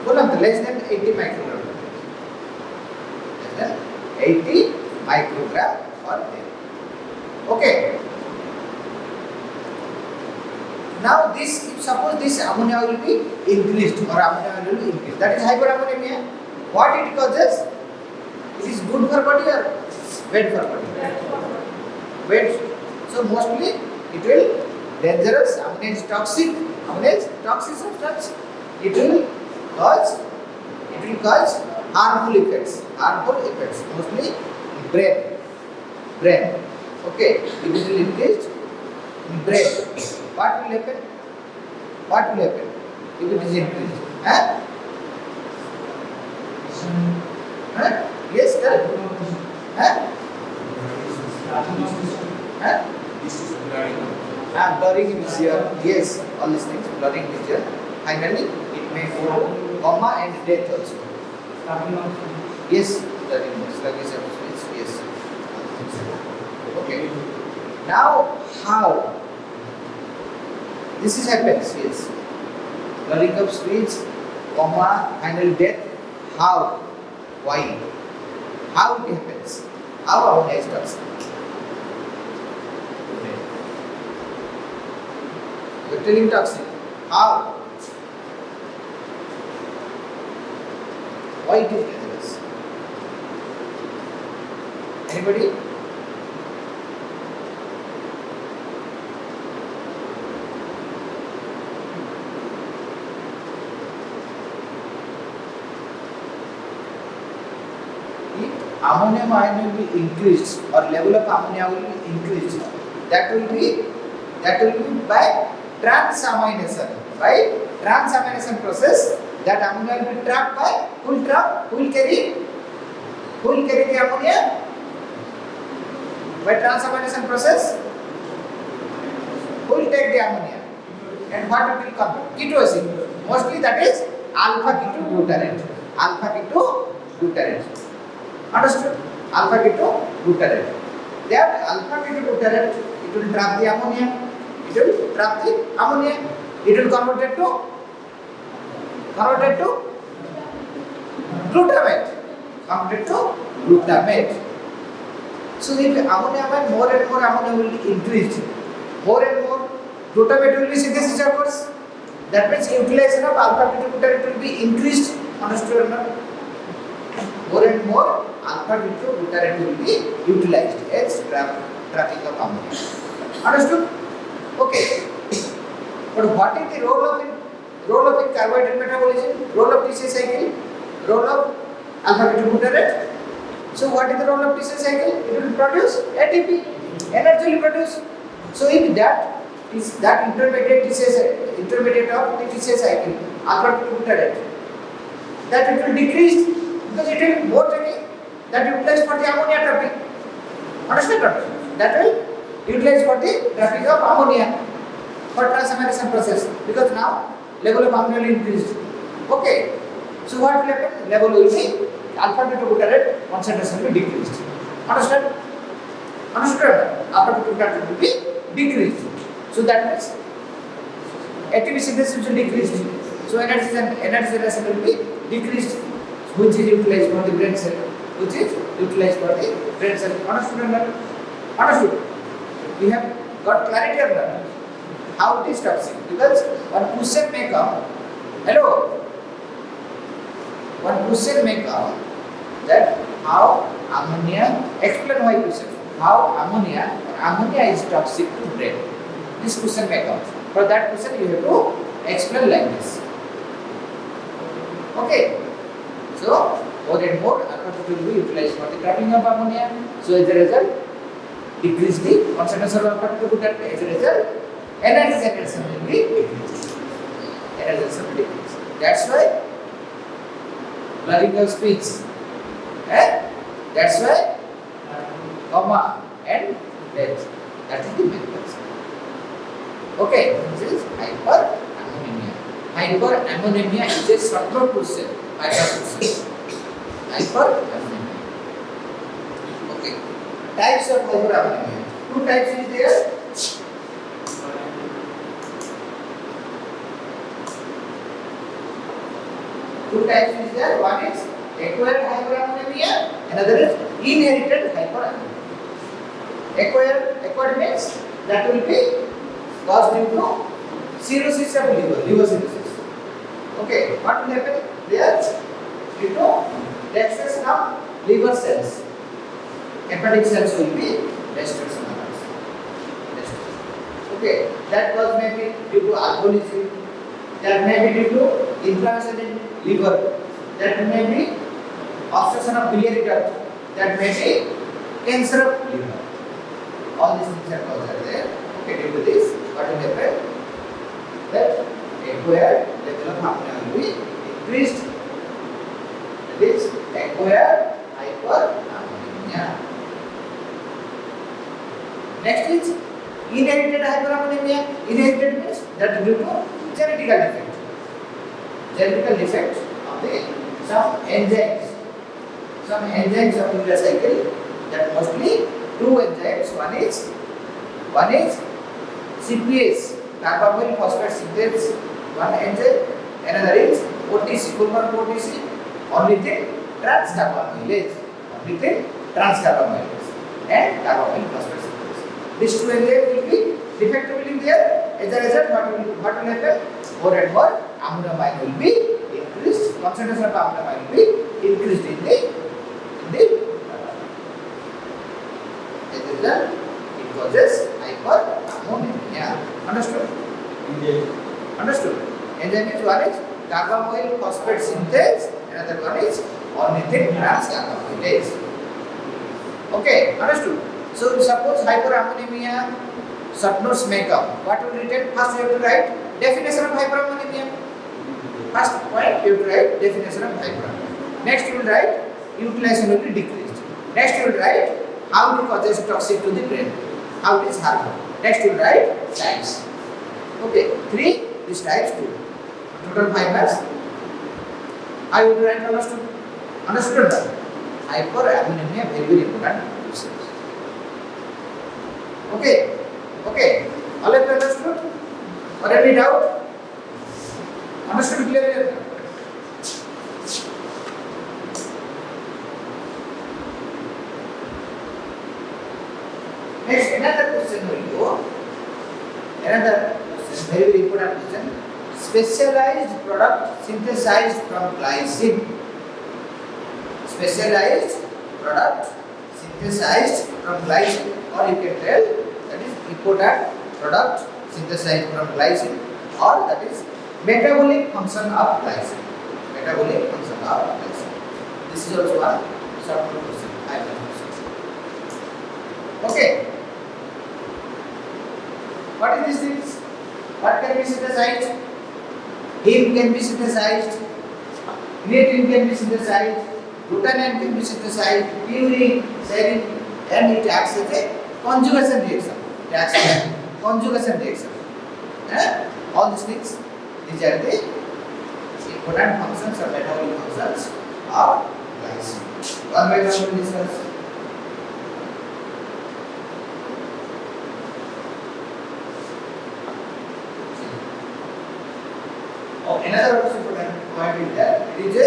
बोला तो less than 80 microgram. Less than 80 microgram per day. Okay. Now this, if suppose this ammonia will be increased or ammonia will be increased, that is hyperammonemia. What it causes? It is good for body or bad for body? Bad. So mostly it will dangerous. Ammonia is toxic. Ammonia is toxic substance. It will cause harmful effects. Harmful effects mostly in brain. Okay. If it will increase in brain, what will happen? What will happen if it is increased? Huh? Huh? Yes, sir. Huh? Huh? Blurring vision. Yes, all these things. Blurring vision. Finally, it may go to coma and death also. Yes, blurring sluggish of speech. Yes. Okay. Now, how? This is happens, yes. Blurring of speech, coma, final death. How? Why? How it happens? How ammonia is toxic? You are telling toxic. How? Why it is dangerous? Anybody? Ammonium ion will be increased or level of ammonia will be increased. That will be by transamination. By transamination process, that ammonia will be trapped by who will carry the ammonia by transamination process. Who will take the ammonia and what it will come? Ketosine. Mostly that is alpha ketoglutarate. Alpha ketoglutarate. Understood? Alpha ketoglutarate. That alpha ketoglutarate, it will trap the ammonia. It will convert it to glutamate. So if ammonia when more and more ammonia will be increased, more and more glutamate will be synthesis occurs. That means utilization of alpha ketoglutarate will be increased. Understood or not? More and more alpha ketoglutarate will be utilized as trapping of ammonia. Understood? Okay. But what is the role of carbohydrate metabolism? Role of TCA cycle? Role of alpha ketoglutarate? So what is the role of TCA cycle? It will produce ATP. Energy will produce. So if that is that intermediate of the TCA cycle, alpha ketoglutarate, that it will decrease because it will more taking that utilized for the ammonia trapping. Understand? That will utilize for the trapping of ammonia for transamination process because now level of ammonia will increase. Okay. So what will happen? Level will be alpha ketoglutarate concentration will be decreased. Understand? Alpha ketoglutarate will be decreased. So that means ATP synthesis will decrease. So energy generation will be decreased, which is utilized for the brain cell. Understood or not? Understood. We have got clarity on that. How it is toxic? Because one question may come. Hello. One question may come that how ammonia. Explain why question. How ammonia is toxic to brain. This question may come. For that question, you have to explain like this. Okay. So more and more alpha will be utilized for the trapping of ammonia. So as a result, decrease the concentration of alpha ketoglutarate. As a result, energy generation will be decreased. That's why blurring of speech. That's why coma and death. That is the mechanism. Okay, this is hyperammonemia. Hyperammonemia is a short question. Hyperammonemia. Okay. Types of hyperammonemia. Two types is there. Two types is there. One is acquired hyperammonemia, another is inherited hyperammonemia. Acquired means that will be caused due to cirrhosis of liver cirrhosis. Okay, what will happen? There due to destruction of liver cells, hepatic cells will be destroyed. Okay, that was maybe due to alcoholism, that may be due to inflammation in liver, that may be obstruction of biliary duct, that may be cancer of liver. All these things are caused there. Okay, due to this, what will happen? That acquired level of ammonia will be increased. That is acquired hyperammonemia. Next is inherited hyperammonemia. Inherited means that due to genetical defect. Genetical defect of the some enzymes of urea cycle. That mostly two enzymes. One is CPS, carbamyl phosphate synthase, one enzyme. Another is OTC, Kuhlmann OTC, ornithine transcarbamylase, and carbamyl phosphate synthase. These two enzymes will be defective in there. As a result, what will happen? More and more ammonomine will be increased. Concentration of ammonomine will be increased in the as a result, it causes hyperammonemia. Understood? Understood? Enzyme is one is carbamyl phosphate synthase, another one is ornithine transcarbamylase. Okay, understood? So suppose hyperammonemia short notes may come. What will written? First you have to write definition of hyperammonemia. First point you have to write definition of hyperammonemia. Next you will write utilization will be decreased. Next you will write how it causes toxic to the brain, how it is harmful. Next you will write types. Okay, 3 these types 2. Total 5 marks. I will write understood. Understood that hyperammonemia very important. Okay, okay. All of you understood? Or any doubt? Understood clearly? Next, another question will go. Another question, very, very important question. Specialized product synthesized from glycine. Specialized product synthesized from glycine, or you can tell that is important product synthesized from glycine, or that is metabolic function of glycine. Metabolic function of glycine. This is also one short question. I have question. Okay. What is these things? What can be synthesized? Heme can be synthesized, creatine can be synthesized, glutamine can be synthesized, purine, serine, and it acts as a conjugation reaction. It acts as a conjugation reaction. All these things, these are the important functions or metabolic functions of glycine. One by one we will discuss. Another also important point is that it is a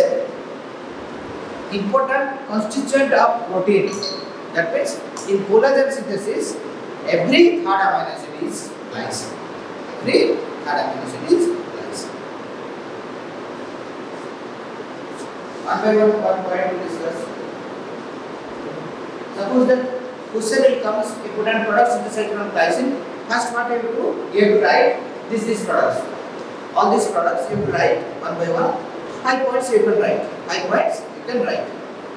important constituent of protein. That means in collagen synthesis, every third amino acid is glycine. Every third amino acid is glycine. One by one point to discuss. Suppose that question will comes important products synthesized from glycine. First, what you have to do? You have to write these products. All these products you have to write one by one. 5 points you can write. 5 points you can write.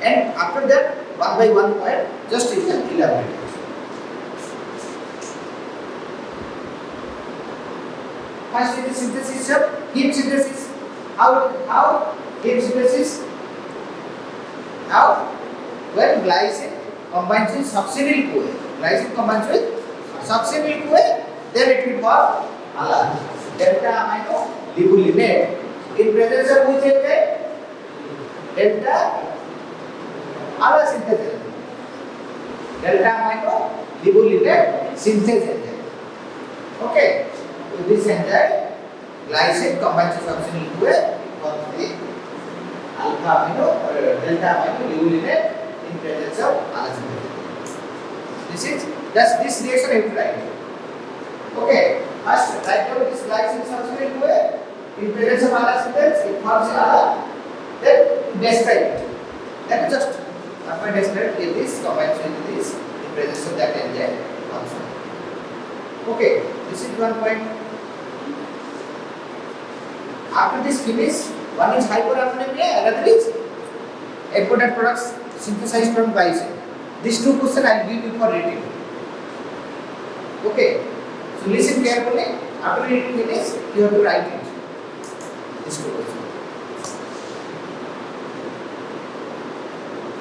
And after that, one by one point, just you can elaborate. First is the synthesis of heme synthesis. How heme synthesis? How? When glycine combines with succinyl CoA. Glycine combines with succinyl CoA, then it will form alpha. Delta amino libulinate. In presence of which enzyme? Delta alpha synthase enzyme. Delta amino libulinate synthase enzyme. Okay. With this enzyme, glycine combines with succinyl CoA, it forms the alpha amino or delta amino urinate in presence of allogeneic. This reaction you have to write. Okay, first write down this glycine substitute to a in presence of allogeneic it forms a then describe it. Then just after describe this combines with this in presence of that enzyme also. Okay, this is one point. After this finish, one is hyperammonemia, another is important products synthesized from glycine. These two questions I will give you for reading. Okay, so listen carefully. After reading finish, you have to write it. These two questions.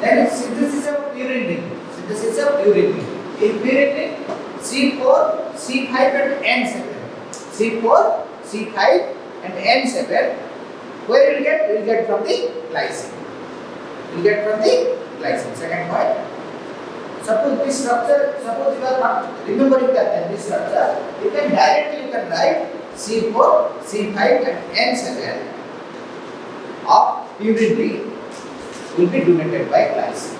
Then it's synthesis of pyridine. Synthesis of pyridine. In pyridine, C4, C5 and N7. C4, C5 and N7. Where you will get? You will get from the glycine. You will get from the glycine. Second point. Suppose this structure, suppose you are not remembering that this structure, you can directly write C4, C5 and N7 of pyridine will be donated by glycine.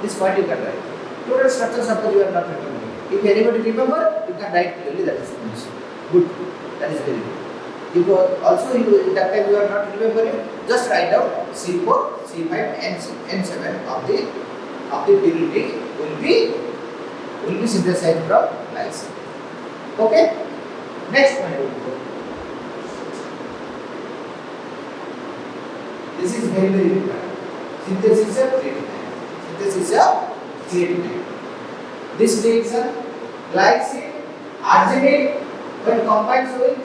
This point you can write. Total structure, suppose you are not remembering. If anybody remember, you can write clearly that is finished. Good. That is very good. If also that time you are not remembering, just write down C4, C5, N7 of the pyridine will be synthesized from glycine. Okay. Next point. This is very important. Synthesis of creatinine. Synthesis of creatinine. This reaction, glycine, arginine, when combined with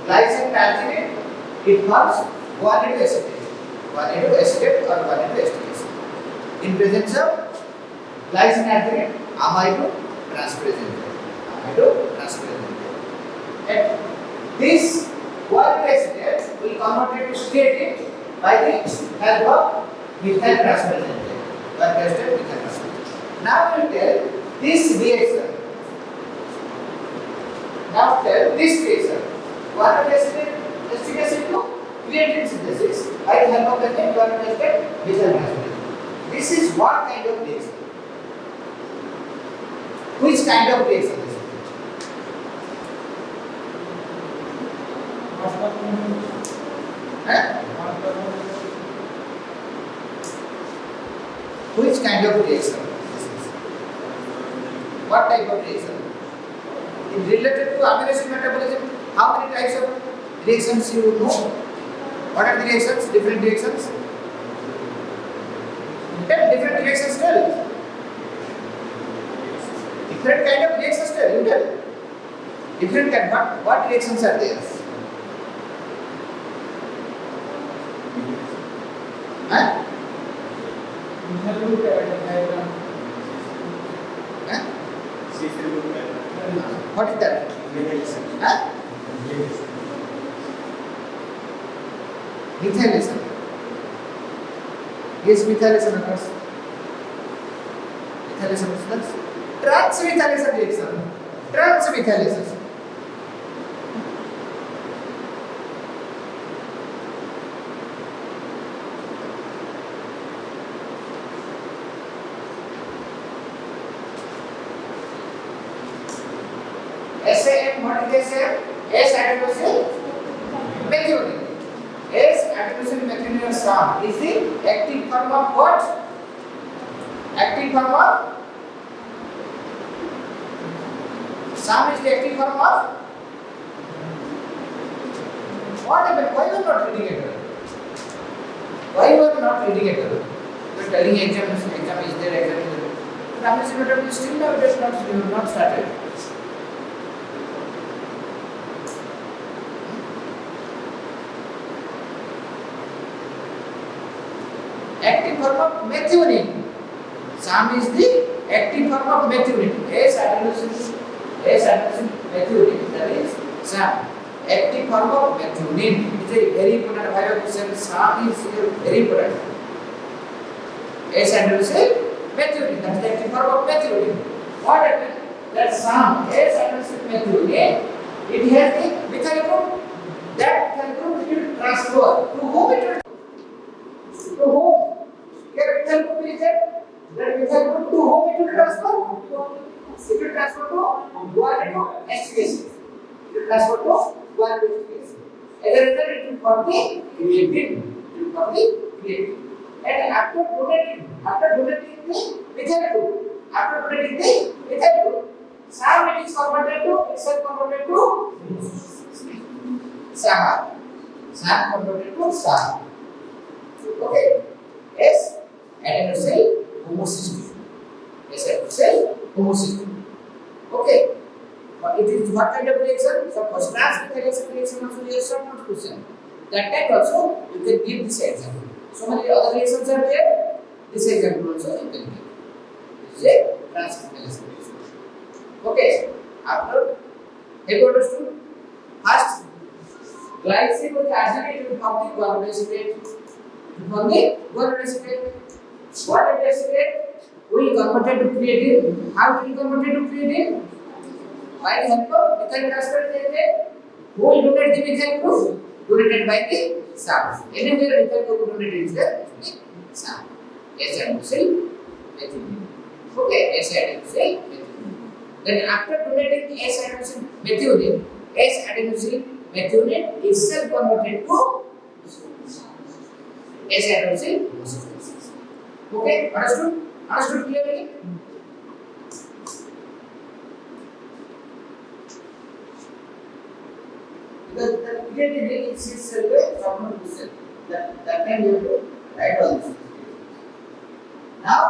glycine and arginine, it forms guanidine acetate. Guanidine acetate or guanidine acetic acid. In presence of glycine and arginine, amido transferase enzyme. And this guanidine acetate will convert it to creatine by the help of methyl transferase enzyme. Guanidine acetate, methyl transferase. Now we will tell this reaction. Guanidine acetate to creatine synthesis by the help of the guanidine acetate methyl transferase. This is what kind of reaction? Which kind of reaction this is? Which kind of reaction this is? What type of reaction? In related to amino acid metabolism, how many types of reactions you know? What are the reactions? Different reactions? 10 different reactions tell. Different kind of reactions tell. You tell. Different kind. What reactions are there? Huh? What is that? Huh? Methylation. Yes, methylation occurs. Methylation occurs. Transmethylation reaction. Transmethylation. SAM, what is SAM? S-adenosine methionine. S-adenosine methionine SAM is the active form of what? Active form of SAM is the active form of what happened? Why you are not reading it? Why you are not reading it? You are telling exam is there, exam is there. But still now it has not started. Active form of methionine. SAM is the active form of methionine. S-adenosine methionine. That is SAM. Active form of methionine. It is a very important biochemical. SAM is very important. S-adenosine methionine. That is the active form of methionine. What happens? That SAM, S-adenosine methionine, it has the methyl group. That methyl group will transfer to whom it will? That methyl group to whom it will transfer? It will transfer to guanidinium excretion. It will transfer to guanidinium excretion. As a result, it will form the creatine. It will form the creatine. And after donating the methyl group, SAM it is converted to SAM. SAM converted to SAM. Okay. S adenosyl homocysteine. Okay. But it is what kind of reaction? Suppose transmethylation reaction also is a short question. That time also you can give this example. So many other reactions are there. This example also you can give. This is a transmethylation reaction. Okay. After, have you understood? First, glycine with acetate will form the guanidinium acetate. What acetate will convert to creatine. How will convert to creatine? By the help of methyl transfer acetate. Who will donate the methyl group? Donated by the SAM. Anywhere methyl group donated is there, SAM. S-adenosyl methionine. Okay, S-adenosyl methionine. Then after donating the S-adenosyl methionine is self converted to S-adenosyl. Okay, understood? Understood clearly? Because the creatine is itself a subnormal cell. That time you have to write all this. Now,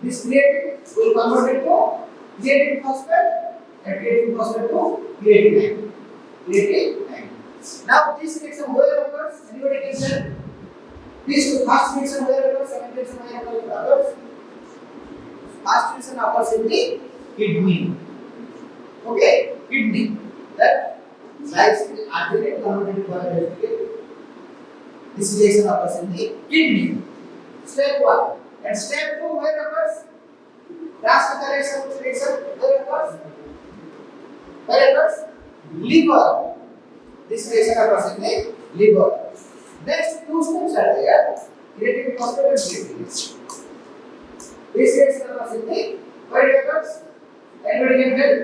this creatine will convert it to creatine phosphate and creatine phosphate to creatinine. Now, this reaction where occurs? Anybody can tell? This first reaction where occurs? Second reaction where occurs? First reaction occurs in the kidney. Okay, kidney. That glycine arterial converted to acetate. This reaction occurs in the kidney. Step 1. And step 2 where occurs? Transmethylation reaction where occurs? Liver. This reaction occurs in the liver. Next 2 steps are there. Creatine phosphate and creatine. This reaction occurs in the where it occurs? Anybody can tell?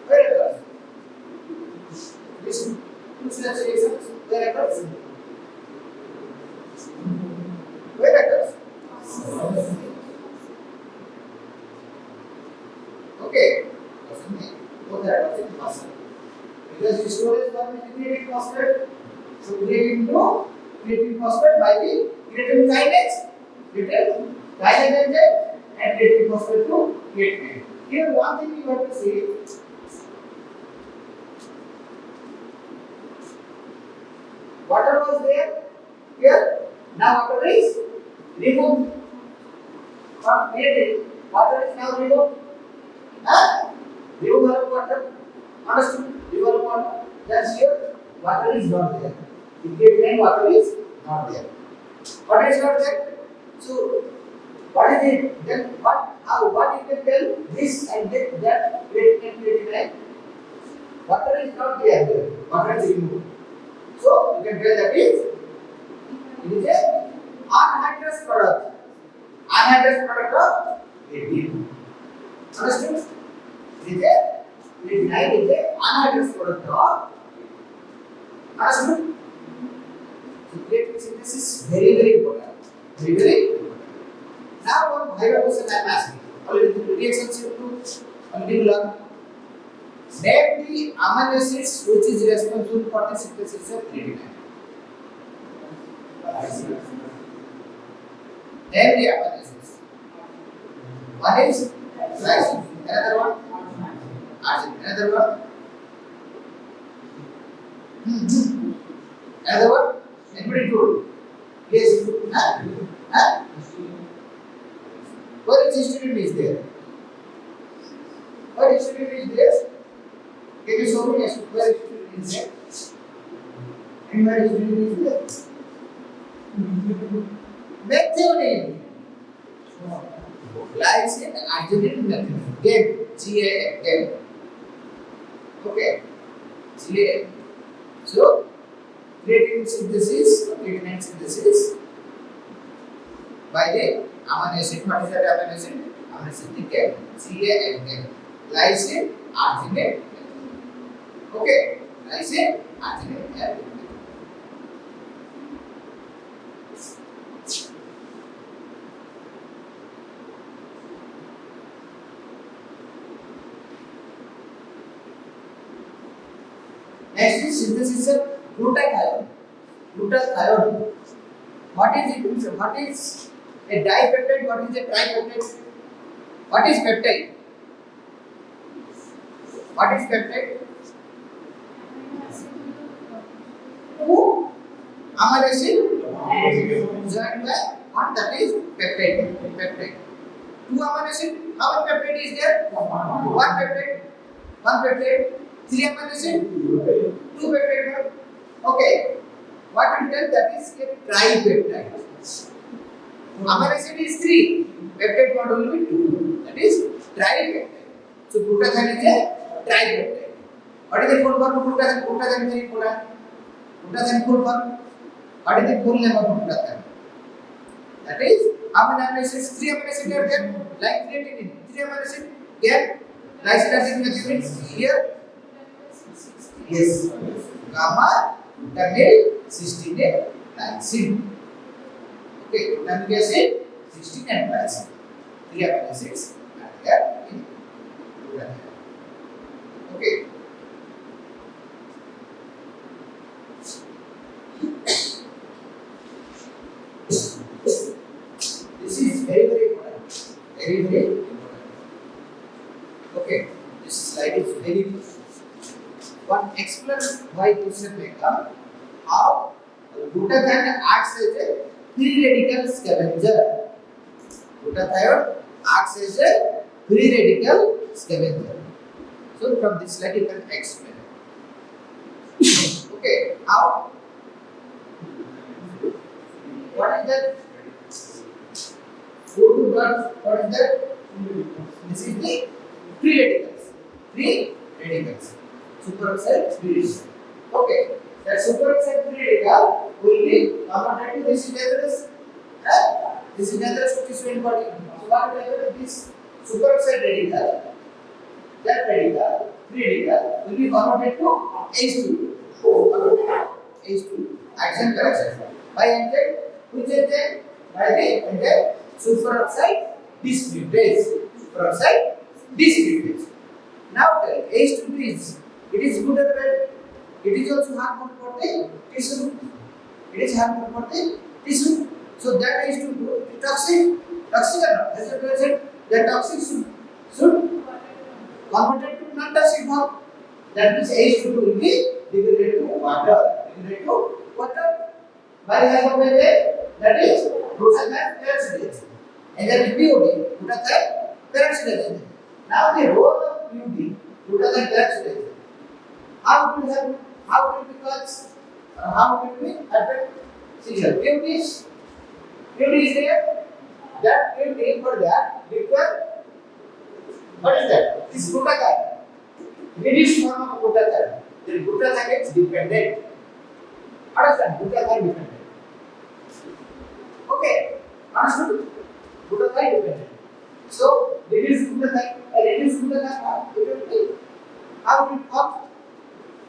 Where it occurs? This 2 steps reactions where it occurs? Where it occurs? Okay. Both are in muscle. Because the storage form is creatine phosphate, so creatine phosphate by the creatine kinase, and creatine phosphate to creatinine. Here, one thing you have to see. Water was there. Here, now water is removed from creatine. Water is now removed. Removal of water. Understood? Removal of water. That's here. Water is not there. In creatinine, water is not there. Water is not there. So, what is it? Then what you can tell? This and that creatinine. Water is not there. Water is removed. So, you can tell that it is a anhydrous product. Anhydrous product of creatine. Understood? Creatinine is a anhydrous product of. Understood? So, creatine synthesis is very important. Very important. Now, one question I am asking. Already the reaction shift to already learn. Name the amino acids which is responsible for the synthesis of creatinine. Name the amino acids. One is glycine. Another one? Arginine. Another one? Another one? Anybody told? Yes. Where is histidine is there? Where histidine is there? Can you show me where histidine is there? And where histidine is there? Methionine. Glycine, arginine, methionine. GAM. Okay. GAM. So, creatine synthesis, creatinine synthesis. by the amino acid. What is that amino acid? Amino acid the CAN, CAN. Lysine, arginine. Okay, lysine, arginine, and next is synthesis of glutathione. Glutathione. What is it? What is a dipeptide? What is a tripeptide? What is peptide? What is peptide? Two amino acid joined by one, that is peptide. Peptide. Two amino acid. How many peptide is there? One peptide. One peptide. Three amino acid. Two peptide. Okay. What we tell that is a tripeptide. Amino acid is three. Peptide bond will be two. That is tripeptide. So glutathione is a tripeptide. What is the full form of glutathione? Glutathione very important. Glutathione full form. What is the full name of glutathione? That is how many amino acids? Three amino acids are there. Like creatinine. Three amino acids. Here, lysine acid here. Yes. Gamma, glutamate, cysteine, lysine. Okay, glutamic acid, cysteine, and lysine. Three amino acids are there in glutathione. Okay. This is very important. Very important. Okay, this slide is very important. One explain why question may come. How glutathione acts as a free radical scavenger. Glutathione acts as a free radical scavenger. So from this slide you can explain. Okay, how? What is that? Go to blood. What is that? This is the free radicals. Free radicals. Superoxide free radical. Okay, that superoxide free radical will be converted to this is dangerous. This is dangerous to tissue and body. So what will happen? This superoxide radical, that radical, free radical will be converted to H2. H2. Action correction. By engine, which engine? By the engine superoxide dismutase. Superoxide dismutase. Now H2 is, it is good or bad? It is also harmful for the tissue. It is harmful for the tissue. So that H2 toxic. Toxic or not? As I said, the toxic should converted to non-toxic form. That means H2 will be degraded to water. Degraded to water. By the help of a that is glutathione peroxidase. And that is POD, glutathione peroxidase. Now the role of POD, glutathione peroxidase. How it will help? How it will be caused? How it will be affect? See here, POD is there. That POD for that require. What is that? This glutathione. Reduced form of glutathione. Then glutathione is dependent. Understand? Glutathione dependent. Okay. Understood? Glutathione dependent. So reduced glutathione. Reduced glutathione. How it will form?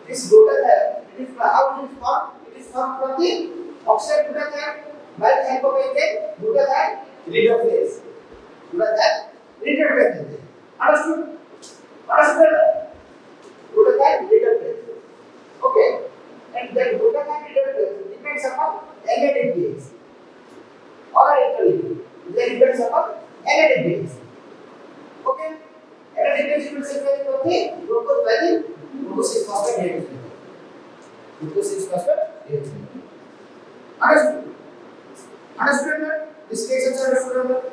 This glutathione. It is how it is formed? It is formed from the oxide glutathione by the help of a glutathione reductase. Glutathione reductase. Understood? Understood? Glutathione reductase. Okay. And then glutathione reductase depends upon NADPase. Or interleaving. They depends upon NADPase. Okay. NADPase will separate from the glucose by the glucose 6-phosphate dehydrogenase. Glucose 6-phosphate dehydrogenase. Understood? Understood? This case is understood.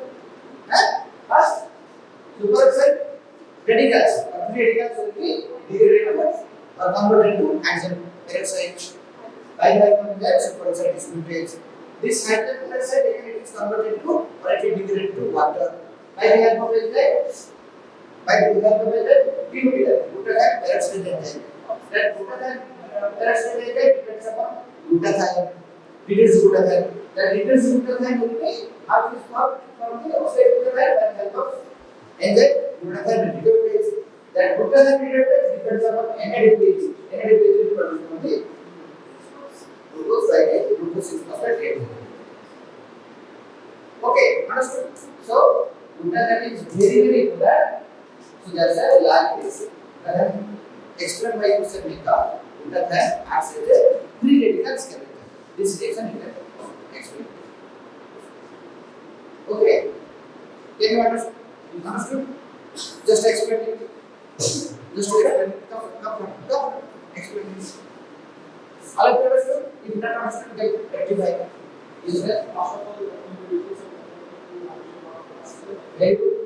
First, superoxide radicals or free radicals will be degraded or converted to hydrogen peroxide. By the help of that superoxide dismutase. This hydrogen peroxide again it is converted to or it is degraded to water. By the help of that, PUD, glutathione peroxidase. That glutathione peroxidase depends upon glutathione. reduced glutathione. That reduced glutathione will be how it is formed from the oxide glutathione by the help of enzyme glutathione reductase. That glutathione reductase depends upon NADPH. NADPH is produced from the glucose by the glucose 6-phosphate reactor. Okay, understood? So, glutathione is very important. So, that's a large case. Explained by Mr. Mika, glutathione acts as a free radical scavenger. This reaction you can explain. Okay, can you understand? Understood? Just explain it. Just explain it. Come. Explain this. All of you understood? If not understood, get rectify. Is that? Very good.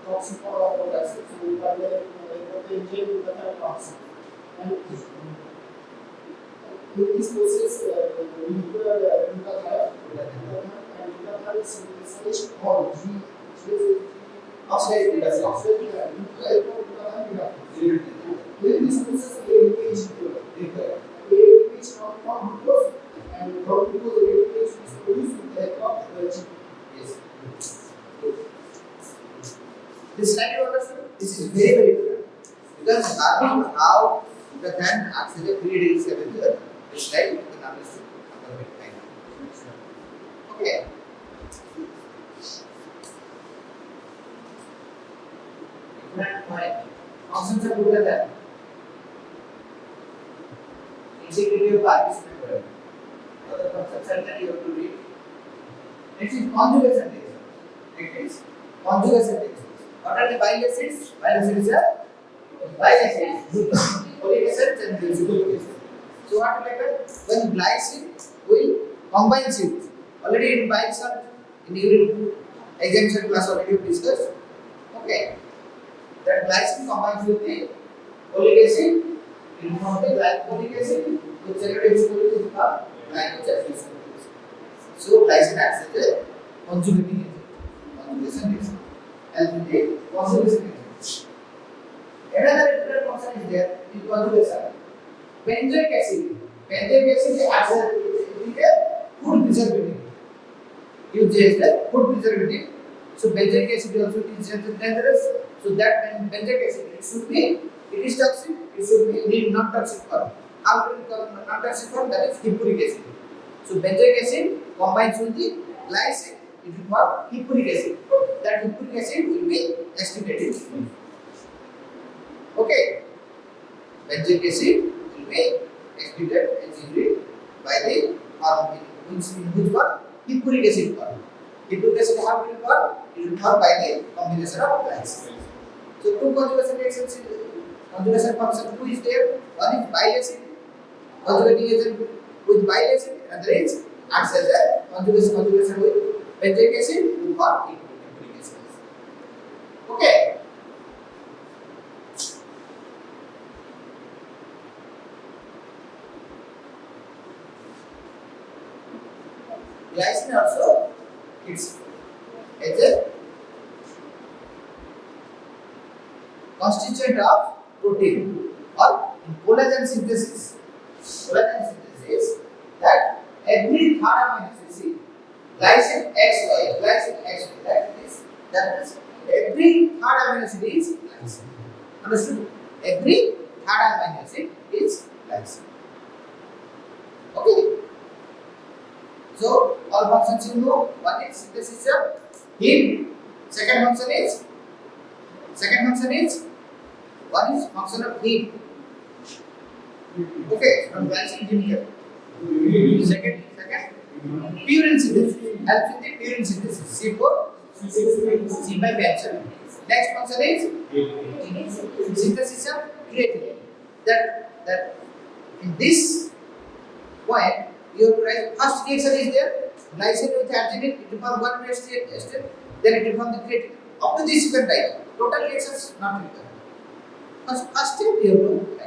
Toxic for our products, so we are there the engine that are toxic. And in this process, we put a glutathione and glutathione is synthesized on oxide glutathione. In this process, ADP is ADP is from glucose, and from glucose, ADP is produced with the help of G. Yes. This slide you understood? This is very important. Because learning how glutathione acts as a free radical scavenger, this slide you can understand. Okay. Important point. Functions of glutathione. Integrity of participant product. Other functions are that you have to read. Next is conjugation reaction. Next is conjugation reaction. What are the bile acids? Bile acids are bile acids, folic acids and glycogen. So what will happen? When glycine will combine with already in bile salt, in urine, exams class already discussed. Okay, that glycine combines with the folic acid, it will form the glycolic acid, which is called glycogen. So glycine acts as a conjugating agent, conjugation agent. And the conjugation agent. Another important function is there in conjugation. Benzoic acid. Benzoic acid acts as a food preservative. Used as the food preservative. So benzoic acid also is dangerous. So that when benzoic acid it is toxic. It should be need non-toxic form. How to become non-toxic form? That is hippuric acid. So benzoic acid combines with the glycine. It will form hippuric acid. That hippuric acid will be estimated. Okay. Benzoic acid will be excreted as urine by the hormone which form hippuric acid form. Hippuric acid how it will form? It will form by the combination of glycine. So two conjugation reactions, conjugation function 2 is there. One is bile acid, conjugating agent with bile acid, and the other is acts as a conjugation with benzoic acid will form hippuric acid. Okay. Glycine also it's a constituent of protein or in collagen synthesis. Collagen synthesis that every third amino acid, glycine XY, that is every third amino acid is glycine. Understood? Every third amino acid is glycine. Okay. So all functions you know. One is synthesis of heme. Second function is one is function of heme. Okay, from glycine chemical. Second purine synthesis. Helps in the purine synthesis. C4 C5 reaction. Next function is synthesis of creatine. That in this point you have to write first reaction is there. Glycine with arginine, it will form one ester, then it will form the creatine. Up to this you can write. Total reactions not required. First step you have to